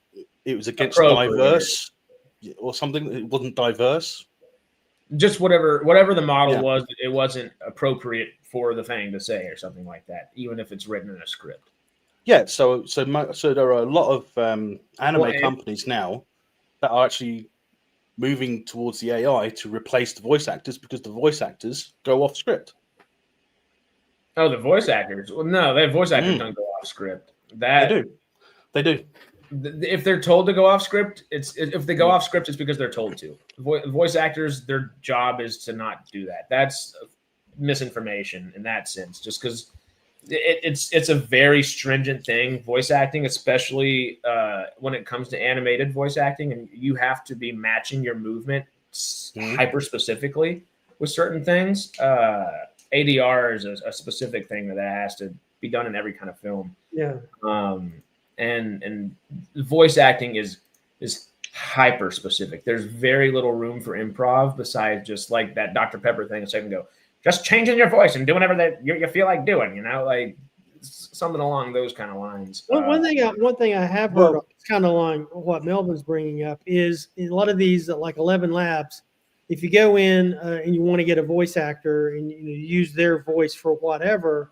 it was against Appropriate. diverse or something. It wasn't diverse. Just whatever the model was, it wasn't appropriate for the thing to say or something like that, even if it's written in a script. Yeah, so there are a lot of anime companies now that are actually moving towards the AI to replace the voice actors because the voice actors go off script. Oh, the voice actors? Well, no, the voice actors don't go off script. They do. If they're told to go off script, if they go off script, it's because they're told to. Voice actors, their job is to not do that. That's misinformation in that sense. Just because it's a very stringent thing, voice acting, especially when it comes to animated voice acting, and you have to be matching your movement hyper specifically with certain things. ADR is a specific thing that has to be done in every kind of film. Yeah. And voice acting is hyper specific. There's very little room for improv besides just like that Dr. Pepper thing a second ago. Just changing your voice and doing whatever that you feel like doing, like something along those kind of lines. One thing I have heard of, it's kind of along what Melvin's bringing up, is in a lot of these, like 11 Labs, if you go in and you want to get a voice actor and you use their voice for whatever,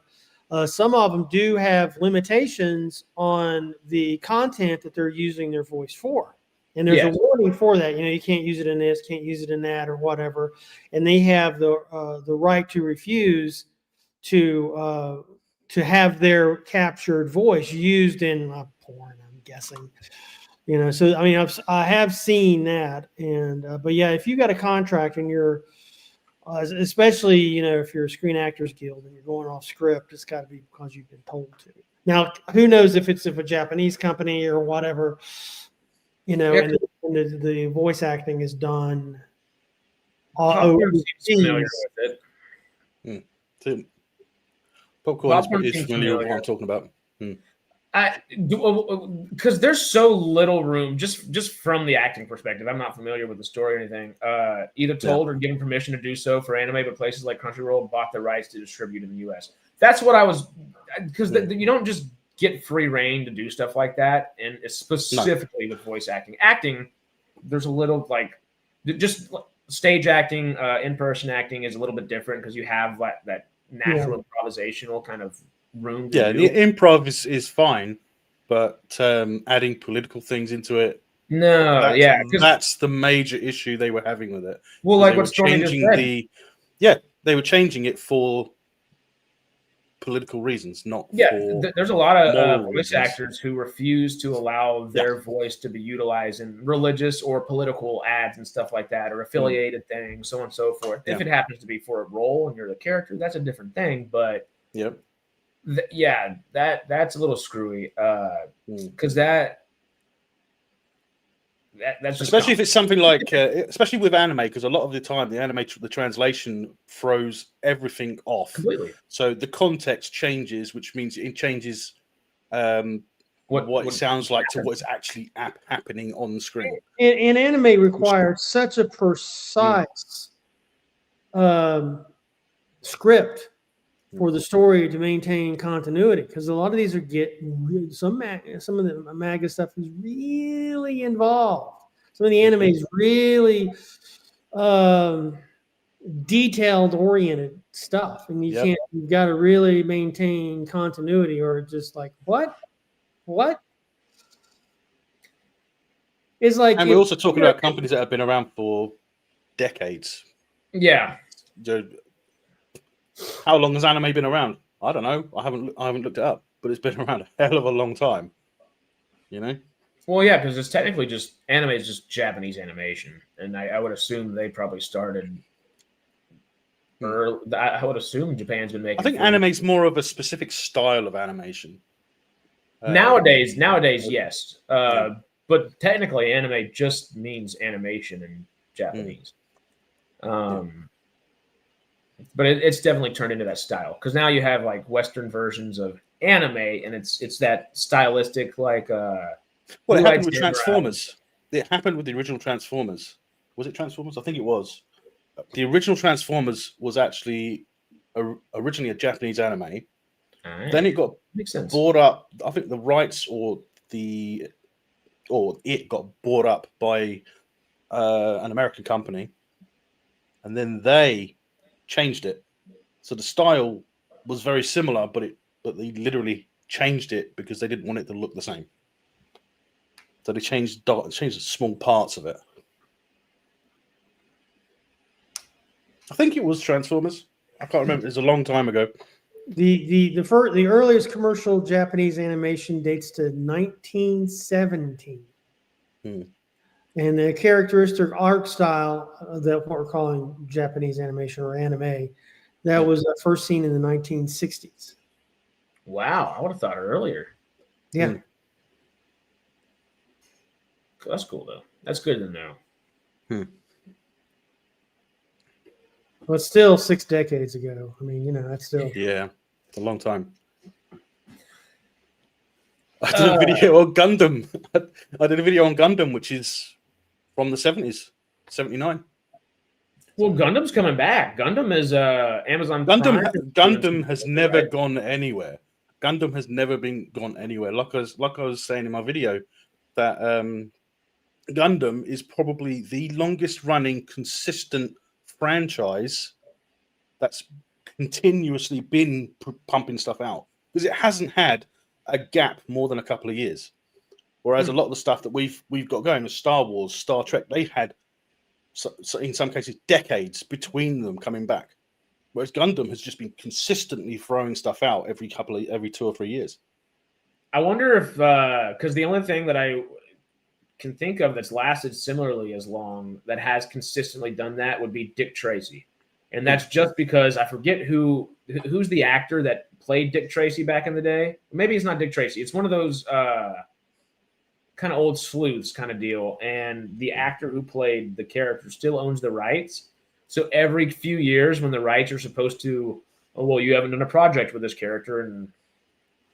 some of them do have limitations on the content that they're using their voice for. And there's a warning for that. You can't use it in this, can't use it in that, or whatever. And they have the right to refuse to have their captured voice used in porn, I'm guessing. So I mean, I have seen that, and but yeah, if you got a contract and you're especially, if you're a Screen Actors Guild and you're going off script, it's got to be because you've been told to. Now, who knows if it's a Japanese company or whatever, and the voice acting is done familiar with it. Popcorn is familiar with what I'm talking about. Because there's so little room, just from the acting perspective. I'm not familiar with the story or anything. Either told or given permission to do so for anime, but places like Crunchyroll bought the rights to distribute in the U.S. That's what I was, because you don't just get free reign to do stuff like that, and specifically with voice acting. Acting, there's a little just stage acting, in-person acting is a little bit different because you have that natural improvisational kind of room. The improv is fine, but adding political things into it, that's the major issue they were having with it. Well, like what Stormy just said. They were changing it for political reasons, not for there's a lot of voice actors who refuse to allow their voice to be utilized in religious or political ads and stuff like that, or affiliated things, so on and so forth. If it happens to be for a role and you're the character, that's a different thing, but that's a little screwy because that's especially if it's something like especially with anime, because a lot of the time the translation throws everything off completely. So the context changes, which means it changes what it sounds like to what's actually happening on the screen. And anime requires such a precise script for the story to maintain continuity, because a lot of these some of the manga stuff is really involved. Some of the anime is really detailed oriented stuff, and you've got to really maintain continuity, or just like what it's like. And we're also talking about companies that have been around for decades. How long has anime been around? I don't know. I haven't looked it up, but it's been around a hell of a long time. Well, yeah, because it's technically just anime is just Japanese animation, and I would assume they probably started. Or I would assume Japan's been making. I think anime is more of a specific style of animation. Nowadays, yes, but technically, anime just means animation in Japanese. But it's definitely turned into that style, because now you have like Western versions of anime, and it's that stylistic like. Well, it happened with Transformers. It happened with the original Transformers. Was it Transformers? I think it was. The original Transformers was actually originally a Japanese anime. Then it got bought up. I think the rights or the it got bought up by an American company, and then they changed it. So the style was very similar, but they literally changed it because they didn't want it to look the same. So they changed small parts of it. I think it was Transformers. I can't remember. It was a long time ago. The earliest commercial Japanese animation dates to 1917. And the characteristic art style that what we're calling Japanese animation or anime, that was first seen in the 1960s. Wow, I would have thought earlier. Yeah. That's cool though. That's good to know. Well, it's still 6 decades ago. I mean, that's still it's a long time. I did a video on Gundam. I did a video on Gundam, which is from the 70s, 79. Well, Gundam's coming back. Gundam is Amazon Gundam. Prime. Gundam has never gone anywhere. Gundam has never gone anywhere. Like I was saying in my video, that Gundam is probably the longest running consistent franchise that's continuously been pumping stuff out, because it hasn't had a gap more than a couple of years. Whereas a lot of the stuff that we've got going with Star Wars, Star Trek, they've had in some cases decades between them coming back. Whereas Gundam has just been consistently throwing stuff out every 2 or 3 years. I wonder if because the only thing that I can think of that's lasted similarly as long that has consistently done that would be Dick Tracy, and that's just because I forget who's the actor that played Dick Tracy back in the day. Maybe it's not Dick Tracy. It's one of those kind of old sleuths kind of deal, and the actor who played the character still owns the rights. So every few years, when the rights are supposed to, you haven't done a project with this character in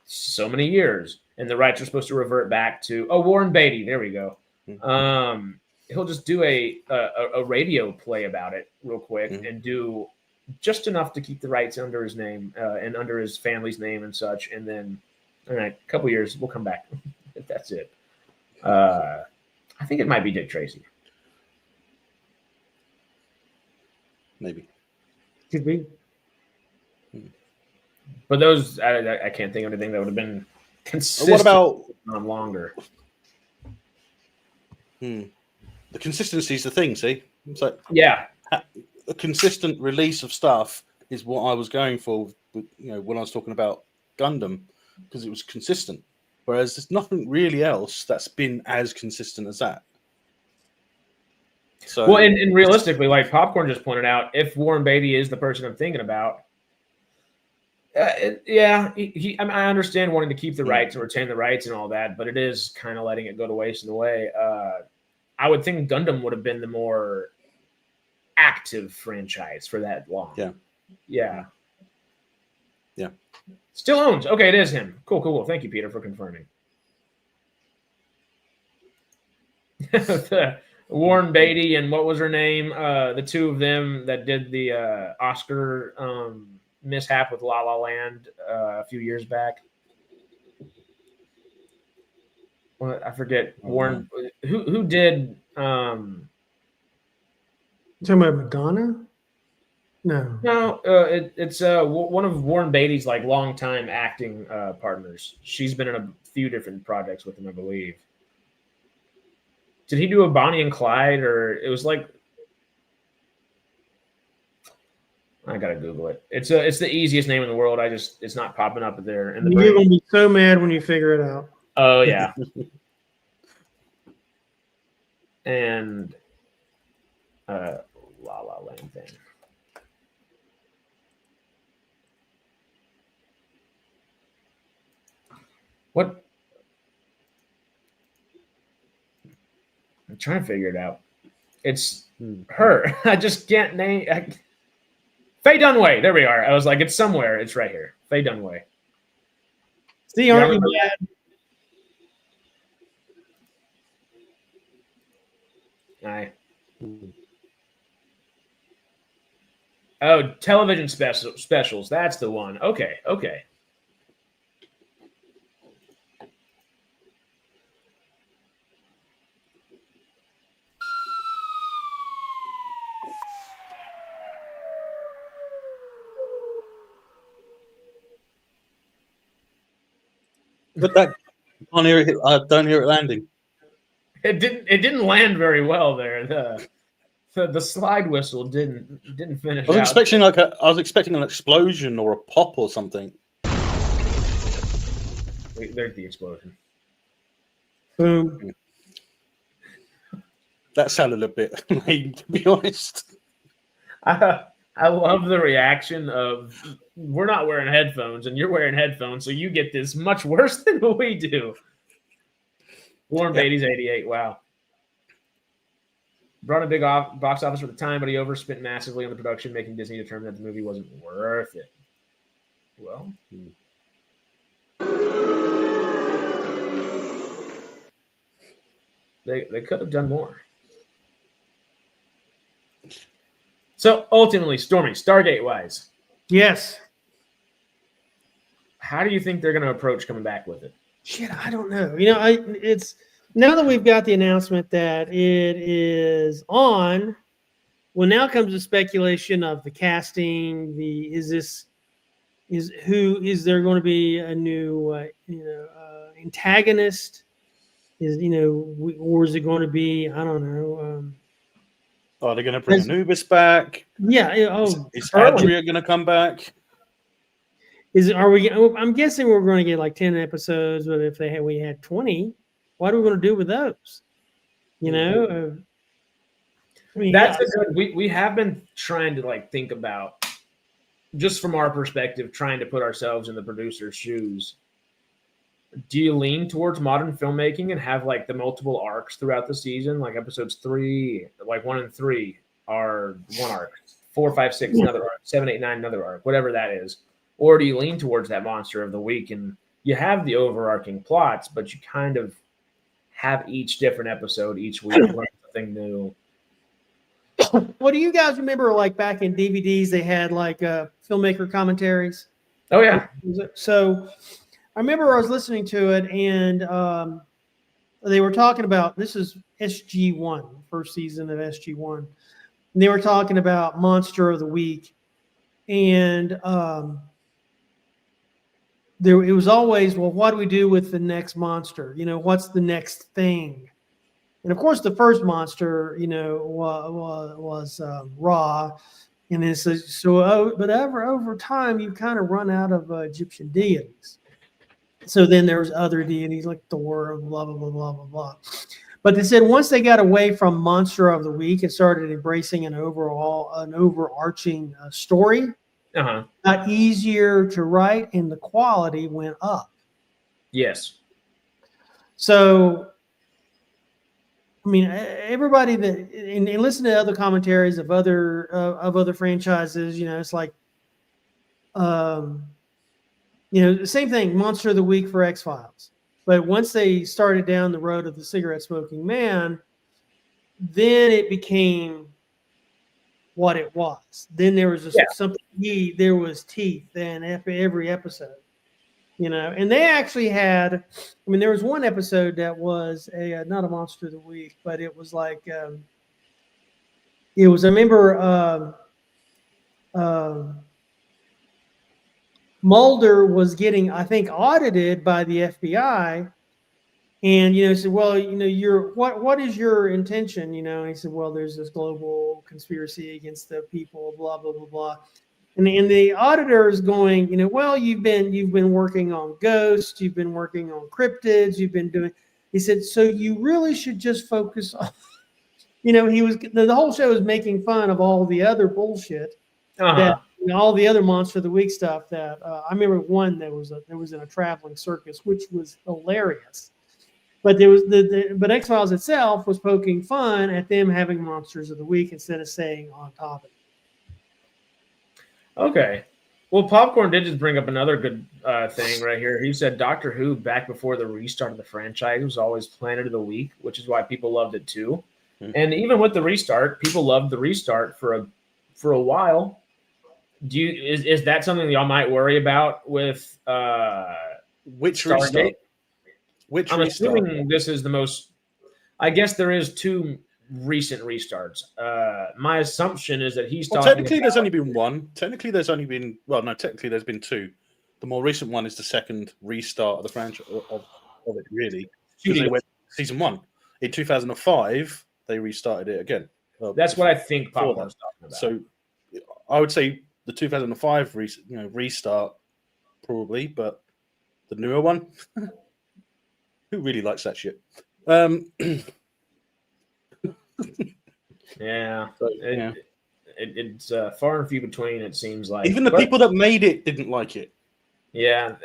so many years, and the rights are supposed to revert back to Warren Beatty. There we go. He'll just do a radio play about it real quick and do just enough to keep the rights under his name and under his family's name and such. And then, all right, a couple years, we'll come back. That's it. I think it might be Dick Tracy. Maybe. Could be. But those, I can't think of anything that would have been consistent. What about longer? The consistency is the thing. See, it's like a consistent release of stuff is what I was going for. When I was talking about Gundam, because it was consistent. Whereas there's nothing really else that's been as consistent as that. So, well, and realistically, like Popcorn just pointed out, if Warren Beatty is the person I'm thinking about, I understand wanting to keep the rights and retain the rights and all that, but it is kind of letting it go to waste in a way. I would think Gundam would have been the more active franchise for that long. Yeah. Still owns. Okay, it is him. Cool. Thank you, Peter, for confirming. Warren Beatty and what was her name? The two of them that did the Oscar mishap with La La Land a few years back. Well, I forget. Warren. Who did? You talking about Madonna? No. It's one of Warren Beatty's like longtime acting partners. She's been in a few different projects with him, I believe. Did he do a Bonnie and Clyde, or it was like? I gotta Google it. It's the easiest name in the world. It's not popping up there. And you're gonna be so mad when you figure it out. Oh yeah. And La La Land thing. What? I'm trying to figure it out. It's her. I just can't name. Faye Dunaway. There we are. I was like, it's somewhere. It's right here. Faye Dunaway. See, aren't you mad? Aye. Oh, television specials. That's the one. Okay. But that I don't hear it. I don't hear it landing. It didn't land very well there. The slide whistle didn't finish. I was out. expecting an explosion or a pop or something. Wait, there's the explosion. Boom. That sounded a bit lame, to be honest. I love the reaction of we're not wearing headphones and you're wearing headphones, so you get this much worse than what we do. Warren Beatty's 88. Wow. Brought a big box office for the time, but he overspent massively on the production, making Disney determine that the movie wasn't worth it. Well, they could have done more. So ultimately, Stormy, Stargate-wise, Yes. how do you think they're going to approach coming back with it? Shit, I don't know. It's now that we've got the announcement that it is on. Well, now comes the speculation of the casting. Is there going to be a new antagonist? Or is it going to be, I don't know. Are they going to bring Anubis back? Yeah. Is Adria going to come back? I'm guessing we're going to get like 10 episodes, but if we had 20, what are we going to do with those? That's a good. We have been trying to think about, just from our perspective, trying to put ourselves in the producer's shoes. Do you lean towards modern filmmaking and have the multiple arcs throughout the season, like episodes 3, 1 and 3 are one arc, 4, 5, 6 another arc, 7, 8, 9 another arc, whatever that is? Or do you lean towards that monster of the week and you have the overarching plots, but you kind of have each different episode each week, learn something new? What do you guys remember? Back in DVDs, they had filmmaker commentaries. Oh yeah. So I remember I was listening to it, and they were talking about, this is SG1, first season of SG1. And they were talking about Monster of the Week, and it was always, well, what do we do with the next monster? What's the next thing? And of course, the first monster, was Ra. And then it says, but over time, you kind of run out of Egyptian deities. So then there was other deities like Thor, blah, blah, blah, blah, blah, blah. But they said once they got away from Monster of the Week and started embracing an overarching story, got easier to write and the quality went up. Yes. So, everybody and listen to other commentaries of other franchises, it's like, the same thing, Monster of the Week for X-Files. But once they started down the road of the cigarette smoking man, then it became what it was. Then there was something, there was teeth in every episode, and they actually had, there was one episode that was not a Monster of the Week, but it was I remember Mulder was getting, I think, audited by the FBI, and he said, "Well, what is your intention?" And he said, "Well, there's this global conspiracy against the people, blah blah blah blah." And the auditor is going, "Well, you've been working on ghosts, you've been working on cryptids, you've been doing." He said, "So you really should just focus on." He was, the whole show was making fun of all the other bullshit that. All the other Monster of the Week stuff that I remember one that was in a traveling circus, which was hilarious. But but X-Files itself was poking fun at them having Monsters of the Week instead of saying on top of it. Okay. Well, Popcorn did just bring up another good thing right here. He said Doctor Who, back before the restart of the franchise, was always Planet of the Week, which is why people loved it too. Mm-hmm. And even with the restart, people loved the restart for a while. Is that something that y'all might worry about with which Stargate? Restart? Which I'm restart? assuming this is the most. I guess there is 2 recent restarts. My assumption is that he's talking. Technically, there's only been one. Technically, there's been 2. The more recent one is the second restart of the franchise of it, really, because they went season 1 in 2005. They restarted it again. That's what I think Popcorn's talking about. So I would say the 2005 restart probably, but the newer one, who really likes that shit? Yeah, So, it's far and few between. It seems like even the people that made it didn't like it. Yeah,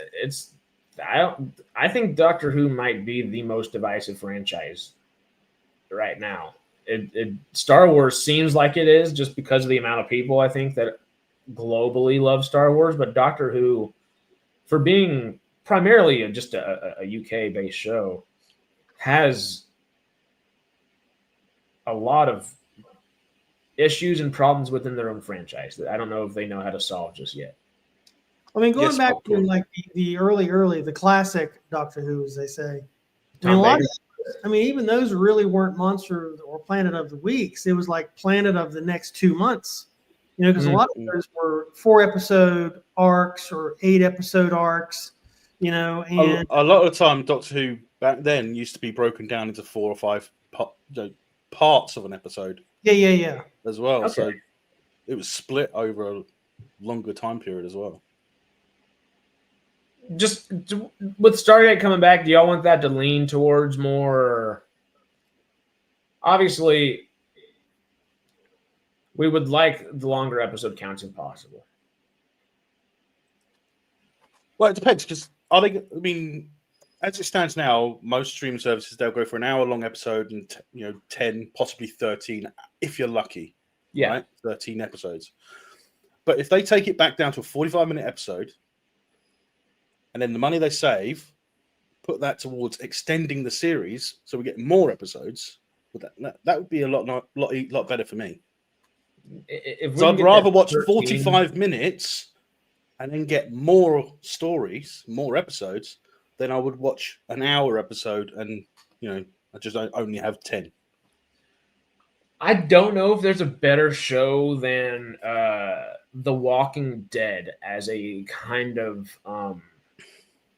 I think Doctor Who might be the most divisive franchise right now. Star Wars seems like it is just because of the amount of people I think that globally love Star Wars, but Doctor Who, for being primarily just a UK based show, has a lot of issues and problems within their own franchise that I don't know if they know how to solve just yet. I mean, going Yes, back to popcorn. like the early, the classic Doctor Who, as they say. Tom Baker. Even those really weren't Monster or Planet of the Weeks. It was like Planet of the next 2 months. Because a lot of those were 4-episode arcs or 8-episode arcs. And A lot of the time, Doctor Who back then used to be broken down into 4 or 5 parts of an episode. Yeah. As well, Okay. so it was split over a longer time period as well. Just with Stargate coming back, do y'all want that to lean towards more? Obviously, we would like the longer episode counts if possible. Well, it depends because are they? I mean, as it stands now, most streaming services they'll go for an hour-long episode and 10, possibly 13, if you're lucky. Yeah, right? 13 episodes. But if they take it back down to a 45-minute episode, and then the money they save, put that towards extending the series, so we get more episodes, that would be a lot better for me. So I'd rather watch 45 minutes and then get more stories, more episodes, than I would watch an hour episode and I just only have 10. I don't know if there's a better show than The Walking Dead as a kind of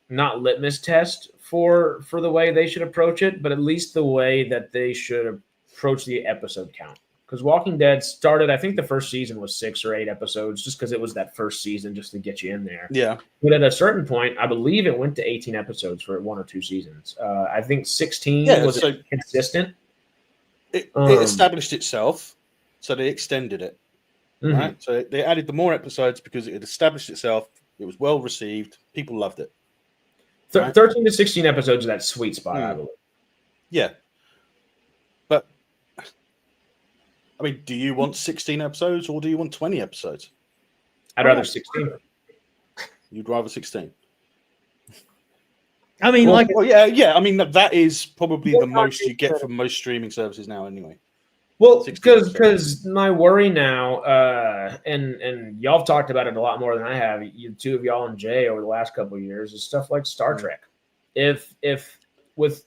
not litmus test for the way they should approach it, but at least the way that they should approach the episode count. Because Walking Dead started, I think the first season was 6 or 8 episodes, just because it was that first season, just to get you in there. Yeah. But at a certain point, I believe it went to 18 episodes for 1 or 2 seasons. I think 16 was consistent. It established itself, so they extended it. Mm-hmm. Right? So they added the more episodes because it had established itself. It was well received. People loved it. 13 to 16 episodes is that sweet spot, I believe. Yeah. But, I mean, do you want 16 episodes or do you want 20 episodes? I'd rather 16. You'd rather 16? I mean, yeah. I mean, that is probably the most you get from most streaming services now anyway. Well, because my worry now, and y'all have talked about it a lot more than I have, you two of y'all and Jay over the last couple of years, is stuff like Star Trek. If with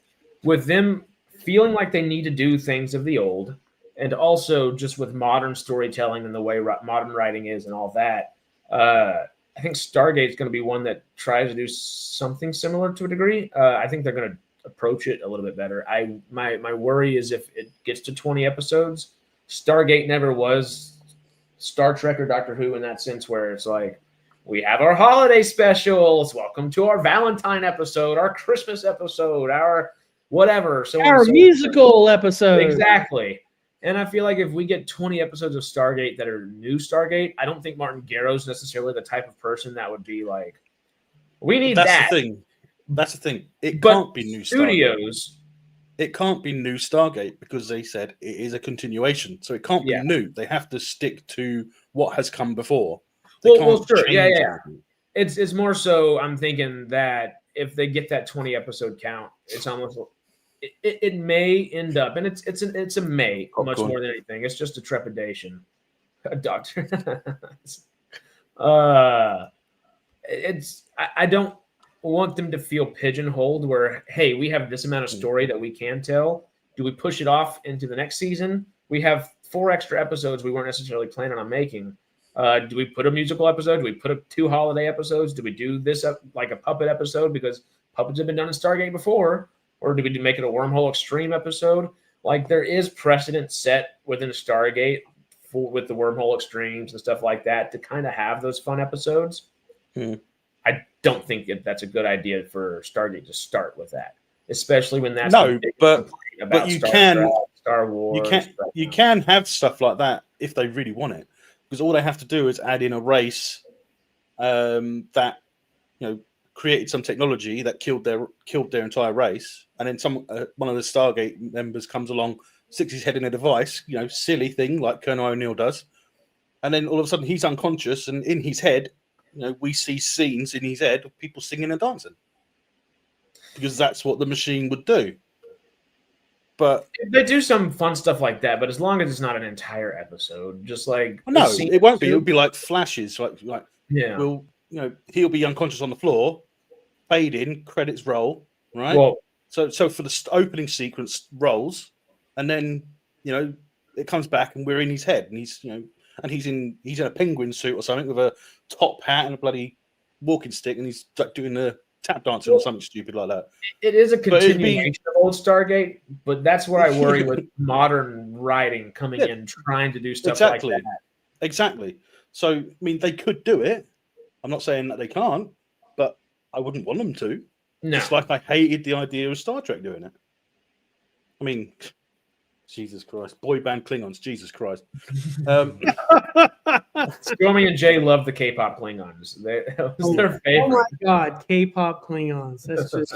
them feeling like they need to do things of the old, and also just with modern storytelling and the way modern writing is and all that, I think Stargate's going to be one that tries to do something similar to a degree. I think they're going to approach it a little bit better. My worry is if it gets to 20 episodes, Stargate never was Star Trek or Doctor Who in that sense, where it's like, we have our holiday specials, welcome to our Valentine episode, our Christmas episode, our whatever. So our musical episode. Exactly. And I feel like if we get 20 episodes of Stargate that are new Stargate, I don't think Martin Garrow's necessarily the type of person that would be like, we need that. That's the thing. It can't be new studios. Stargate. It can't be new Stargate because they said it is a continuation. So it can't be new. They have to stick to what has come before. Well, sure. Yeah. It's more so I'm thinking that if they get that 20 episode count, it's almost it may end up, and it's a may much more than anything. It's just a trepidation. Doctor. I don't want them to feel pigeonholed where, hey, we have this amount of story that we can tell. Do we push it off into the next season? We have 4 extra episodes we weren't necessarily planning on making. Do we put a musical episode? Do we put 2 holiday episodes? Do we do this like a puppet episode because puppets have been done in Stargate before? Or do we make it a Wormhole Extreme episode? Like there is precedent set within Stargate with the Wormhole Extremes and stuff like that to kind of have those fun episodes. I don't think that's a good idea for Stargate to start with that, especially when that's but you Star Wars. You can have stuff like that if they really want it, because all they have to do is add in a race that created some technology that killed their entire race, and then one of the Stargate members comes along, sticks his head in a device, silly thing like Colonel O'Neill does, and then all of a sudden he's unconscious, and in his head, we see scenes in his head of people singing and dancing, because that's what the machine would do. But they do some fun stuff like that, but as long as it's not an entire episode, just like no, it won't be. It'll be like flashes, like yeah. He'll be unconscious on the floor, fade in, credits roll, right? Well, so for the opening sequence rolls, and then it comes back, and we're in his head, and he's he's in a penguin suit or something with a top hat and a bloody walking stick, and he's like doing the tap dancing or something stupid like that. It is a continuation of old Stargate, but that's where I worry with modern writing coming in, trying to do stuff like that. Exactly. So, I mean, they could do it. I'm not saying that they can't, but I wouldn't want them to. No. It's like I hated the idea of Star Trek doing it. I mean, Jesus Christ. Boy band Klingons, Jesus Christ. Stormy and Jay love the K-pop Klingons. That was their favorite. Oh my God, K-pop Klingons. That's just...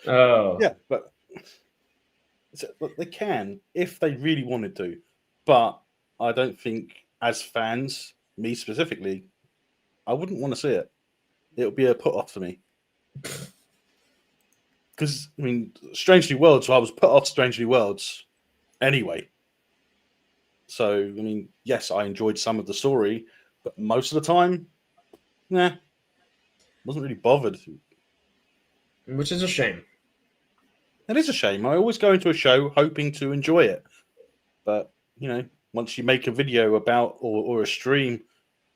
Yeah, but they can if they really wanted to. But I don't think, as fans, me specifically, I wouldn't want to see it. It would be a put-off for me. Because, I mean, Strangely Worlds, I was put off Strangely Worlds anyway. So, I mean, yes, I enjoyed some of the story, but most of the time, wasn't really bothered. Which is a shame. It is a shame. I always go into a show hoping to enjoy it. But, once you make a video about or a stream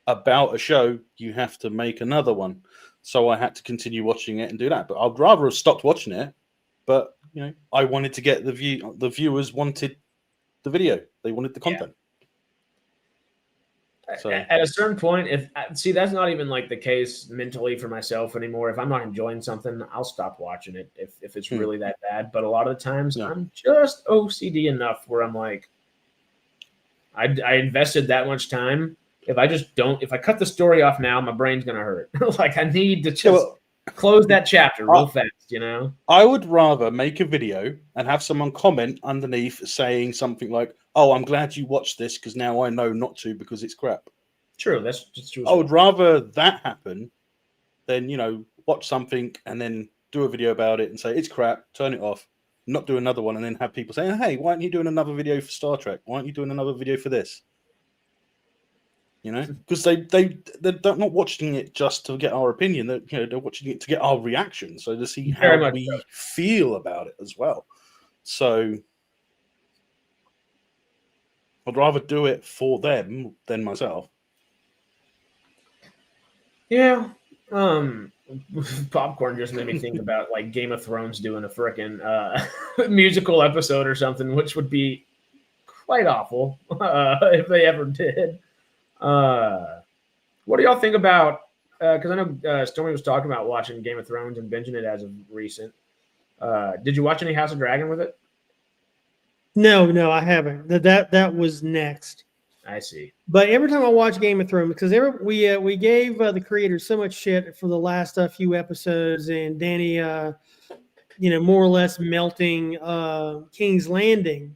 about a show, you have to make another one. So I had to continue watching it and do that. But I'd rather have stopped watching it. But I wanted to get the viewers wanted the video. They wanted the content. Yeah. So at a certain point, that's not even like the case mentally for myself anymore. If I'm not enjoying something, I'll stop watching it if it's really that bad. But a lot of the times, I'm just OCD enough where I'm like, I invested that much time. If I cut the story off now, my brain's going to hurt. Like I need to just close that chapter real fast, I would rather make a video and have someone comment underneath saying something like, "Oh, I'm glad you watched this because now I know not to because it's crap." True. That's true. I would rather that happen than, watch something and then do a video about it and say, it's crap, turn it off, not do another one, and then have people saying, "Hey, why aren't you doing another video for Star Trek? Why aren't you doing another video for this?" Because they're not watching it just to get our opinion. They're watching it to get our reaction, so to see how we feel about it as well. So I'd rather do it for them than myself. Yeah. Popcorn just made me think about like Game of Thrones doing a frickin' musical episode or something, which would be quite awful if they ever did. What do y'all think about? Because I know Stormy was talking about watching Game of Thrones and binging it as of recent. Did you watch any House of Dragon with it? No, I haven't. That was next. I see. But every time I watch Game of Thrones, because we gave the creators so much shit for the last few episodes, and Danny, more or less melting King's Landing,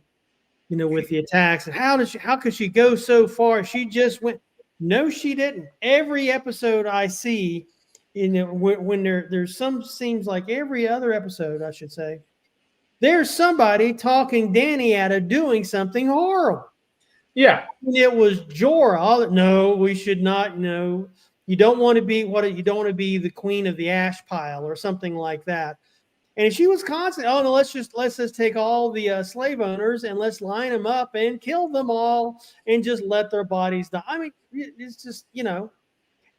with the attacks, and how could she go so far? She just went. No, she didn't. Every episode I see, when there's some seems like every other episode, I should say, there's somebody talking Danny out of doing something horrible. Yeah. And it was Jorah. No, we should not. No, you don't want to be you don't want to be the queen of the ash pile or something like that. And she was constant. Oh no, let's just take all the slave owners and let's line them up and kill them all and just let their bodies die. I mean, it's just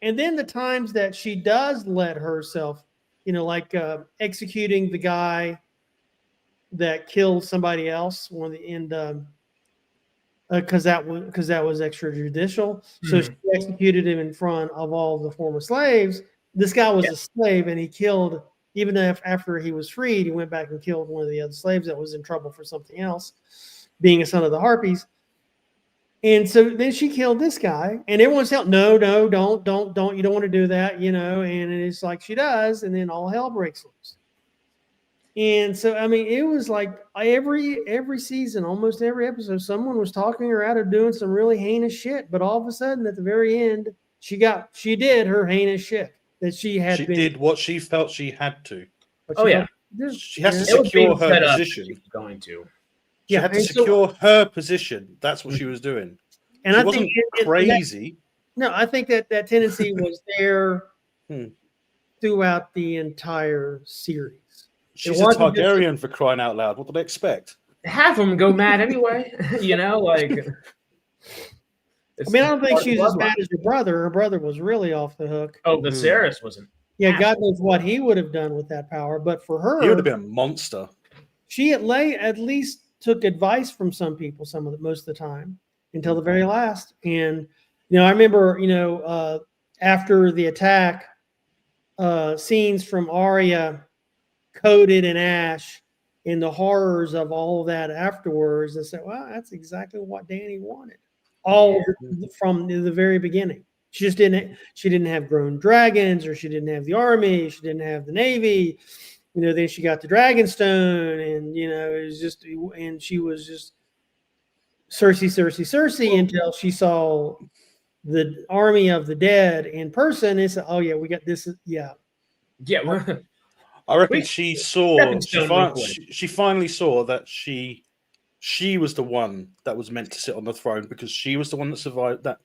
And then the times that she does let herself, like executing the guy that killed somebody else when the end, because that was extrajudicial. So she executed him in front of all the former slaves. This guy was a slave, and he killed. Even after he was freed, he went back and killed one of the other slaves that was in trouble for something else, being a son of the Harpies. And so then she killed this guy, and everyone's telling, no, don't, you don't want to do that, and it's like she does, and then all hell breaks loose. And so, I mean, it was like every season, almost every episode, someone was talking her out of doing some really heinous shit, but all of a sudden at the very end, she did her heinous shit that she did what she felt she had to. She has to secure her position. Going to. She had to secure her position. That's what she was doing. And she I wasn't think crazy. I think that tendency was there throughout the entire series. She's a Targaryen, for crying out loud. What did they expect? Half of them go mad anyway. I mean, I don't think she's as bad as her brother. Her brother was really off the hook. Oh, Viserys wasn't. Yeah, God knows what he would have done with that power. But for her, he would have been a monster. She at least took advice from some people most of the time until the very last. And I remember after the attack, scenes from Arya coated in ash and the horrors of all of that afterwards. I said, well, that's exactly what Dany wanted. All from the very beginning. She just didn't have grown dragons, or she didn't have the army, she didn't have the navy. Then she got the Dragonstone, and it was just, and she was just Cersei until she saw the army of the dead in person. And said, "Oh yeah, we got this." Yeah. I reckon she finally saw that she was the one that was meant to sit on the throne, because she was the one that survived, that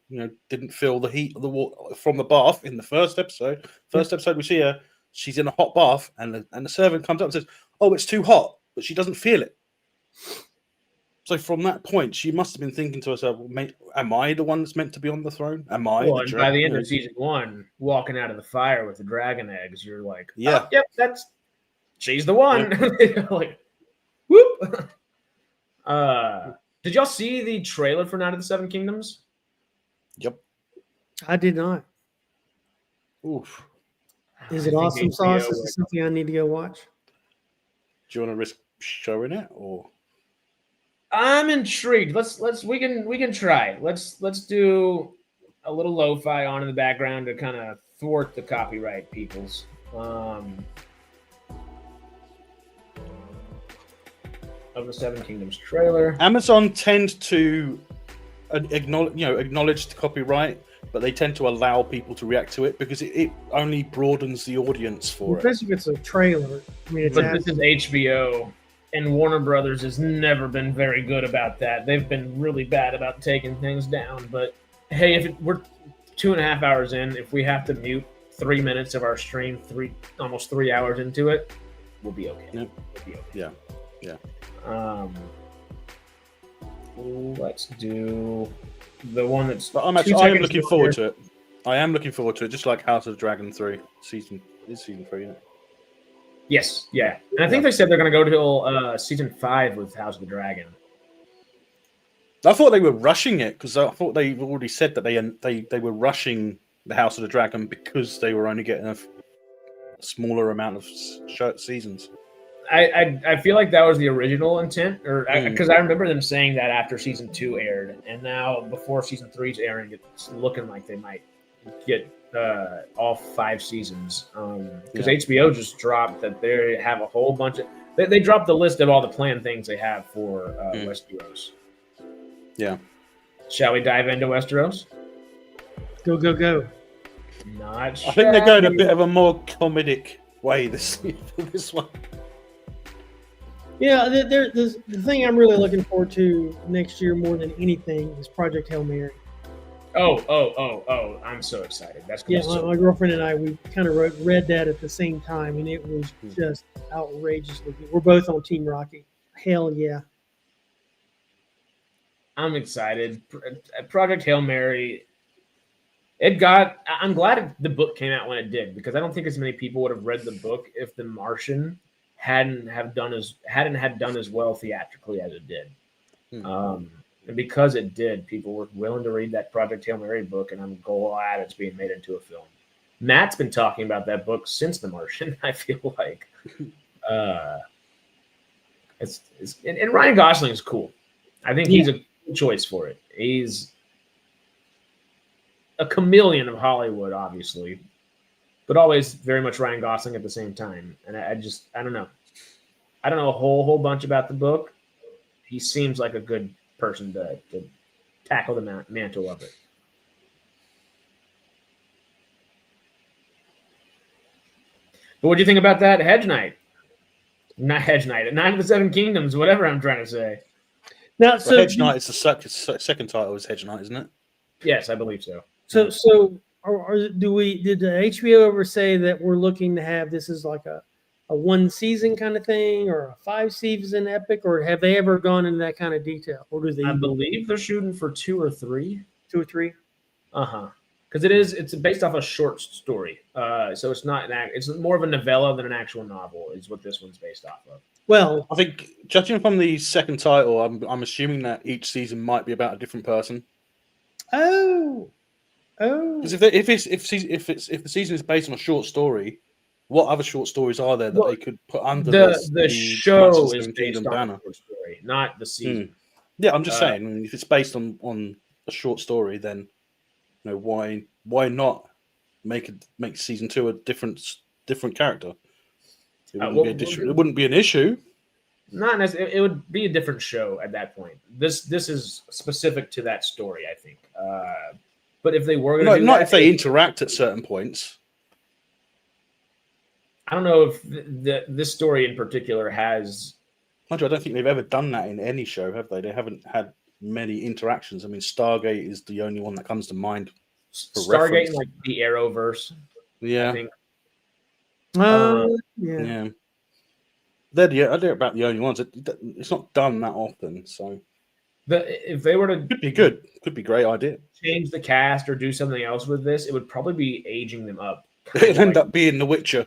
didn't feel the heat of the water from the bath in the first episode. We see her. She's in a hot bath, and the servant comes up and says, "Oh, it's too hot," but she doesn't feel it. So from that point, she must have been thinking to herself, "Am I the one that's meant to be on the throne? Am I?" Well, by the end of season 1, walking out of the fire with the dragon eggs, you're like, "Yeah, yep, she's the one." Yeah. Like, whoop. Did y'all see the trailer for Night of the Seven Kingdoms? Yep, I did not. Oof. Is it awesome sauce? Is it something I need to go watch? Do you want to risk showing it, or? I'm intrigued. We can try. Let's do a little lo-fi on in the background to kind of thwart the copyright peoples. Of the Seven Kingdoms trailer. Amazon tend to acknowledge the copyright, but they tend to allow people to react to it because it only broadens the audience for it. Especially if it's a trailer. I mean, but this is HBO, and Warner Brothers has never been very good about that. They've been really bad about taking things down. But hey, if we're 2.5 hours in, if we have to mute 3 minutes of our stream, almost 3 hours into it, we'll be okay. Yep. We'll be okay. Yeah. Let's do the one that's. But I am looking forward to it. I am looking forward to it, just like House of the Dragon 3 season 3, isn't it? Yes, yeah, and I think they said they're going to go till season 5 with House of the Dragon. I thought they were rushing it because I thought they already said that they were rushing the House of the Dragon because they were only getting a smaller amount of seasons. I feel like that was the original intent, or because I remember them saying that after season 2 aired, and now before season 3's airing, it's looking like they might get all 5 seasons. Because HBO just dropped that they have a whole bunch of. They dropped the list of all the planned things they have for Westeros. Yeah. Shall we dive into Westeros? Go. Not sure. I think they're going a bit of a more comedic way this one. Yeah, the thing I'm really looking forward to next year more than anything is Project Hail Mary. Oh! I'm so excited. That's gonna Yeah, be so my girlfriend and I, we kind of read that at the same time, and it was just outrageously good. We're both on Team Rocky. Hell yeah. I'm excited. Project Hail Mary. I'm glad the book came out when it did, because I don't think as many people would have read the book if The Martian hadn't had done as well theatrically as it did. And because it did, people were willing to read that Project Hail Mary book, and I'm glad it's being made into a film. Matt's been talking about that book since The Martian. I feel like and Ryan Gosling is cool. I think he's a good choice for it. He's a chameleon of Hollywood, obviously, but always very much Ryan Gosling at the same time. And I don't know. I don't know a whole bunch about the book. He seems like a good person to tackle the mantle of it. But what do you think about that Hedge Knight? Not Hedge Knight, Nine of the Seven Kingdoms, whatever I'm trying to say. Now, so Hedge Knight is the second title is Hedge Knight, isn't it? Yes, I believe so. So did the HBO ever say that we're looking to have this as like a one season kind of thing, or a 5-season epic, or have they ever gone into that kind of detail? Or do they? I believe they're shooting for 2 or 3. 2 or 3. Because it's based off a short story. So it's not it's more of a novella than an actual novel, is what this one's based off of. Well, I think, judging from the second title, I'm assuming that each season might be about a different person. Oh. Because if the season is based on a short story, what other short stories are there that they could put under the show is based on banner? a short story, not the season. Yeah, I'm just saying, if it's based on a short story, then why not make season 2 a different character? It wouldn't be an issue. Not necessarily. It would be a different show at that point. This is specific to that story, I think. But if they were going to if they interact at certain points. I don't know if this story in particular has. I don't think they've ever done that in any show, have they? They haven't had many interactions. I mean, Stargate is the only one that comes to mind. Stargate, like the Arrowverse. Yeah. I think. Yeah. They're about the only ones. It's not done that often, so. If they were to could be good, could be great idea. Change the cast or do something else with this, it would probably be aging them up. It'd end up being The Witcher.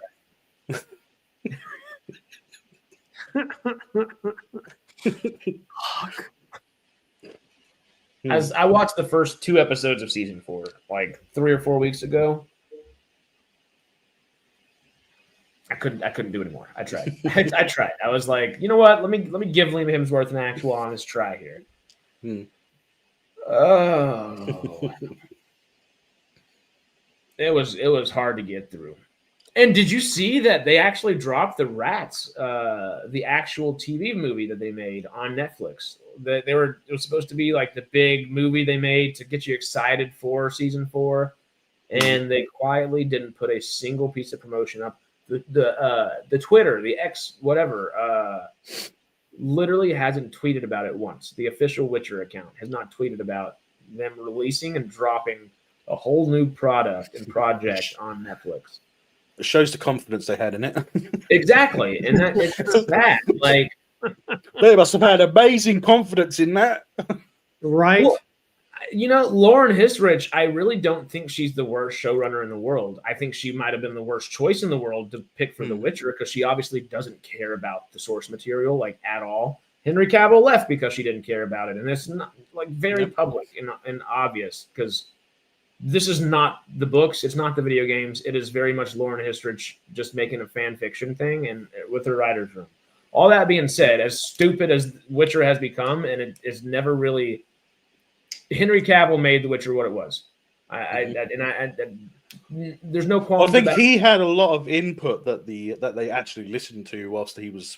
As I watched the first 2 episodes of season 4, like 3 or 4 weeks ago, I couldn't do it anymore. I tried. I tried. I was like, you know what? Let me give Liam Hemsworth an actual honest try here. Oh, it was hard to get through. And did you see that they actually dropped The Rats, the actual TV movie that they made on Netflix? It was supposed to be like the big movie they made to get you excited for season 4, and they quietly didn't put a single piece of promotion up. The Twitter, the X, whatever, literally hasn't tweeted about it once. The official Witcher account has not tweeted about them releasing and dropping a whole new product and project on Netflix. It shows the confidence they had in it. Exactly, and it's that. Like, they must have had amazing confidence in that, right? Well, Lauren Hisrich, I really don't think she's the worst showrunner in the world. I think she might have been the worst choice in the world to pick for The Witcher, because she obviously doesn't care about the source material like at all. Henry Cavill left because she didn't care about it, and it's not like very public and obvious, because this is not the books, it's not the video games. It is very much Lauren Hisrich just making a fan fiction thing and with her writer's room. All that being said, as stupid as Witcher has become, and it is never really. Henry Cavill made The Witcher what it was. There's no quality. I think he had a lot of input that they actually listened to whilst he was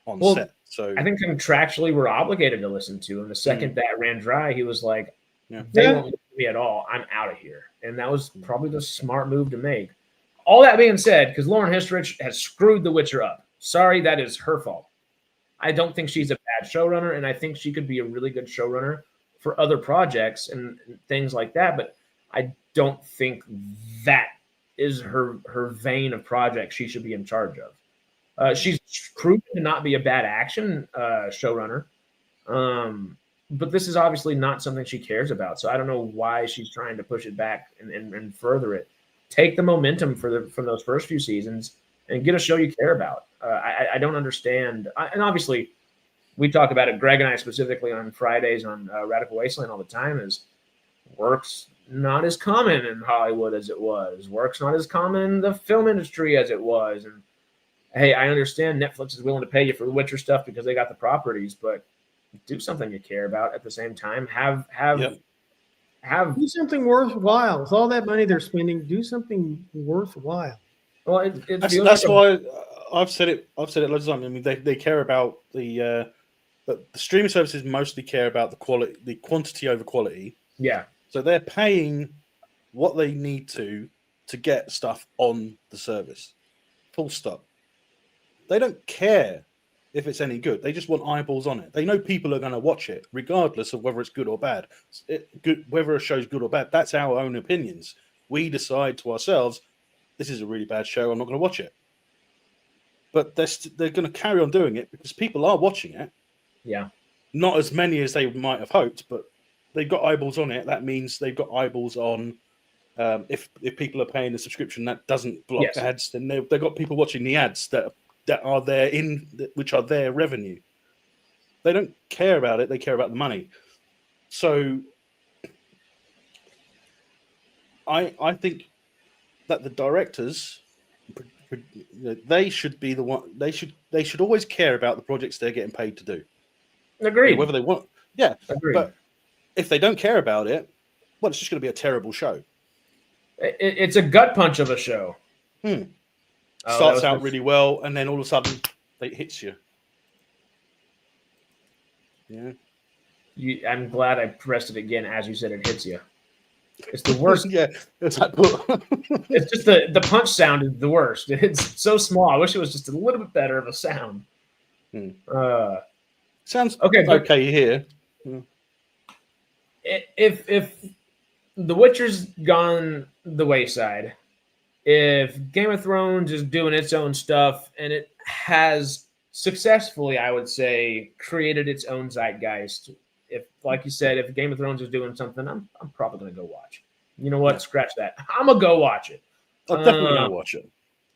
on set. So I think contractually we're obligated to listen to. And the second that ran dry, he was like, "They won't listen to me at all. I'm out of here." And that was probably the smart move to make. All that being said, because Lauren Hisrich has screwed The Witcher up. Sorry, that is her fault. I don't think she's a bad showrunner, and I think she could be a really good showrunner for other projects and things like that. But I don't think that is her vein of projects she should be in charge of. She's proven to not be a bad action showrunner. But this is obviously not something she cares about. So I don't know why she's trying to push it back and further it. Take the momentum from those first few seasons and get a show you care about. I don't understand. And obviously, we talk about it, Greg and I specifically on Fridays on Radical Wasteland all the time, is work's not as common in Hollywood as it was. Work's not as common in the film industry as it was. And hey, I understand Netflix is willing to pay you for the Witcher stuff because they got the properties, but do something you care about at the same time. Have do something worthwhile. With all that money they're spending, do something worthwhile. Well, that's why I've said it loads of times. I mean, they care about the streaming services mostly care about the quality, the quantity over quality. Yeah. So they're paying what they need to get stuff on the service. Full stop. They don't care if it's any good. They just want eyeballs on it. They know people are going to watch it, regardless of whether it's good or bad. Whether a show's good or bad, that's our own opinions. We decide to ourselves, this is a really bad show, I'm not going to watch it. But they're going to carry on doing it because people are watching it. Yeah. Not as many as they might have hoped, but they've got eyeballs on it. That means they've got eyeballs on if people are paying the subscription that doesn't block ads, then they've got people watching the ads that are there which are their revenue. They don't care about it, they care about the money. So I think that the directors, they should be the one. They should always care about the projects they're getting paid to do. Agreed. Whether they want, Agreed. But if they don't care about it, well, it's just going to be a terrible show. It's a gut punch of a show. Starts out really well, and then all of a sudden, it hits you. Yeah. I'm glad I pressed it again as you said it hits you. It's the worst. Yeah. It's just the punch sound is the worst. It's so small. I wish it was just a little bit better of a sound. Sounds okay here. If The Witcher's gone the wayside, if Game of Thrones is doing its own stuff and it has successfully, I would say, created its own zeitgeist. If, like you said, if Game of Thrones is doing something, I'm probably going to go watch. You know what? Scratch that. I'm going to go watch it. I'm definitely going to watch it.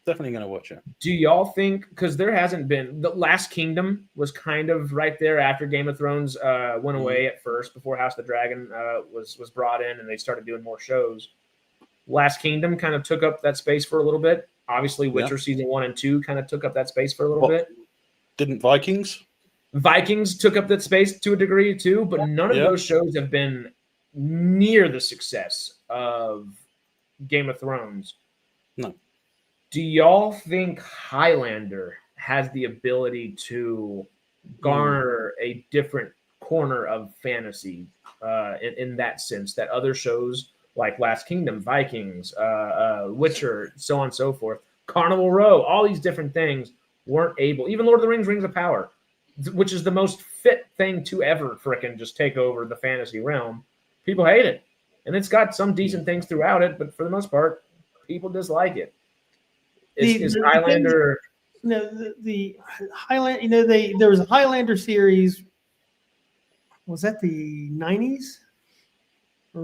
Definitely going to watch it. Do y'all think, because there hasn't been, The Last Kingdom was kind of right there after Game of Thrones went away at first, before House of the Dragon was brought in and they started doing more shows. Last Kingdom kind of took up that space for a little bit. Obviously, Witcher season 1 and 2 kind of took up that space for a little bit. Didn't Vikings? Vikings took up that space to a degree too, but none of those shows have been near the success of Game of Thrones. No. Do y'all think Highlander has the ability to garner a different corner of fantasy in that sense, that other shows like Last Kingdom, Vikings, Witcher, so on and so forth, Carnival Row, all these different things weren't able, even Lord of the Rings, Rings of Power, which is the most fit thing to ever frickin' just take over the fantasy realm. People hate it. And it's got some decent things throughout it, but for the most part, people dislike it. Is Highlander... the Highlander, there was a Highlander series. Was that the 90s?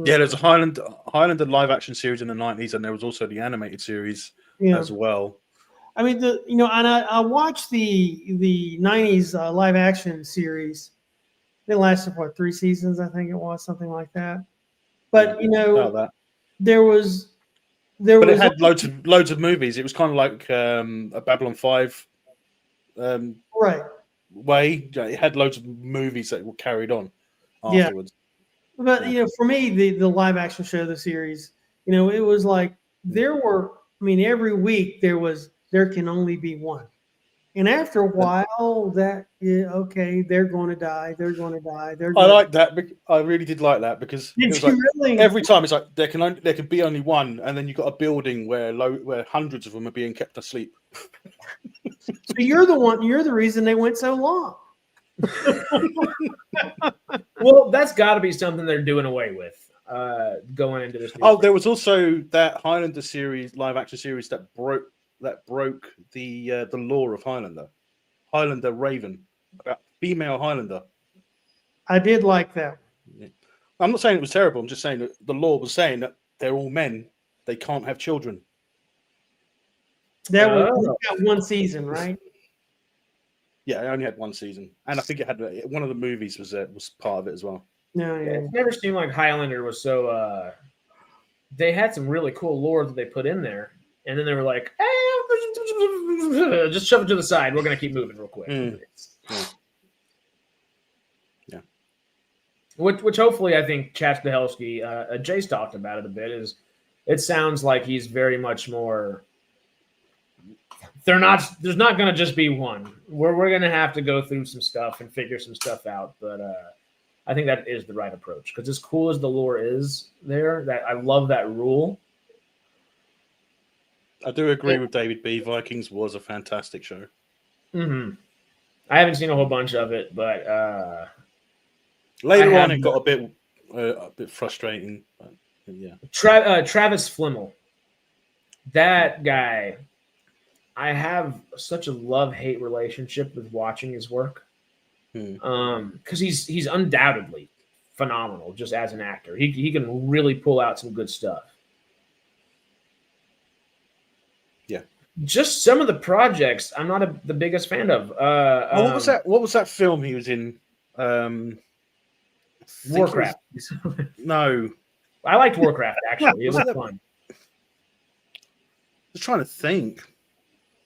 Yeah, there's a Highlander live action series in the 90s, and there was also the animated series as well. I mean, and I watched the 90s live action series. It lasted for 3 seasons, I think it was, something like that. But there was. But it had loads of movies. It was kind of like a Babylon 5 right way. It had loads of movies that were carried on afterwards. But for me, the live action show, the series, it was like there were. I mean, every week there can only be one, and after a while, they're going to die. They're going to die. I like that. I really did like that because it was like really? Every time it's like there can be only one, and then you've got a building where hundreds of them are being kept asleep. So you're the reason they went so long. Well, that's got to be something they're doing away with going into this. Oh, there was also that Highlander series, live action series that broke the law of Highlander Raven, about female Highlander. I did like that. Yeah. I'm not saying it was terrible. I'm just saying that the law was saying that they're all men. They can't have children. That was got one season, right? Yeah, I only had one season, and I think it had one of the movies was part of it as well. No, yeah. It never seemed like Highlander was so. They had some really cool lore that they put in there, and then they were like, just shove it to the side. We're gonna keep moving real quick. Yeah. Which hopefully I think Chad Stahelski, Jay's talked about it a bit. Is it sounds like he's very much more. There's not going to just be one. We're going to have to go through some stuff and figure some stuff out. But I think that is the right approach, because as cool as the lore is there, that I love that rule. I do agree with David B. Vikings was a fantastic show. Mm-hmm. I haven't seen a whole bunch of it, but later on it got a bit frustrating. But, yeah. Travis Flimmel, that guy. I have such a love-hate relationship with watching his work, because he's undoubtedly phenomenal just as an actor. He can really pull out some good stuff. Yeah, just some of the projects I'm not the biggest fan of. What was that? What was that film he was in? Warcraft. No, I liked Warcraft actually. It was fun. Just trying to think.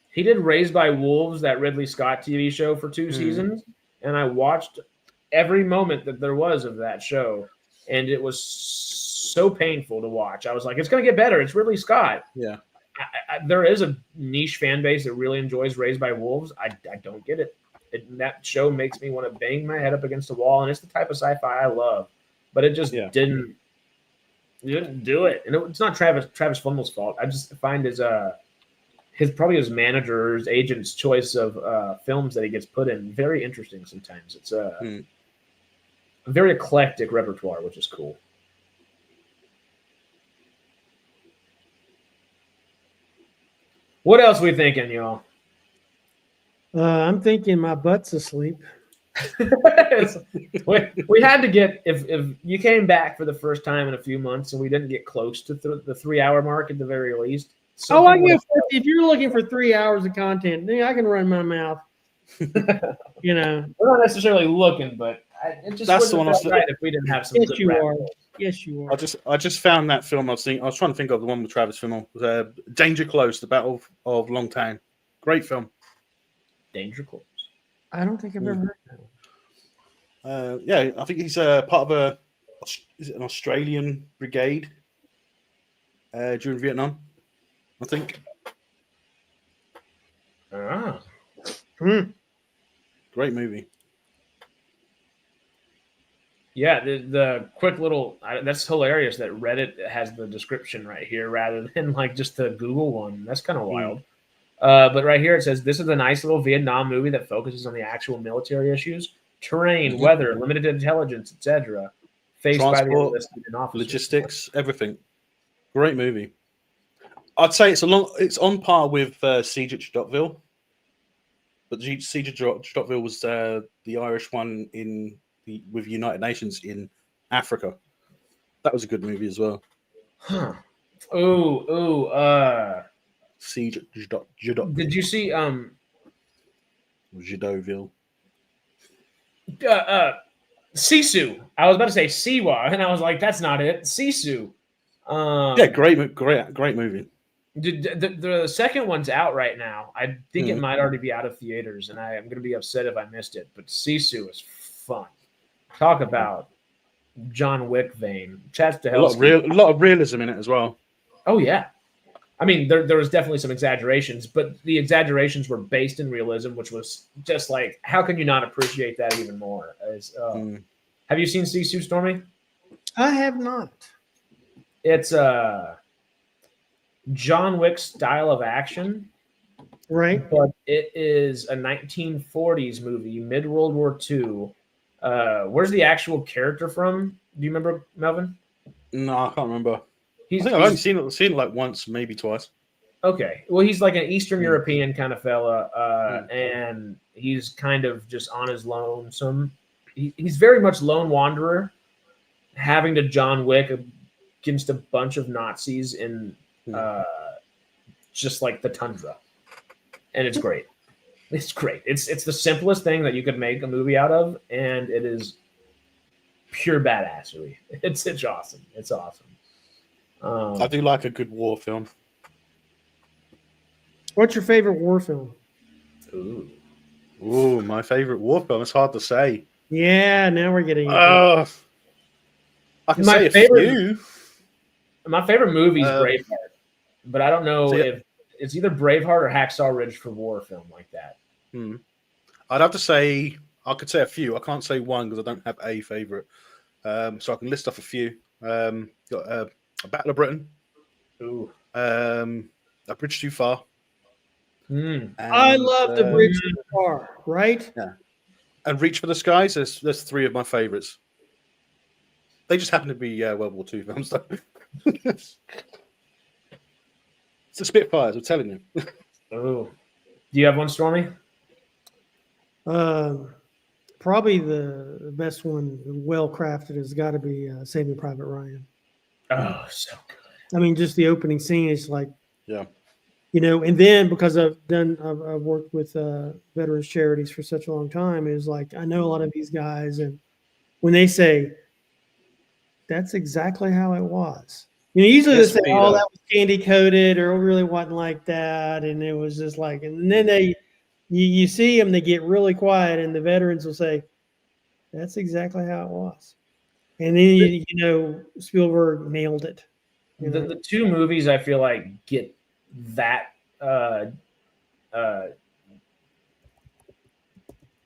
He did Raised by Wolves, that Ridley Scott TV show, for 2 seasons, and I watched every moment that there was of that show, and it was so painful to watch. I was like, it's going to get better. It's Ridley Scott. Yeah. There is a niche fan base that really enjoys Raised by Wolves. I don't get it. That show makes me want to bang my head up against the wall, and it's the type of sci-fi I love, but it just didn't do it. And it's not Travis Flimmel's fault. I just find his manager or his agent's choice of films that he gets put in very interesting sometimes. It's a very eclectic repertoire, which is cool. What else are we thinking, y'all? I'm thinking my butt's asleep. we had to get, if you came back for the first time in a few months and we didn't get close to the 3-hour mark at the very least. If you're looking for 3 hours of content, then I can run my mouth. You know, we're not necessarily looking, but it just that's the one right if we didn't have some. Yes, you are. Yes, you are. I just found that film. I was trying to think of the one with Travis Fimmel. Danger Close: The Battle of Longtown. Great film. Danger Close. I don't think I've ever heard that. Yeah, I think he's part of an Australian brigade during Vietnam. I think. Great movie. Yeah, the quick little that's hilarious that Reddit has the description right here rather than like just the Google one. That's kind of wild. But right here it says this is a nice little Vietnam movie that focuses on the actual military issues, terrain, weather, limited intelligence, etc. faced by the enlisted and officers. Logistics, everything. Great movie. I'd say it's on par with Siege at Jodorville, but Siege at Jodorville was the Irish one with United Nations in Africa. That was a good movie as well. Huh. Siege at Jodorville. Did you see Jodorville? Sisu. I was about to say Siwa, and I was like, that's not it. Sisu. Yeah, great movie. The second one's out right now. I think it might already be out of theaters, and I am going to be upset if I missed it. But Sisu is fun. Talk about John Wick vein. Chad Stahelski. A lot of realism in it as well. Oh yeah, I mean there was definitely some exaggerations, but the exaggerations were based in realism, which was just like, how can you not appreciate that even more? Have you seen Sisu, Stormy? I have not. It's John Wick style of action, Right. but it is a 1940s movie, mid World War II. Where's the actual character from? Do you remember, Melvin? No, I can't remember. I He's think I've only seen it like once, maybe twice. okay. Well, he's like an Eastern Hmm. European kind of fella, and he's kind of just on his lonesome. He's very much lone wanderer, having to John Wick against a bunch of Nazis in just like the tundra, and it's great. It's great. It's the simplest thing that you could make a movie out of, and it is pure badassery. It's awesome. It's awesome. I do like a good war film. What's your favorite war film? Ooh, my favorite war film. It's hard to say. Yeah, now we're getting. I can My say a favorite- few. My favorite movie is Braveheart, but I don't know so yeah. if it's either Braveheart or Hacksaw Ridge for war film like that. I'd have to say I could say a few. I can't say one because I don't have a favorite. So I can list off a few. Got a Battle of Britain. Ooh. A Bridge Too Far. Mm. I love the Bridge Too Far, right? Yeah. And Reach for the Skies. There's three of my favorites. They just happen to be World War II films, though. It's the Spitfires, I'm telling you. Oh. Do you have one, Stormy? Probably the best one, well crafted, has got to be Saving Private Ryan. Oh, so good. I mean, just the opening scene is like, Yeah. you know, and then because I've worked with veterans charities for such a long time, is like I know a lot of these guys, and when they say that's exactly how it was, you know, usually Yes, they say, Peter. "Oh, that was candy coated," or "It really wasn't like that," and it was just like, and then you see them, they get really quiet, and the veterans will say, "That's exactly how it was," and then you know Spielberg nailed it. You know? The two movies I feel like get that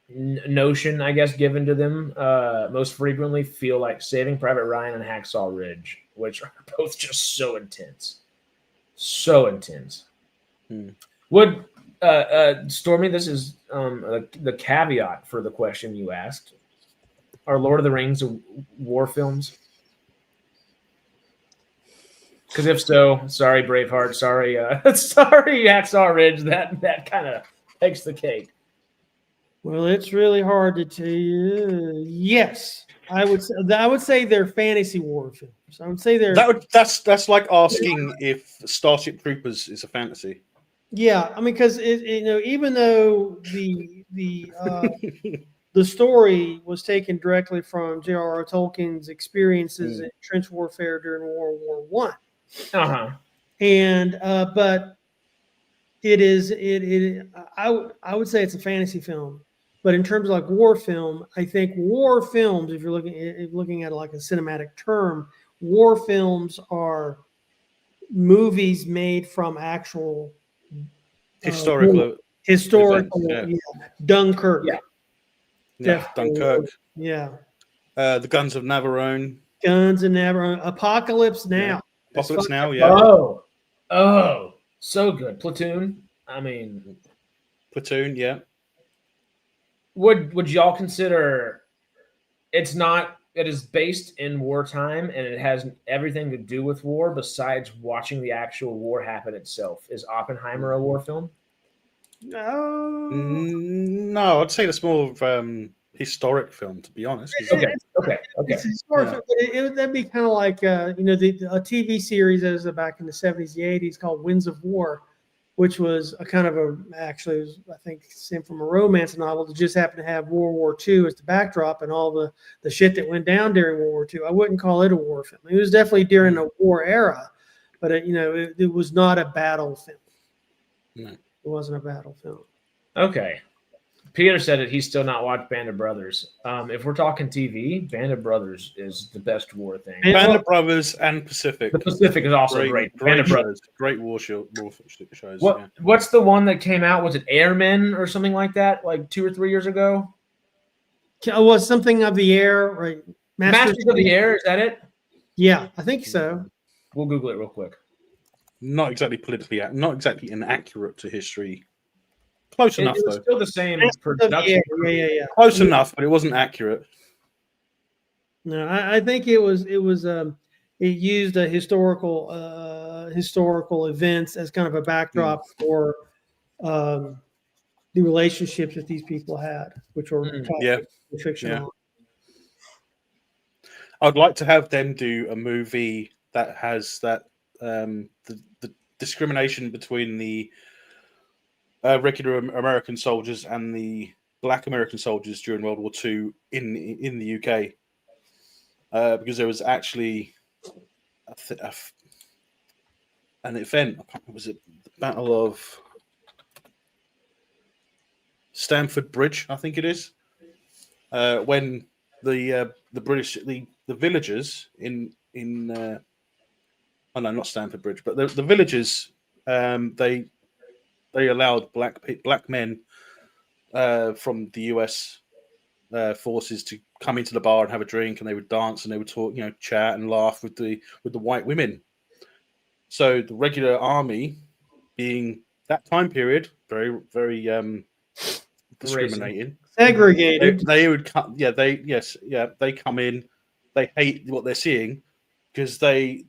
notion, I guess, given to them most frequently feel like Saving Private Ryan and Hacksaw Ridge, which are both just so intense. So intense. Would Stormy, this is the caveat for the question you asked. Are Lord of the Rings war films? Because if so, sorry, Braveheart, sorry, sorry, Hacksaw Ridge. That kind of takes the cake. Well, it's really hard to tell you. Yes, I would say they're fantasy war films. I would say they're That's like asking if Starship Troopers is a fantasy. yeah. I mean, because you know, even though the story was taken directly from J.R.R. Tolkien's experiences in trench warfare during World War One. And but I would say it's a fantasy film, but in terms of like war film, I think war films, if you're looking at it like a cinematic term, war films are movies made from actual Historical. yeah. Dunkirk. Yeah, Dunkirk. Yeah. The Guns of Navarone. Guns and Navarone. Apocalypse Now. Yeah. Apocalypse Now, yeah. Oh, so good. Platoon. I mean, Platoon, yeah. Would y'all consider it is based in wartime and it has everything to do with war besides watching the actual war happen itself? Is Oppenheimer a war film? No, I'd say that's more of historic film, to be honest. Okay. It's historic, but that'd be kind of like a TV series as back in the 70s, the 80s called Winds of War, which was I think same from a romance novel that just happened to have World War II as the backdrop and all the shit that went down during World War II. I wouldn't call it a war film. It was definitely during a war era, but it was not a battle film. No. It wasn't a battle film. Okay. Peter said that he's still not watched Band of Brothers. If we're talking TV, Band of Brothers is the best war thing. Band of Brothers and Pacific. The Pacific is also great. Band of Brothers. Great war shows. What's the one that came out? Was it Airmen or something like that? Like 2 or 3 years ago? Was something of the air, right? Masters of the Air, is that it? Yeah, I think so. We'll Google it real quick. Not exactly politically, not exactly inaccurate to history. Close It enough, was though. still the same Yeah, production. yeah. Close enough, but it wasn't accurate. No, I think it used a historical events as kind of a backdrop for the relationships that these people had, which were Yeah. fictional. I'd like to have them do a movie that has that the discrimination between the regular American soldiers and the Black American soldiers during World War II in the UK, because there was actually an event. Was it the Battle of Stamford Bridge? I think it is, when the British the villagers in oh no, not Stamford Bridge, but the villagers, they allowed black men from the US forces to come into the bar and have a drink, and they would dance and they would talk, chat and laugh with the white women. So the regular army, being that time period, very very discriminating, Segregated. they would come. They come in. They hate what they're seeing because the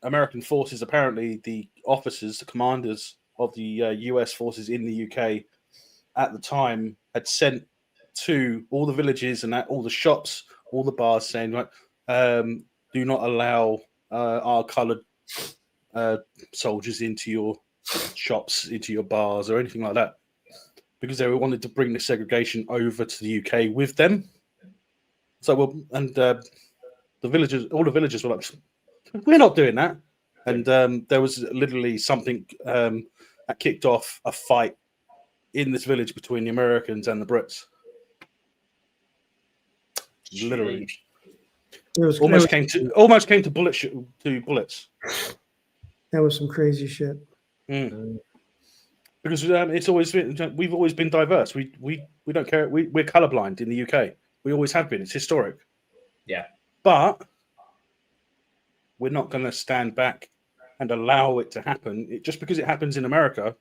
American forces, apparently the officers, the commanders of the US forces in the UK at the time, had sent to all the villages and all the shops, all the bars, saying, like, do not allow our coloured soldiers into your shops, into your bars, or anything like that, because they wanted to bring the segregation over to the UK with them. So, all the villagers were like, we're not doing that. And there was literally something that kicked off a fight in this village between the Americans and the Brits. Literally, almost came to bullets. That was some crazy shit. Because it's always been, we've always been diverse. We don't care. We're colorblind in the UK. We always have been. It's historic. Yeah, but we're not going to stand back and allow it to happen. Just because it happens in America,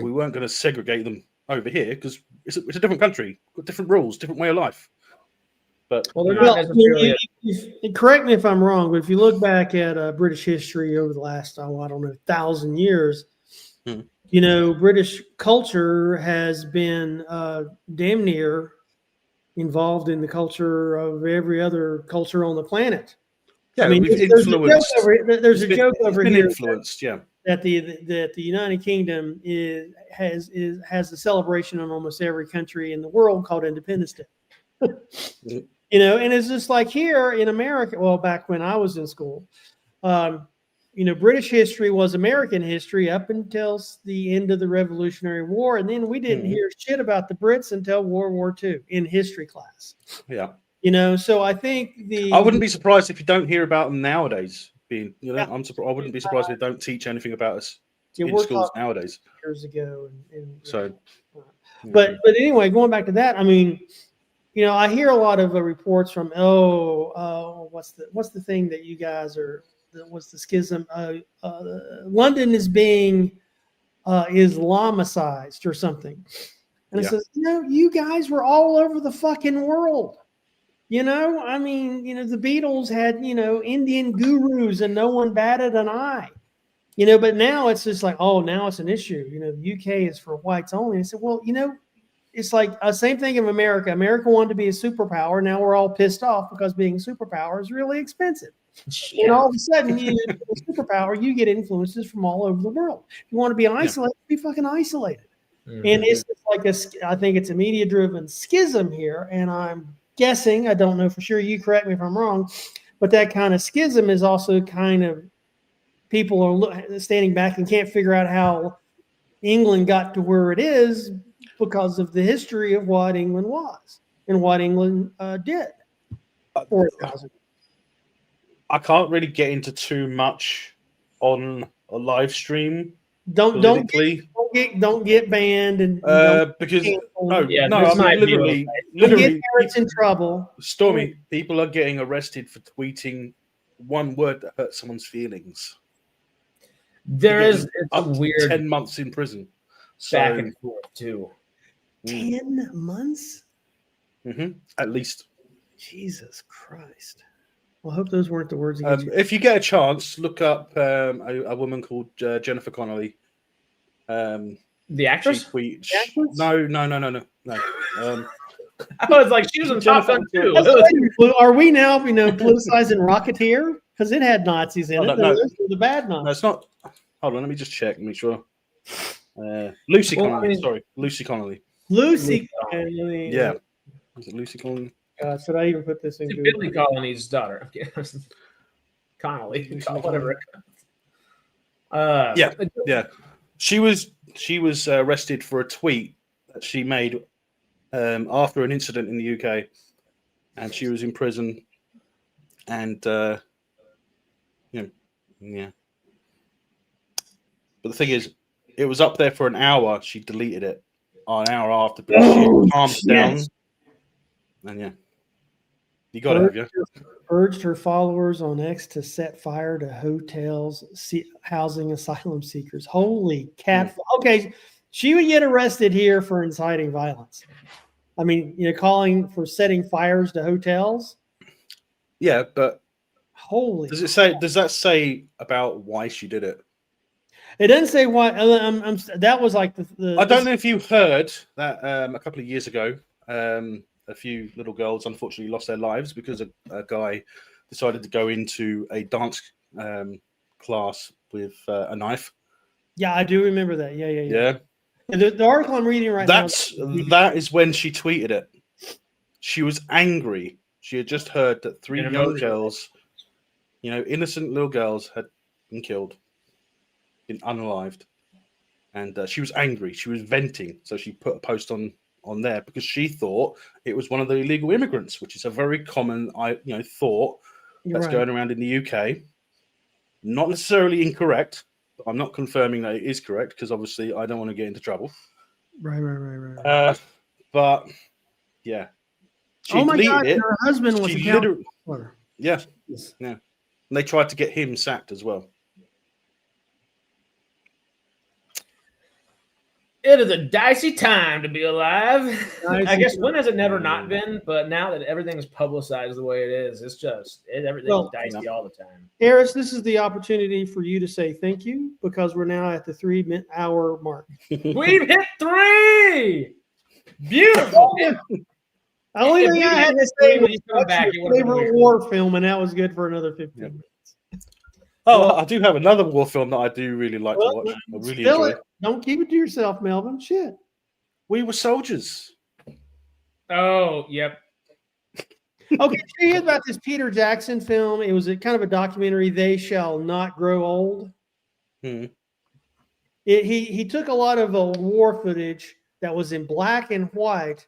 we weren't going to segregate them over here because it's a different country, got different rules, different way of life. But correct me if I'm wrong, but if you look back at British history over the last, 1,000 years, British culture has been damn near involved in the culture of every other culture on the planet. Yeah, there's a joke over here influenced, that the United Kingdom has a celebration in almost every country in the world called Independence Day. And it's just like here in America. Well, back when I was in school, British history was American history up until the end of the Revolutionary War, and then we didn't hear shit about the Brits until World War II in history class. Yeah. So I think I wouldn't be surprised if you don't hear about them nowadays. I wouldn't be surprised if they don't teach anything about us in schools nowadays. Years ago, but anyway, going back to that, I hear a lot of reports from what's the thing that you guys are? What's the schism? London is being Islamicized or something, and it says, you guys were all over the fucking world. The Beatles had, Indian gurus and no one batted an eye, but now it's just like, now it's an issue. The UK is for whites only. I said, well, it's like same thing in America. America wanted to be a superpower. Now we're all pissed off because being a superpower is really expensive. Yeah. And all of a sudden, a superpower, you get influences from all over the world. If you want to be isolated, be fucking isolated. Mm-hmm. And it's just like I think it's a media-driven schism here, and I'm guessing, I don't know for sure, you correct me if I'm wrong, but that kind of schism is also kind of people are standing back and can't figure out how England got to where it is because of the history of what England was and what England did. I can't really get into too much on a live stream. Don't get banned and because literally get parents in trouble. Stormy, people are getting arrested for tweeting one word that hurts someone's feelings. It's up weird. 10 months in prison. back and forth too. 10 months? At least. Jesus Christ. Well, I hope those weren't the words. He gets you. If you get a chance, look up a woman called Jennifer Connelly. The actress? No. I was like, she was in Top Gun too. Are we now, politicizing Rocketeer? Because it had Nazis in it. No. Those were the bad Nazis. No, it's not. Hold on, let me just check and make sure. Lucy Connelly. Sorry, Lucy Connelly. Lucy Connelly. Yeah. Was it Lucy Connelly? Should I even put this in Google? Billy Connolly's daughter. Connolly, whatever. Yeah. She was arrested for a tweet that she made after an incident in the UK, and she was in prison. And yeah. But the thing is, it was up there for an hour. She deleted it an hour after, but she calmed down. And yeah, you got it, have you? Urged her followers on X to set fire to hotels housing asylum seekers. Holy cat! Okay, she would get arrested here for inciting violence. I mean, calling for setting fires to hotels. Yeah, but holy. Does that say about why she did it? It doesn't say why. That was like the. I don't know if you heard that a couple of years ago. A few little girls unfortunately lost their lives because a guy decided to go into a dance class with a knife. Yeah, I do remember that. Yeah. The article I'm reading now. That is when she tweeted it. She was angry. She had just heard that 3 young girls, innocent little girls, had been killed, been unalived, and she was angry. She was venting, so she put a post on there because she thought it was one of the illegal immigrants, which is a very common thought that's going around in the UK. Not necessarily incorrect, but I'm not confirming that it is correct because obviously I don't want to get into trouble. Right. But yeah. Oh my God! Her husband was a Yeah. And they tried to get him sacked as well. It is a dicey time to be alive. I guess when has it never not been? But now that everything's publicized the way it is, it's just everything's dicey all the time. Eris, this is the opportunity for you to say thank you because we're now at the 3-hour mark. We've hit 3. Beautiful. The only thing I had to say was your favorite war film, and that was good for another 15 minutes. Oh, I do have another war film that I do really like to watch. I really enjoy it. Don't keep it to yourself, Melvin. Shit. We Were Soldiers. Oh, yep. Okay, so you hear about this Peter Jackson film. It was kind of a documentary, They Shall Not Grow Old. He took a lot of war footage that was in black and white,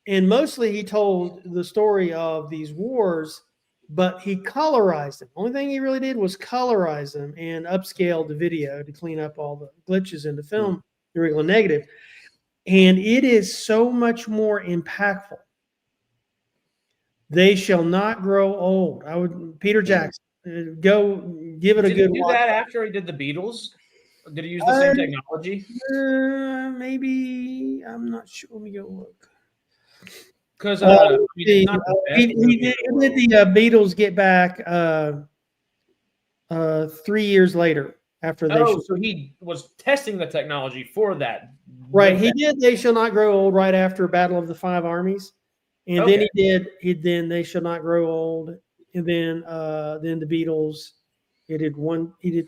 and mostly he told the story of these wars, but he colorized them. The only thing he really did was colorize them and upscale the video to clean up all the glitches in the film, the regular negative. And it is so much more impactful. They Shall Not Grow Old. Peter Jackson, go give it a good watch. Did he do that after he did the Beatles? Did he use the same technology? Maybe. I'm not sure. Let me go look. Because he did the Beatles Get Back 3 years later after they. So he was testing the technology for that. Right, he did. They Shall Not Grow Old right after Battle of the Five Armies, and then he did They Shall Not Grow Old, and then the Beatles. He did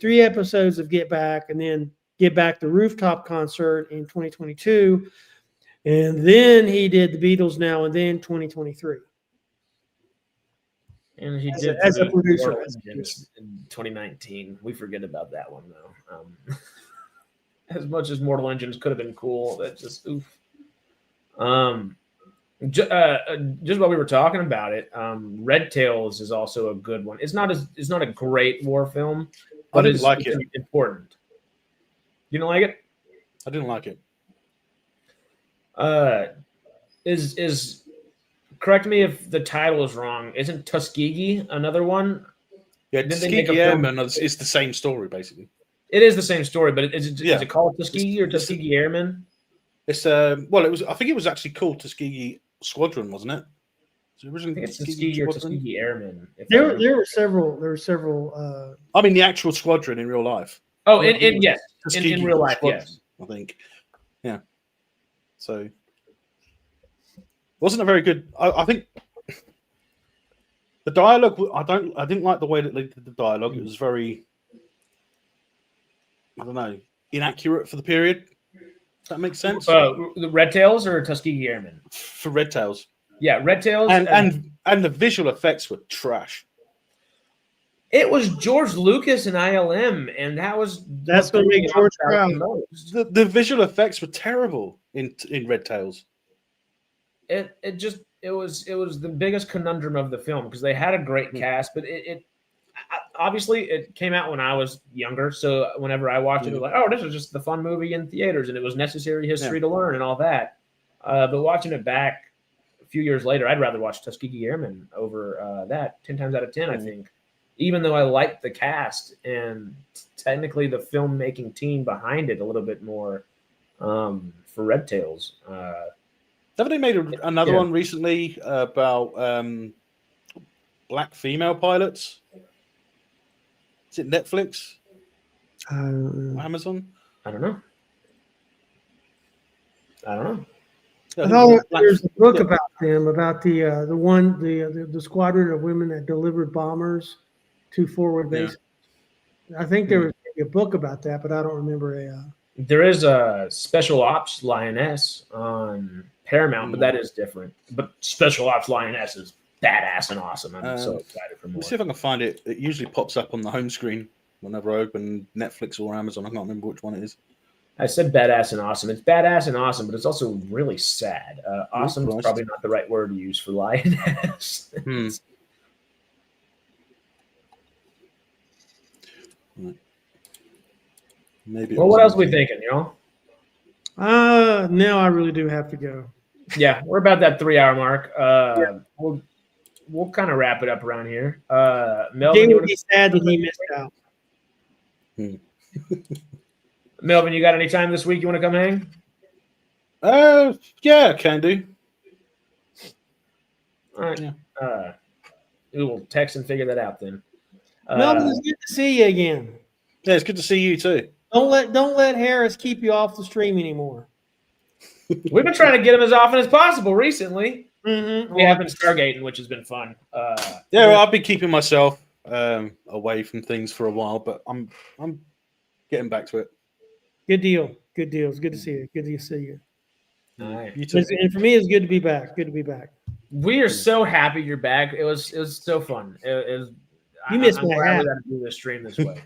3 episodes of Get Back, and then Get Back the Rooftop Concert in 2022. And then he did the Beatles Now, and then 2023. And he did as a producer in 2019. We forget about that one though. As much as Mortal Engines could have been cool, that's just oof. Just while we were talking about it, Red Tails is also a good one. It's not a great war film, but it's important. You don't like it? I didn't like it. Is correct me if the title is wrong. Isn't Tuskegee another one? Yeah, Tuskegee Airmen is the same story basically. It is the same story, but is Yeah. it called Tuskegee or Tuskegee Airmen? It's well, it was. I think it was actually called Tuskegee Squadron, wasn't it? I think it's Tuskegee or Tuskegee Airmen. There were several. I mean, the actual squadron in real life. Oh, yes, Tuskegee in real life, Squadron, yes. I think. Yeah. So, wasn't a very good. I think the dialogue. I didn't like the way that they did the dialogue. It was very. I don't know, inaccurate for the period. Does that make sense? The Red Tails or Tuskegee Airmen? For Red Tails. Yeah, Red Tails. And the visual effects were trash. It was George Lucas and ILM, and that's going to make George proud. The visual effects were terrible in Red Tails. It was the biggest conundrum of the film because they had a great cast, but it obviously it came out when I was younger, so whenever I watched it, it was like, oh, this is just the fun movie in theaters, and it was necessary history to learn and all that. But watching it back a few years later, I'd rather watch Tuskegee Airmen over that 10 times out of 10, I think. Even though I liked the cast and technically the filmmaking team behind it a little bit more for Red Tails. Haven't they made another one recently about black female pilots? Is it Netflix? Amazon? I don't know. I thought there's a book about them, about the squadron of women that delivered bombers to forward bases. I think there was a book about that, but I don't remember There is a Special Ops Lioness on Paramount, but that is different. But Special Ops Lioness is badass and awesome. I'm so excited for more. Let's see if I can find it. It usually pops up on the home screen whenever I open Netflix or Amazon. I can't remember which one it is. I said badass and awesome. It's badass and awesome, but it's also really sad. Awesome is probably not the right word to use for Lioness. Maybe. Well, what else are we thinking, y'all? Now I really do have to go. Yeah, we're about that 3-hour mark. We'll kind of wrap it up around here. Melvin, He would be sad that he missed out. Melvin, you got any time this week you want to come hang? Yeah, can do. All right. Yeah. We will text and figure that out then. Melvin, it's good to see you again. Yeah, it's good to see you too. Don't let Harris keep you off the stream anymore. We've been trying to get him as often as possible recently. Mm-hmm. We have been stargating, which has been fun. Well, I've been keeping myself away from things for a while, but I'm getting back to it. Good deal. Good deal. It's good to see you. Good to see you. All right. You too. And for me, it's good to be back. Good to be back. We are so happy you're back. It was so fun. You missed I'm my glad hat. we got to do this stream this way.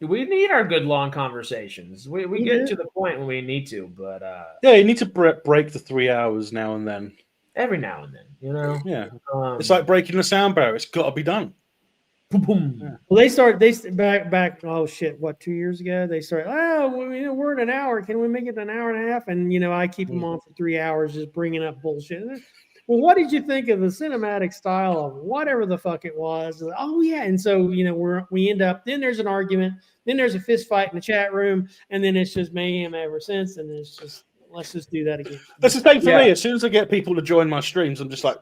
We need our good long conversations. We get to the point when we need to, but yeah, you need to break the 3 hours now and then. Every now and then, you know. Yeah, it's like breaking a sound barrier. It's got to be done. Boom. Yeah. Well, they back. Oh shit! What, 2 years ago? They started. Oh, well, we're at an hour. Can we make it an hour and a half? And I keep them on for 3 hours, just bringing up bullshit. Well, what did you think of the cinematic style of whatever the fuck it was? Oh yeah, and so we end up. Then there's an argument. Then there's a fist fight in the chat room, and then it's just mayhem ever since. And it's just let's just do that again. That's the same for me. As soon as I get people to join my streams, I'm just like,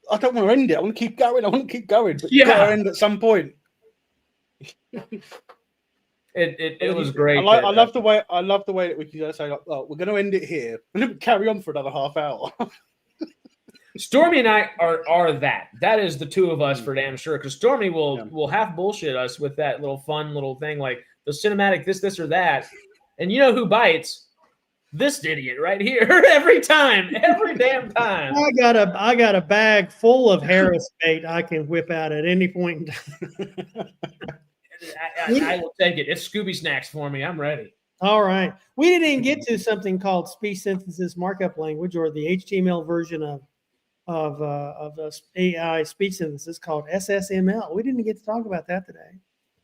I don't want to end it. I want to keep going. But you got to end at some point. It was great. I love the way that we can say, like, oh, we're going to end it here, and then carry on for another half hour. Stormy and I are that. That is the two of us for damn sure. Because Stormy will half bullshit us with that little fun little thing like the cinematic this or that, and you know who bites? This idiot right here every damn time. I got a bag full of Harris bait I can whip out at any point in time. I will take it. It's Scooby snacks for me. I'm ready. All right. We didn't even get to something called speech synthesis markup language, or the HTML version of the AI speech synthesis called SSML. We didn't get to talk about that today.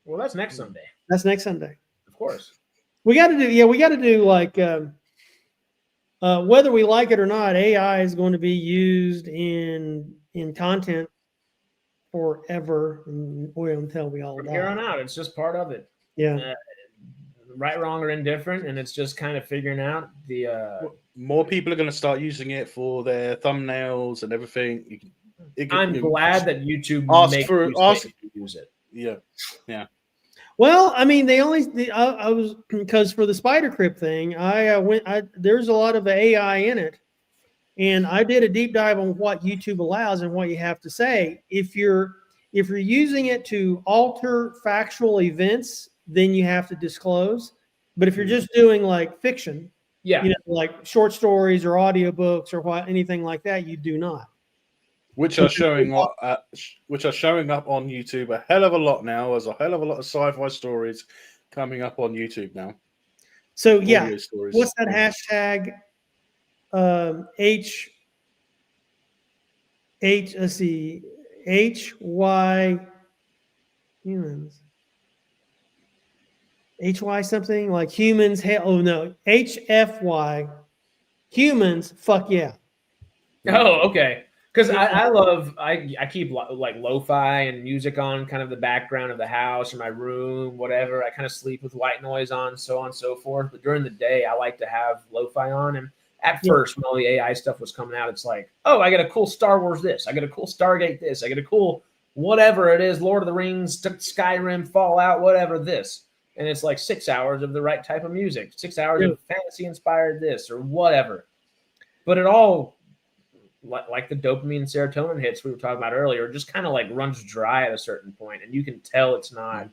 Well, that's next Sunday. That's next Sunday. Of course. We got to do like whether we like it or not, AI is going to be used in content forever, until we all die. From here on out, it's just part of it. Yeah. Right, wrong, or indifferent, and it's just kind of figuring out the. More people are going to start using it for their thumbnails and everything. I'm glad that YouTube ask to use it. Yeah. Well, I mean, I was because for the Spider Crib thing, there's a lot of AI in it, and I did a deep dive on what YouTube allows and what you have to say. If you're using it to alter factual events, then you have to disclose. But if you're just doing like fiction, like short stories or audiobooks or anything like that, you do not. Which are showing up on YouTube a hell of a lot now. There's a hell of a lot of sci-fi stories coming up on YouTube now. So what's that hashtag? Let's see, HY humans. HY something like humans. Oh no, HFY humans. Fuck yeah. Oh, okay. Because I keep like lo-fi and music on kind of the background of the house or my room, whatever. I kind of sleep with white noise on, so on and so forth. But during the day, I like to have lo-fi on. And at first, when all the AI stuff was coming out, it's like, oh, I got a cool Star Wars this. I got a cool Stargate this. I got a cool whatever it is, Lord of the Rings, Skyrim, Fallout, whatever this. And it's like 6 hours of the right type of music, 6 hours of fantasy-inspired this or whatever. But it all, like the dopamine and serotonin hits we were talking about earlier, just kind of like runs dry at a certain point, and you can tell it's not.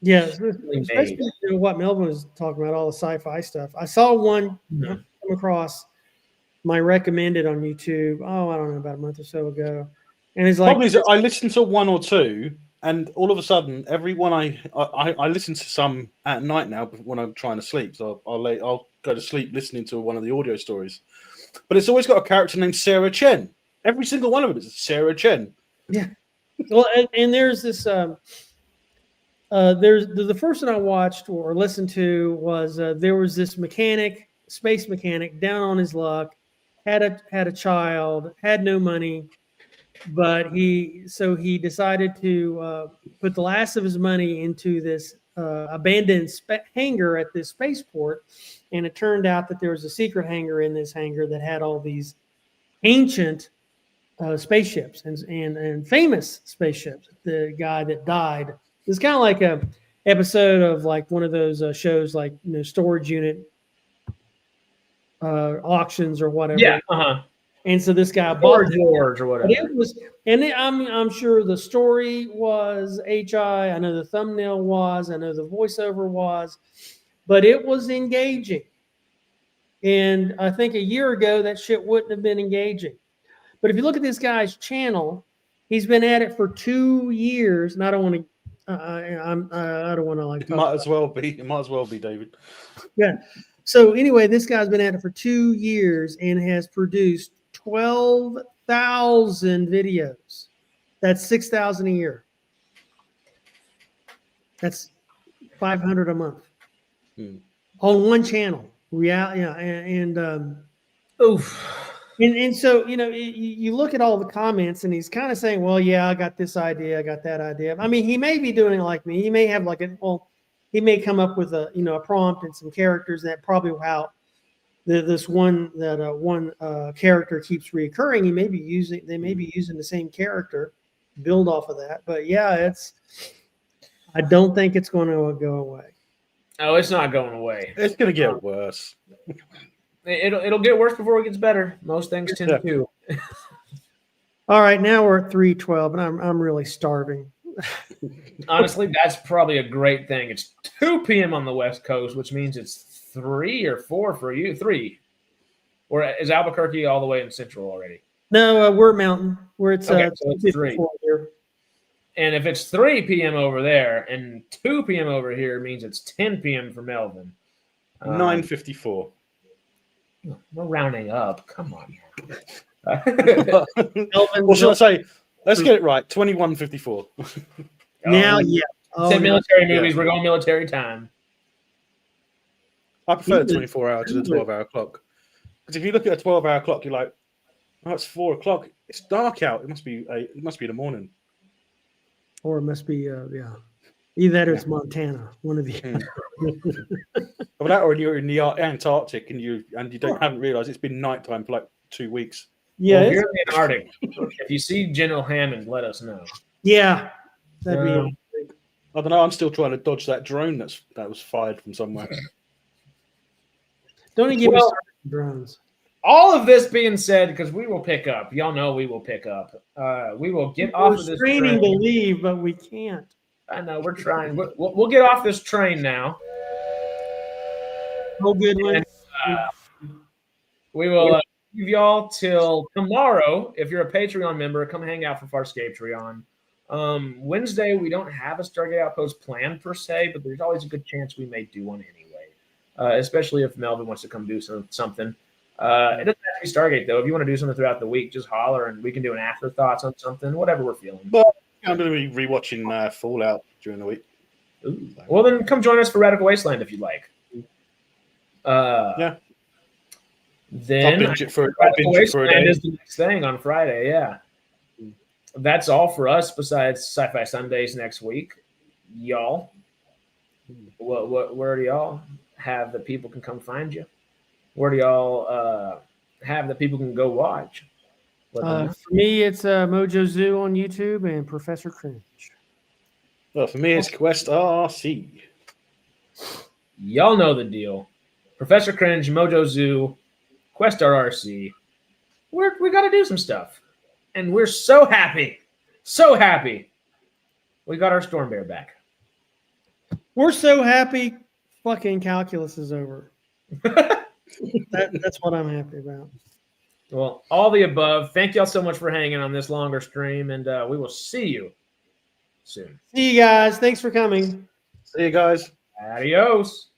Yeah, especially what Melvin was talking about, all the sci-fi stuff. I saw one come across my recommended on YouTube. Oh, I don't know, about a month or so ago, and it's like I listened to one or two, and all of a sudden, every one I listen to some at night now when I'm trying to sleep. So I'll go to sleep listening to one of the audio stories. But it's always got a character named Sarah Chen. Every single one of them is Sarah Chen. Yeah. Well, and there's this. There's the first one I watched or listened to was there was this space mechanic, down on his luck, had a child, had no money, but he decided to put the last of his money into this abandoned hangar at this spaceport. And it turned out that there was a secret hangar in this hangar that had all these ancient spaceships and famous spaceships. The guy that died, it's kind of like a episode of like one of those shows, like storage unit auctions or whatever. Yeah. And so this guy bought George or whatever. It was, I'm sure the story was HI. I know the thumbnail was. I know the voiceover was. But it was engaging. And I think a year ago, that shit wouldn't have been engaging. But if you look at this guy's channel, he's been at it for 2 years. And I don't want to, I don't want to like. It might as well be. It might as well be, David. Yeah. So anyway, this guy's been at it for 2 years and has produced 12,000 videos. That's 6,000 a year. That's 500 a month. On one channel, and so you look at all the comments, and he's kind of saying, "Well, yeah, I got this idea, I got that idea." I mean, he may be doing it like me. He may have he may come up with a prompt and some characters that probably how this one character keeps reoccurring. They may be using the same character, build off of that. But yeah, I don't think it's going to go away. Oh, it's not going away. It's going to get worse. It'll get worse before it gets better. Most things tend to. All right, now we're at 3:12, and I'm really starving. Honestly, that's probably a great thing. It's 2 p.m. on the West Coast, which means it's 3 or 4 for you. 3. Or is Albuquerque all the way in Central already? No, we're Mountain. It's 3. Here. And if it's 3 p.m. over there and 2 p.m. over here, means it's 10 p.m. for Melvin. 9:54. We're rounding up. Come on. What should I say? Let's get it right. 21:54. Now, yeah. Said military movies. We're going military time. I prefer the 24-hour to the 12-hour clock. Because if you look at a 12-hour clock, you're like, oh, it's 4 o'clock. It's dark out. It must be the morning. Or it must be, yeah. Either that or it's Montana. One of the. Well, that or you're in the Antarctic and you haven't realised it's been nighttime for like 2 weeks. Yeah. Well, if you're in the Antarctic, if you see General Hammond, let us know. Yeah. That'd be. I don't know. I'm still trying to dodge that drone that was fired from somewhere. Don't even give me started on drones. All of this being said, because we will pick up. Y'all know we will pick up. We will get off of this training train. to leave, but we can't. I know we're trying. We'll get off this train now. Oh, good one. We will leave y'all till tomorrow. If you're a Patreon member, come hang out for Farscape Patreon. Wednesday, we don't have a Stargate Outpost planned per se, but there's always a good chance we may do one anyway, especially if Melvin wants to come do something. It doesn't have to be Stargate, though. If you want to do something throughout the week, just holler, and we can do an afterthoughts on something, whatever we're feeling. But I'm going to be rewatching Fallout during the week. Ooh. Well, then come join us for Radical Wasteland if you'd like. Yeah. Then Radical Wasteland is the next thing on Friday. Yeah. That's all for us. Besides Sci-Fi Sundays next week, y'all. Where do y'all have that people can come find you? Where do y'all have that people can go watch? For me, it's Mojo Zoo on YouTube and Professor Cringe. Well, for me, it's Quest RC. Y'all know the deal. Professor Cringe, Mojo Zoo, Quest RRC. We got to do some stuff. And we're so happy. So happy. We got our Storm Bear back. We're so happy fucking calculus is over. That's what I'm happy about. Well, all the above. Thank y'all so much for hanging on this longer stream, and we will see you soon. See you guys. Thanks for coming. See you guys. Adios.